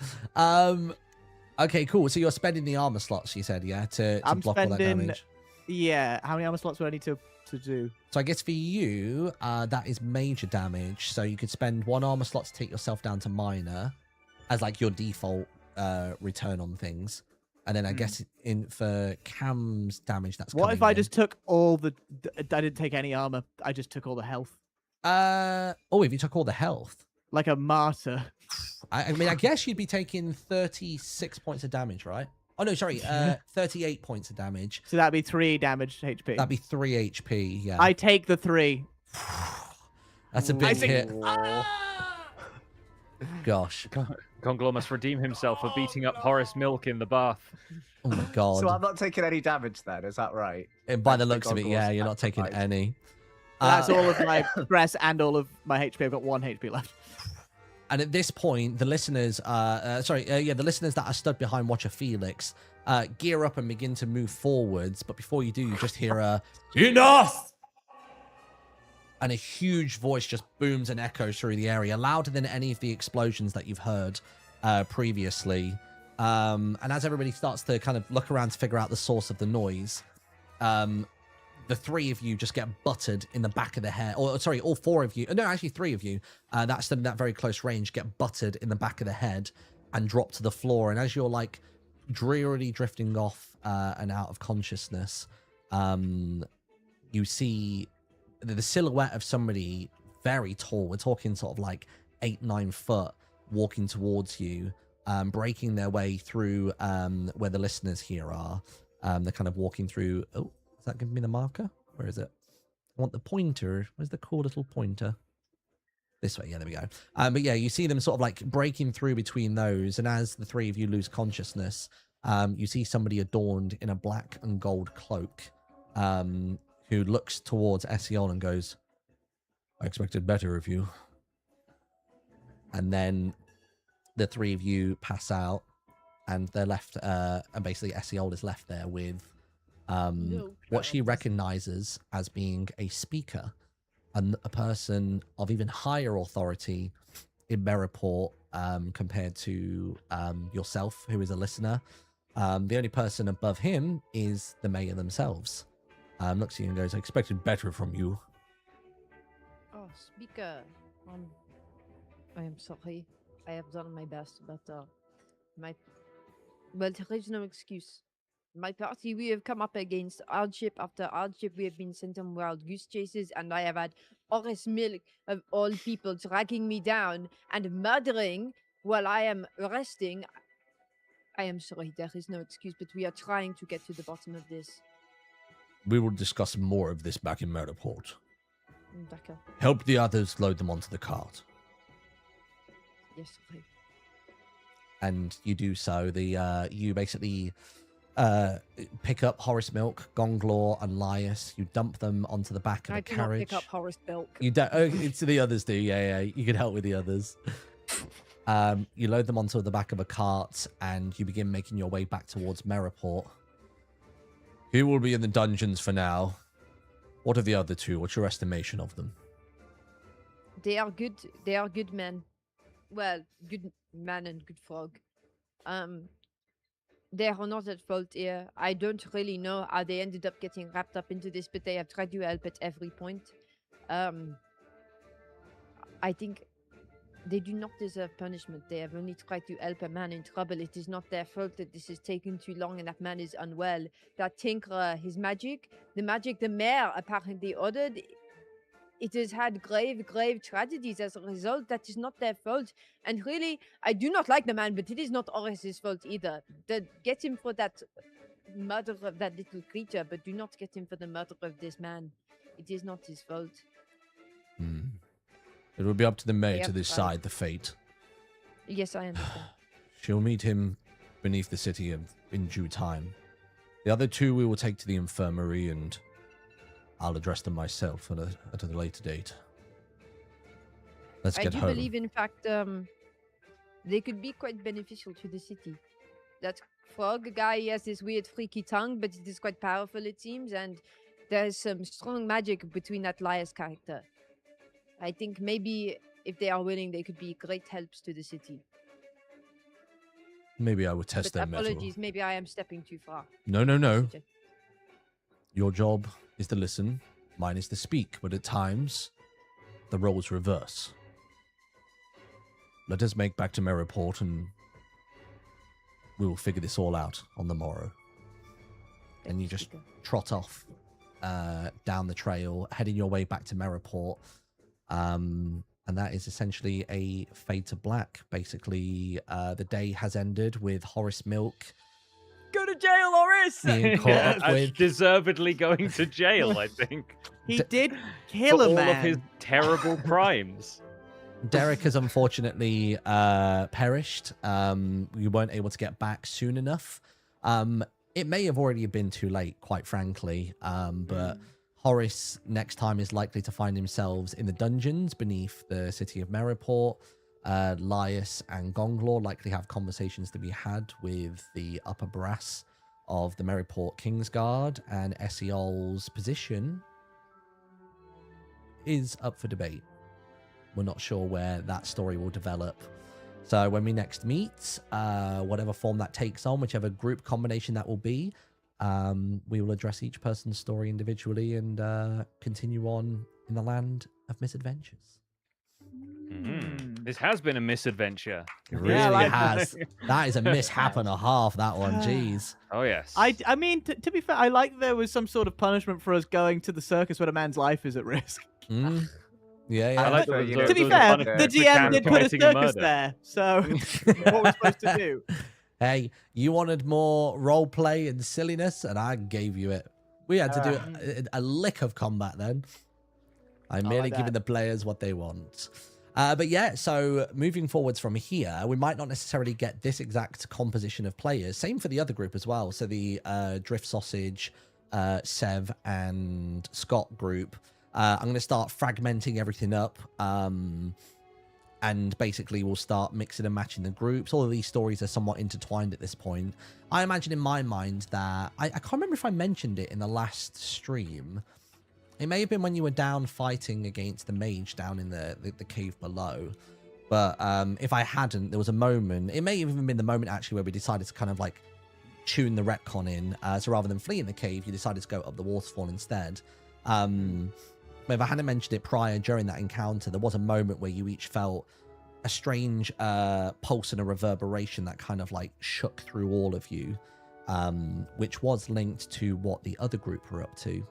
Okay, cool. So you're spending the armor slots, you said, yeah, to block all that damage. Yeah. How many armor slots would I need to do? So I guess for you, that is major damage. So you could spend 1 armor slot to take yourself down to minor as like your default return on things. And then I guess for Cam's damage, that's what if I just took all the... I didn't take any armor. I just took all the health. If you took all the health. Like a martyr. I mean, I guess you'd be taking 36 points of damage, right? Oh, no, sorry. 38 points of damage. So that'd be 3 damage HP. That'd be 3 HP, yeah. I take the 3. That's a big hit. Gosh. Gonglor must redeem himself for beating up Horace Milk in the bath. Oh, my God. So I'm not taking any damage then, is that right? And by the looks of it, yeah, you're not taking any. That's all of my stress and all of my HP. I've got 1 HP left. And at this point, the listeners, the listeners that are stood behind Watcher Felix, gear up and begin to move forwards. But before you do, you just hear a "Enough!" and a huge voice just booms and echoes through the area, louder than any of the explosions that you've heard previously. And as everybody starts to kind of look around to figure out the source of the noise, the 3 of you just get buttered in the back of the head. Or, sorry, all 4 of you. No, actually 3 of you that stood in that very close range get buttered in the back of the head and drop to the floor. And as you're, like, drearily drifting off and out of consciousness, you see the silhouette of somebody very tall. We're talking sort of like 8-9 foot walking towards you, breaking their way through where the listeners here are. They're kind of walking through... Oh, is that giving me the marker? Where is it? I want the pointer. Where's the cool little pointer? This way, yeah, there we go. But yeah, you see them sort of like breaking through between those, and as the three of you lose consciousness, you see somebody adorned in a black and gold cloak, who looks towards Esiole and goes, "I expected better of you." And then the three of you pass out, and they're left, and basically Esiole is left there with what she recognizes as being a speaker, and a person of even higher authority in Merriport, compared to yourself, who is a listener. The only person above him is the mayor themselves. Looks at you and goes, "I expected better from you." Oh, speaker. I am sorry. I have done my best, but well, there is no excuse. My party, we have come up against hardship after hardship. We have been sent on wild goose chases, and I have had Horace Milk, of all people, dragging me down and murdering while I am resting. I am sorry, there is no excuse, but we are trying to get to the bottom of this. We will discuss more of this back in Merriport. D'accord. Help the others load them onto the cart. Yes, sorry. And you do so. You basically pick up Horace Milk, Gonglor, and Lyas. You dump them onto the back of I a do not carriage. pick up Horace Milk. You don't. Oh, it's the others do. Yeah. You can help with the others. You load them onto the back of a cart, and you begin making your way back towards Merriport. Who will be in the dungeons for now? What are the other two? What's your estimation of them? They are good. They are good men. Well, good man and good frog. They are not at fault here. I don't really know how they ended up getting wrapped up into this, but they have tried to help at every point. I think they do not deserve punishment. They have only tried to help a man in trouble. It is not their fault that this has taken too long and that man is unwell. That tinkerer, his magic, the mayor apparently ordered, it has had grave tragedies as a result. That is not their fault. And really, I do not like the man, but it is not Horace's fault either. Get him for that murder of that little creature, but do not get him for the murder of this man. It is not his fault. It will be up to the mayor They to have decide the fate. Yes, I understand. She'll meet him beneath the city in due time. The other two we will take to the infirmary, and I'll address them myself at a later date. Let's I get do home. believe, in fact, they could be quite beneficial to the city. That frog guy, he has this weird freaky tongue, but it is quite powerful, it seems, and there's some strong magic between that Lyas character. I think maybe if they are willing, they could be great helps to the city. Maybe I will test But their mettle. apologies, maybe I am stepping too far. No. Your job is to listen, mine is to speak, but at times, the roles reverse. Let us make back to Merriport, and we will figure this all out on the morrow. And you just trot off down the trail, heading your way back to Merriport. And that is essentially a fade to black. Basically, the day has ended with Horace Milk Go to jail, Horace! being caught up with... Deservedly going to jail, I think. He did kill for a all man. of his terrible crimes. Derek has unfortunately perished. You weren't able to get back soon enough. It may have already been too late, quite frankly. But Horace next time is likely to find himself in the dungeons beneath the city of Merriport. Lyas and Gonglor likely have conversations to be had with the upper brass of the Merriport Kingsguard, and Esiole's position is up for debate. We're not sure where that story will develop. So when we next meet, whatever form that takes on, whichever group combination that will be, we will address each person's story individually and continue on in the land of misadventures. This has been a misadventure. It really has. That is a mishap and a half, that one. Jeez. Oh, yes. I mean, to be fair, I like there was some sort of punishment for us going to the circus when a man's life is at risk. Yeah. I like To those- To be those fair, punishments the for DM did put a committing circus murder. there, so what we're supposed to do. Hey, you wanted more role play and silliness, and I gave you it. We had to do a lick of combat then. I'm merely like giving that. the players what they want. But yeah, so moving forwards from here, we might not necessarily get this exact composition of players. Same for the other group as well. So the Drift Sausage, Sev, and Scott group. I'm going to start fragmenting everything up. And basically we'll start mixing and matching the groups. All of these stories are somewhat intertwined at this point. I imagine in my mind that... I can't remember if I mentioned it in the last stream. It may have been when you were down fighting against the mage down in the cave below. But if I hadn't, there was a moment... It may have even been the moment, actually, where we decided to kind of, like, tune the retcon in. So rather than fleeing the cave, you decided to go up the waterfall instead. But if I hadn't mentioned it prior during that encounter, there was a moment where you each felt a strange pulse and a reverberation that kind of like shook through all of you, which was linked to what the other group were up to.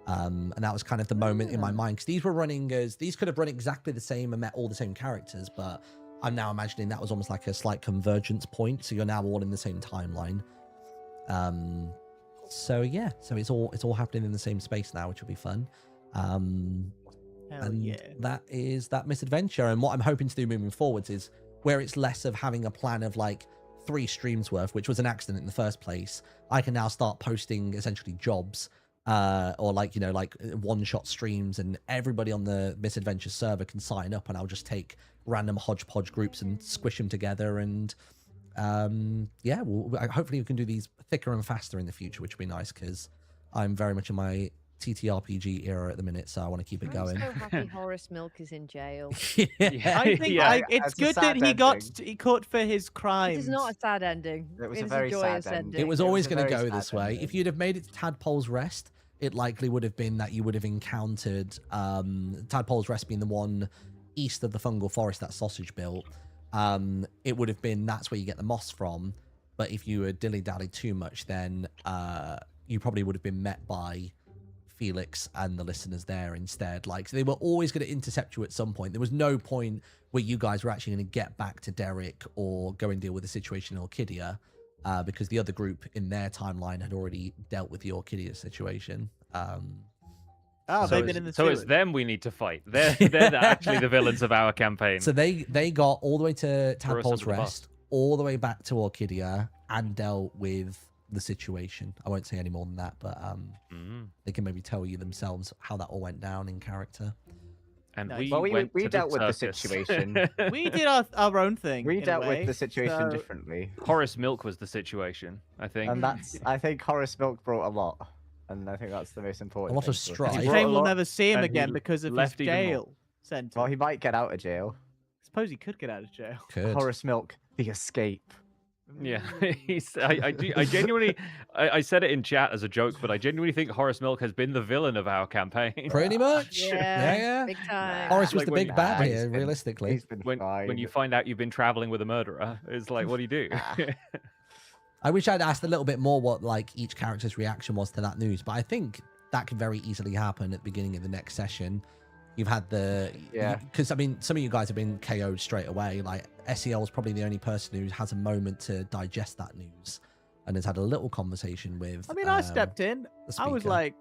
And that was kind of the moment in my mind, because these were running as, these could have run exactly the same and met all the same characters, but I'm now imagining that was almost like a slight convergence point. So you're now all in the same timeline. So yeah, so it's all happening in the same space now, which will be fun. Hell yeah. That is that misadventure. And what I'm hoping to do moving forwards is where it's less of having a plan of like 3 streams worth, which was an accident in the first place. I can now start posting essentially jobs, or like, you know, like one-shot streams, and everybody on the misadventure server can sign up, and I'll just take random hodgepodge groups and squish them together. And yeah, hopefully we can do these thicker and faster in the future, which will be nice, because I'm very much in my TTRPG era at the minute, so I want to keep it going. I'm so happy Horace Milk is in jail. Yeah. I think it's good that he got caught for his crimes. It is not a sad ending. It was It a is very joyous sad ending. It was It always was a going to very go this sad way. ending. If you'd have made it to Tadpole's Rest, it likely would have been that you would have encountered Tadpole's Rest being the one east of the fungal forest that Sausage built. It would have been that's where you get the moss from. But if you were dilly-dally too much, then you probably would have been met by Felix and the listeners there instead. Like, they were always going to intercept you at some point. There was no point where you guys were actually going to get back to Derek or go and deal with the situation in Orchidia, because the other group in their timeline had already dealt with the Orchidia situation. They've been in the so it's them we need to fight. They're actually the villains of our campaign. So they got all the way to Throw us Tadpole's under the Rest, all the way back to Orchidia, and dealt with the situation. I won't say any more than that, but they can maybe tell you themselves how that all went down in character. And Nice. we dealt with the circus. situation. We did our own thing. We in a dealt way, with the situation so- differently, Horace Milk was the situation, I think. and I think Horace Milk brought a lot, and I think that's the most important. A lot of thing. strife. It's a Brought shame a we'll lot, never see him and again he because of his left even more. jail sentence. Well, he might get out of jail. Suppose he could get out of jail. Could. Horace Milk, the escape. Yeah, I genuinely, I said it in chat as a joke, but I genuinely think Horace Milk has been the villain of our campaign. Pretty much. Yeah, Yeah. big time. Horace was Like the when- big bad he's here, been- realistically. He's been fine. When you find out you've been traveling with a murderer, it's like, what do you do? I wish I'd asked a little bit more what like each character's reaction was to that news, but I think that could very easily happen at the beginning of the next session. You've had because I mean, some of you guys have been KO'd straight away. Like Esiole is probably the only person who has a moment to digest that news and has had a little conversation with. I mean, I stepped in. the I was speaker. like,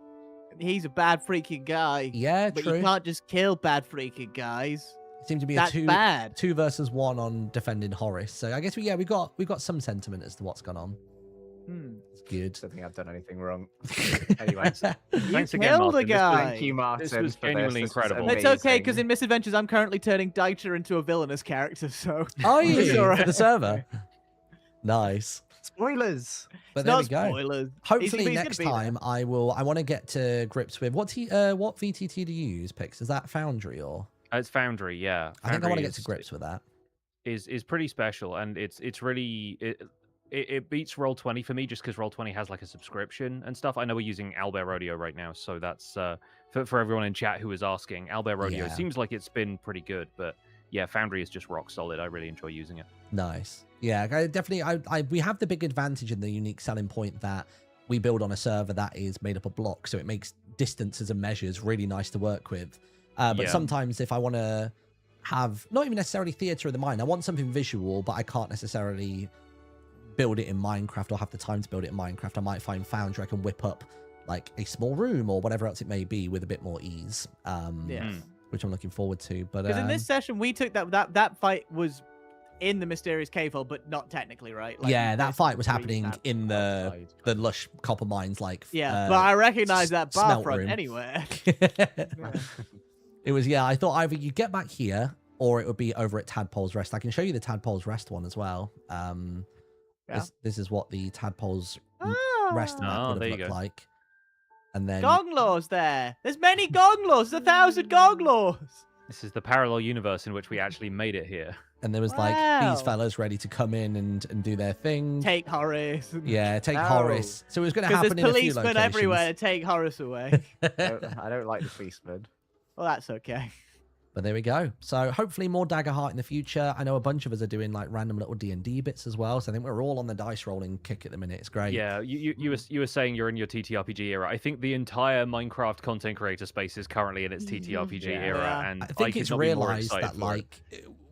he's a bad freaking guy. Yeah, But true. you can't just kill bad freaking guys. It seemed to be That's a bad. 2 versus 1 on defending Horace. So I guess we got some sentiment as to what's gone on. It's good. don't think I've done anything wrong. Anyway, Thanks You again, killed Martin. the guy. thank you, Martin. This was for genuinely This was incredible. It's okay, because amazing. in Misadventures, I'm currently turning Dieter into a villainous character, so... Oh, It's yeah, alright. for the server. Nice. Spoilers. But It's there not we go. spoilers. Hopefully He's gonna next be there. time I want to get to grips with what VTT do you use, Pix? Is that Foundry or? It's Foundry, yeah. I think I want to Foundry get to grips with that. is pretty special, and it's really it beats Roll20 for me just because Roll20 has like a subscription and stuff. I know we're using Owlbear Rodeo right now, so that's for everyone in chat who is asking. Owlbear Rodeo Yeah. seems like it's been pretty good, but yeah, Foundry is just rock solid. I really enjoy using it. Nice. Yeah, I definitely. We have the big advantage and the unique selling point that we build on a server that is made up of blocks, so it makes distances and measures really nice to work with. But Yeah. sometimes if I want to have not even necessarily theater of the mind, I want something visual, but I can't necessarily build it in Minecraft or have the time to build it in Minecraft. I might find Foundry I can whip up like a small room or whatever else it may be with a bit more ease. Yeah. which I'm looking forward to. But Because in this session, we took that fight was in the mysterious cave hole, but not technically, right? Like, yeah, that fight was Green happening Map in the outside. lush copper mines, like yeah, but I recognize that bar smelt front room. anywhere. It was, yeah, I thought either you get back here or it would be over at Tadpole's Rest. I can show you the Tadpole's Rest one as well. This is what the Tadpole's Rest map Oh, would there have you looked go. like. And then Gonglor's there. There's many Gonglors. There's 1,000 Gonglors. This is the parallel universe in which we actually made it here. and there was like Wow. these fellas ready to come in and do their thing. Take Horace. Yeah, take No. Horace. So it was going to Because happen there's in a few policemen locations. everywhere to take Horace away. I don't like the policeman. Well, that's okay. But there we go. So hopefully more Dagger Heart in the future. I know a bunch of us are doing like random little D&D bits as well. So I think we're all on the dice rolling kick at the minute. It's great. Yeah, you were saying you're in your TTRPG era. I think the entire Minecraft content creator space is currently in its TTRPG Yeah. era, Yeah. and I think could it's not be more realized excited that for it. like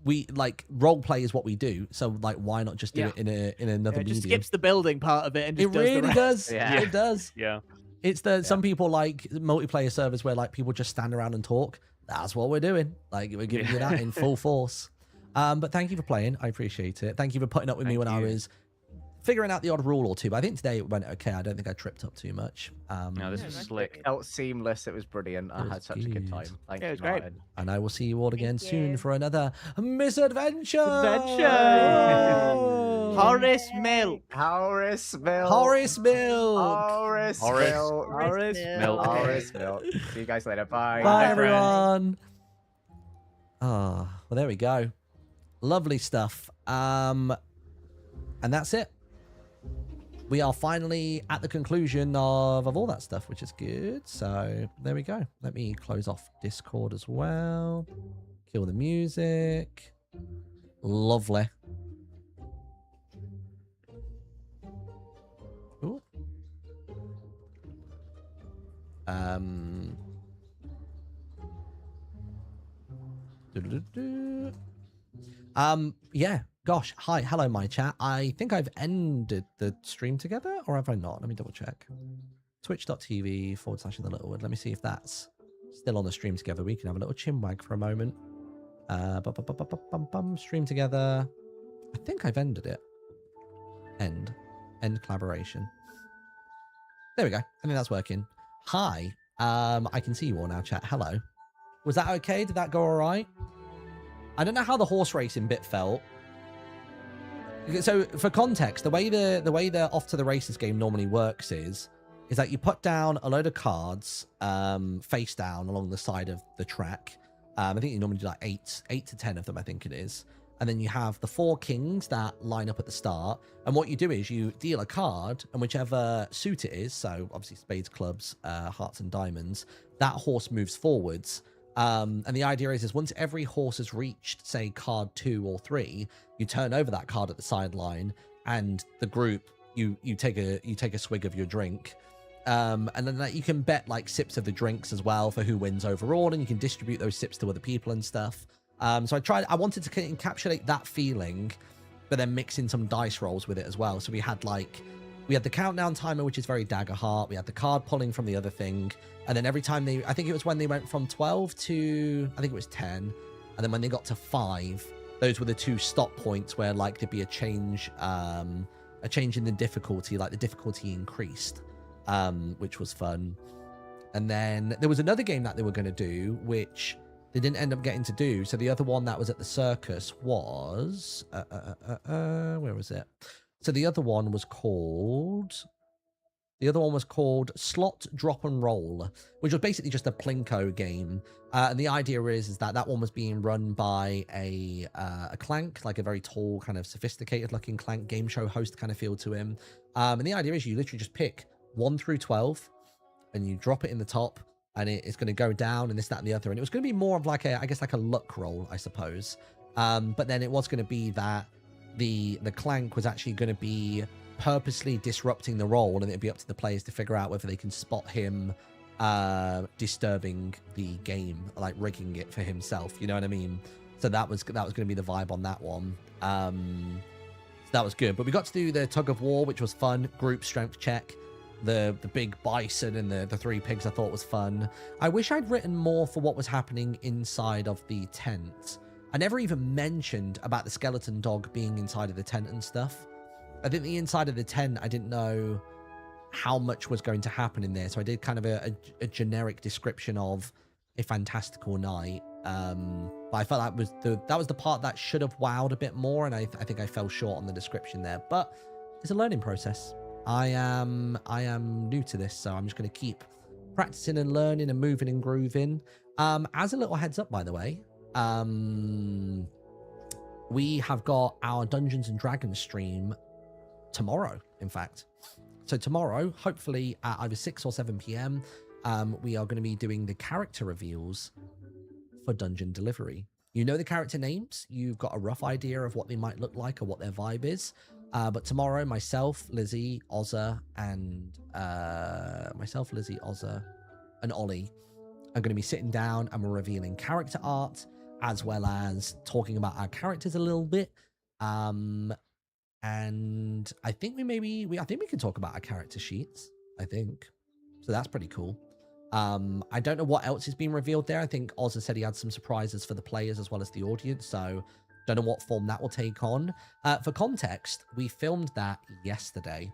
we like role play is what we do. So like why not just do Yeah. it in another It just medium? skips the building part of it and It just does the really rest. does. Yeah. It does. Yeah. It's some people like multiplayer servers where like people just stand around and talk. That's what we're doing. Like we're giving you that in full force. But thank you for playing. I appreciate it. Thank you for putting up with me Thank when I you. was figuring out the odd rule or two. But I think today it went okay. I don't think I tripped up too much. No, this Yeah, was that's slick. It felt seamless. It was brilliant. I was had such a good good. time. Thank Yeah, it you, was great. Martin. And I will see you all again Thank soon you. for another misadventure. Adventure. Horace Milk. Horace Milk. Horace Milk. Horace Horace. Milk. Horace Milk. Horace Milk. See you guys later. Bye. Bye, friend. everyone. Oh, well, there we go. Lovely stuff. And that's it. We are finally at the conclusion of all that stuff, which is good. So there we go. Let me close off Discord as well. Kill the music. Lovely. Ooh. doo-doo-doo-doo. Yeah. Gosh. Hi. Hello, my chat. I think I've ended the stream together, or have I not? Let me double check. Twitch.tv/The Littlewood. Let me see if that's still on the stream together. We can have a little chinwag for a moment. Stream together. I think I've ended it. End collaboration. There we go. I think that's working. Hi. I can see you all now, chat. Hello. Was that okay? Did that go all right? I don't know how the horse racing bit felt. So for context, the way the Off to the Races game normally works is that you put down a load of cards face down along the side of the track. I think you normally do like 8 to 10 of them, I think it is. And then you have the 4 kings that line up at the start. And what you do is you deal a card, and whichever suit it is, so obviously spades, clubs, hearts and diamonds, that horse moves forwards. And the idea is once every horse has reached, say, card 2 or 3, you turn over that card at the sideline, and the group you take a swig of your drink, and then you can bet like sips of the drinks as well for who wins overall, and you can distribute those sips to other people and stuff. So I wanted to encapsulate that feeling, but then mix in some dice rolls with it as well. So we had the countdown timer, which is very Dagger Heart. We had the card pulling from the other thing. And then every time I think it was when they went from 12 to, I think it was 10. And then when they got to 5, those were the 2 stop points where like there'd be a change in the difficulty, like the difficulty increased, which was fun. And then there was another game that they were going to do, which they didn't end up getting to do. So the other one that was at the Circus was, where was it? So the other one was called Slot Drop and Roll, which was basically just a Plinko game. And the idea is that one was being run by a Clank, like a very tall, kind of sophisticated looking Clank game show host kind of feel to him. And the idea is you literally just pick 1 through 12 and you drop it in the top, and it's going to go down and this, that, and the other. And it was going to be more of like a luck roll, I suppose. But then it was going to be that the Clank was actually going to be purposely disrupting the roll, and it'd be up to the players to figure out whether they can spot him disturbing the game, like rigging it for himself. You know what I mean? So that was going to be the vibe on that one. So that was good. But we got to do the tug of war, which was fun. Group strength check. the big bison and the three pigs I thought was fun. I wish I'd written more for what was happening inside of the tent. I never even mentioned about the skeleton dog being inside of the tent and stuff. I think the inside of the tent, I didn't know how much was going to happen in there. So I did kind of a generic description of a fantastical night. But I felt that was the part that should have wowed a bit more. And I think I fell short on the description there, but it's a learning process. I am new to this, so I'm just going to keep practicing and learning and moving and grooving. As a little heads up, by the way, we have got our Dungeons and Dragons stream tomorrow, in fact. So tomorrow, hopefully at either 6 or 7 p.m, we are going to be doing the character reveals for Dungeon Delivery. You know the character names. You've got a rough idea of what they might look like or what their vibe is. But tomorrow, myself, Lizzie, Ozza, and Ollie are going to be sitting down and we're revealing character art as well as talking about our characters a little bit. And I think I think we can talk about our character sheets. I think so. That's pretty cool. I don't know what else is being revealed there. I think Ozza said he had some surprises for the players as well as the audience. So don't know what form that will take on. For context, we filmed that yesterday.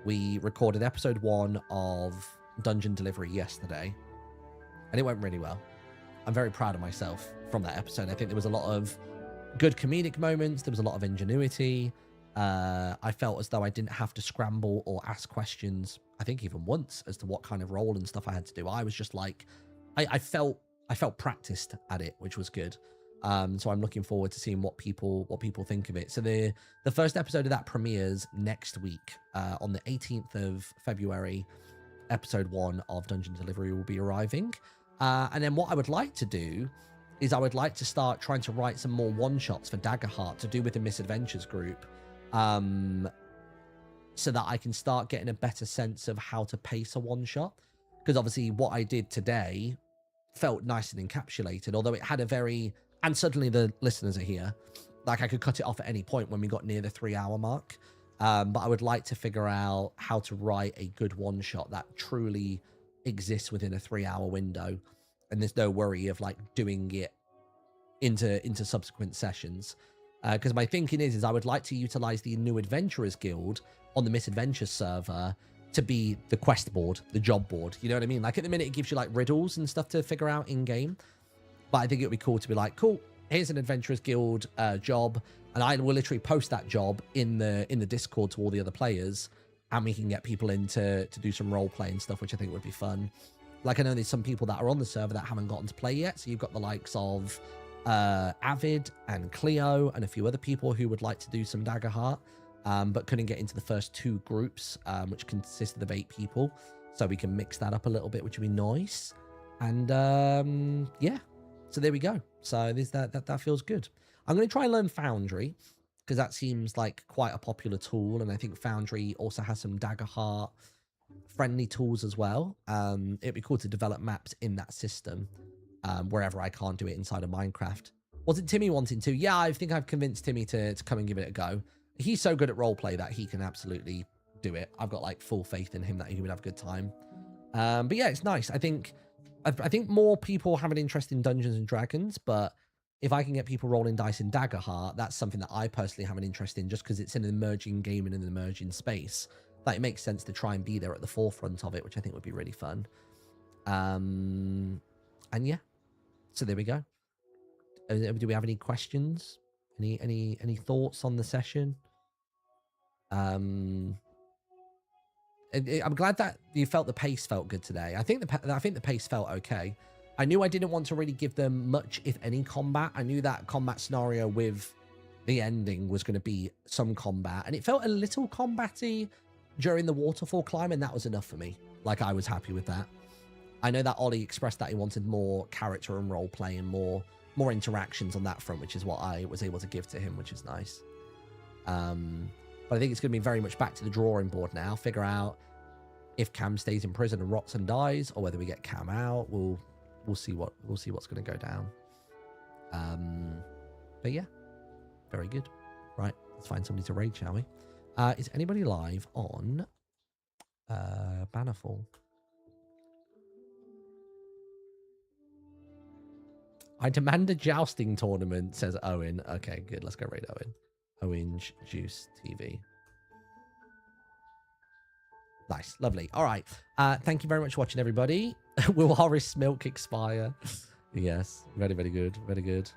We recorded episode 1 of Dungeon Delivery yesterday, and it went really well. I'm very proud of myself from that episode. I think there was a lot of good comedic moments. There was a lot of ingenuity. I felt as though I didn't have to scramble or ask questions, I think even once, as to what kind of role and stuff I had to do. I was just like, I felt practiced at it, which was good. So I'm looking forward to seeing what people think of it. So the first episode of that premieres next week, on the 18th of February. Episode 1 of Dungeon Delivery will be arriving. And then what I would like to do is I would like to start trying to write some more one-shots for Dagger Heart to do with the Misadventures group. So that I can start getting a better sense of how to pace a one-shot. Because obviously what I did today felt nice and encapsulated, although it had a very... And suddenly the listeners are here. Like, I could cut it off at any point when we got near the 3-hour mark. But I would like to figure out how to write a good one-shot that truly exists within a 3-hour window. And there's no worry of, like, doing it into subsequent sessions. Because my thinking is I would like to utilize the New Adventurers Guild on the Misadventures server to be the quest board, the job board. You know what I mean? Like, at the minute, it gives you, like, riddles and stuff to figure out in-game. But I think it would be cool to be like, cool, here's an Adventurers Guild job, and I will literally post that job in the Discord to all the other players, and we can get people in to do some role-play and stuff, which I think would be fun. Like, I know there's some people that are on the server that haven't gotten to play yet, so you've got the likes of Avid and Cleo and a few other people who would like to do some Dagger Heart, but couldn't get into the first 2 groups, which consisted of 8 people, so we can mix that up a little bit, which would be nice. And yeah. So there we go. So that feels good. I'm going to try and learn Foundry because that seems like quite a popular tool. And I think Foundry also has some Dagger Heart friendly tools as well. It'd be cool to develop maps in that system wherever I can't do it inside of Minecraft. Wasn't Timmy wanting to? Yeah, I think I've convinced Timmy to come and give it a go. He's so good at roleplay that he can absolutely do it. I've got like full faith in him that he would have a good time. But yeah, it's nice. I think more people have an interest in Dungeons and Dragons, but if I can get people rolling dice in Dagger Heart, that's something that I personally have an interest in just because it's an emerging game and an emerging space. Like, it makes sense to try and be there at the forefront of it, which I think would be really fun. And yeah, so there we go. Do we have any questions? Any thoughts on the session? I'm glad that you felt the pace felt good today. I think the pace felt okay. I knew I didn't want to really give them much, if any, combat. I knew that combat scenario with the ending was going to be some combat, and it felt a little combat-y during the waterfall climb, and that was enough for me. Like, I was happy with that. I know that Ollie expressed that he wanted more character and role play and more interactions on that front, which is what I was able to give to him, which is nice. But I think it's going to be very much back to the drawing board now. Figure out if Cam stays in prison and rots and dies, or whether we get Cam out. We'll see what's going to go down. But yeah, very good. Right, let's find somebody to raid, shall we? Is anybody live on Bannerfall. I demand a jousting tournament, says Owen. Okay, good. Let's go raid Owen. Orange Juice TV. Nice. Lovely. All right. Thank you very much for watching, everybody. Will Horace Milk expire? Yes. Very, very good. Very good.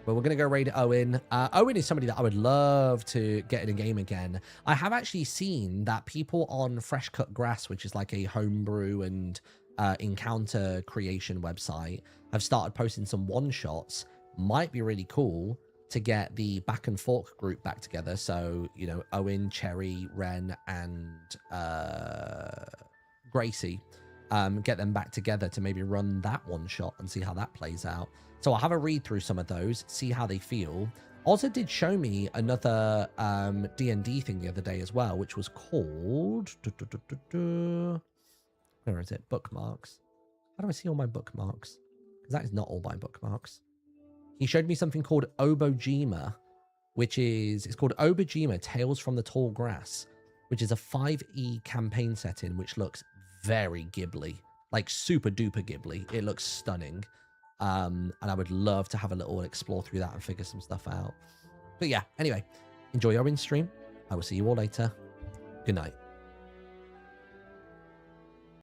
But we're going to go raid Owen. Owen is somebody that I would love to get in a game again. I have actually seen that people on Fresh Cut Grass, which is like a homebrew and encounter creation website, have started posting some one-shots. Might be really cool to get the Back and Fork group back together. So, you know, Owen, Cherry, Ren, and Gracie. Get them back together to maybe run that one-shot and see how that plays out. So I'll have a read through some of those, see how they feel. Also did show me another D&D thing the other day as well, which was called... Where is it? Bookmarks. How do I see all my bookmarks? Because that is not all my bookmarks. He showed me something called Obojima, which is... It's called Obojima Tales from the Tall Grass, which is a 5e campaign setting, which looks very Ghibli. Like super duper Ghibli. It looks stunning. And I would love to have a little explore through that and figure some stuff out. But yeah, anyway, enjoy your stream. I will see you all later. Good night.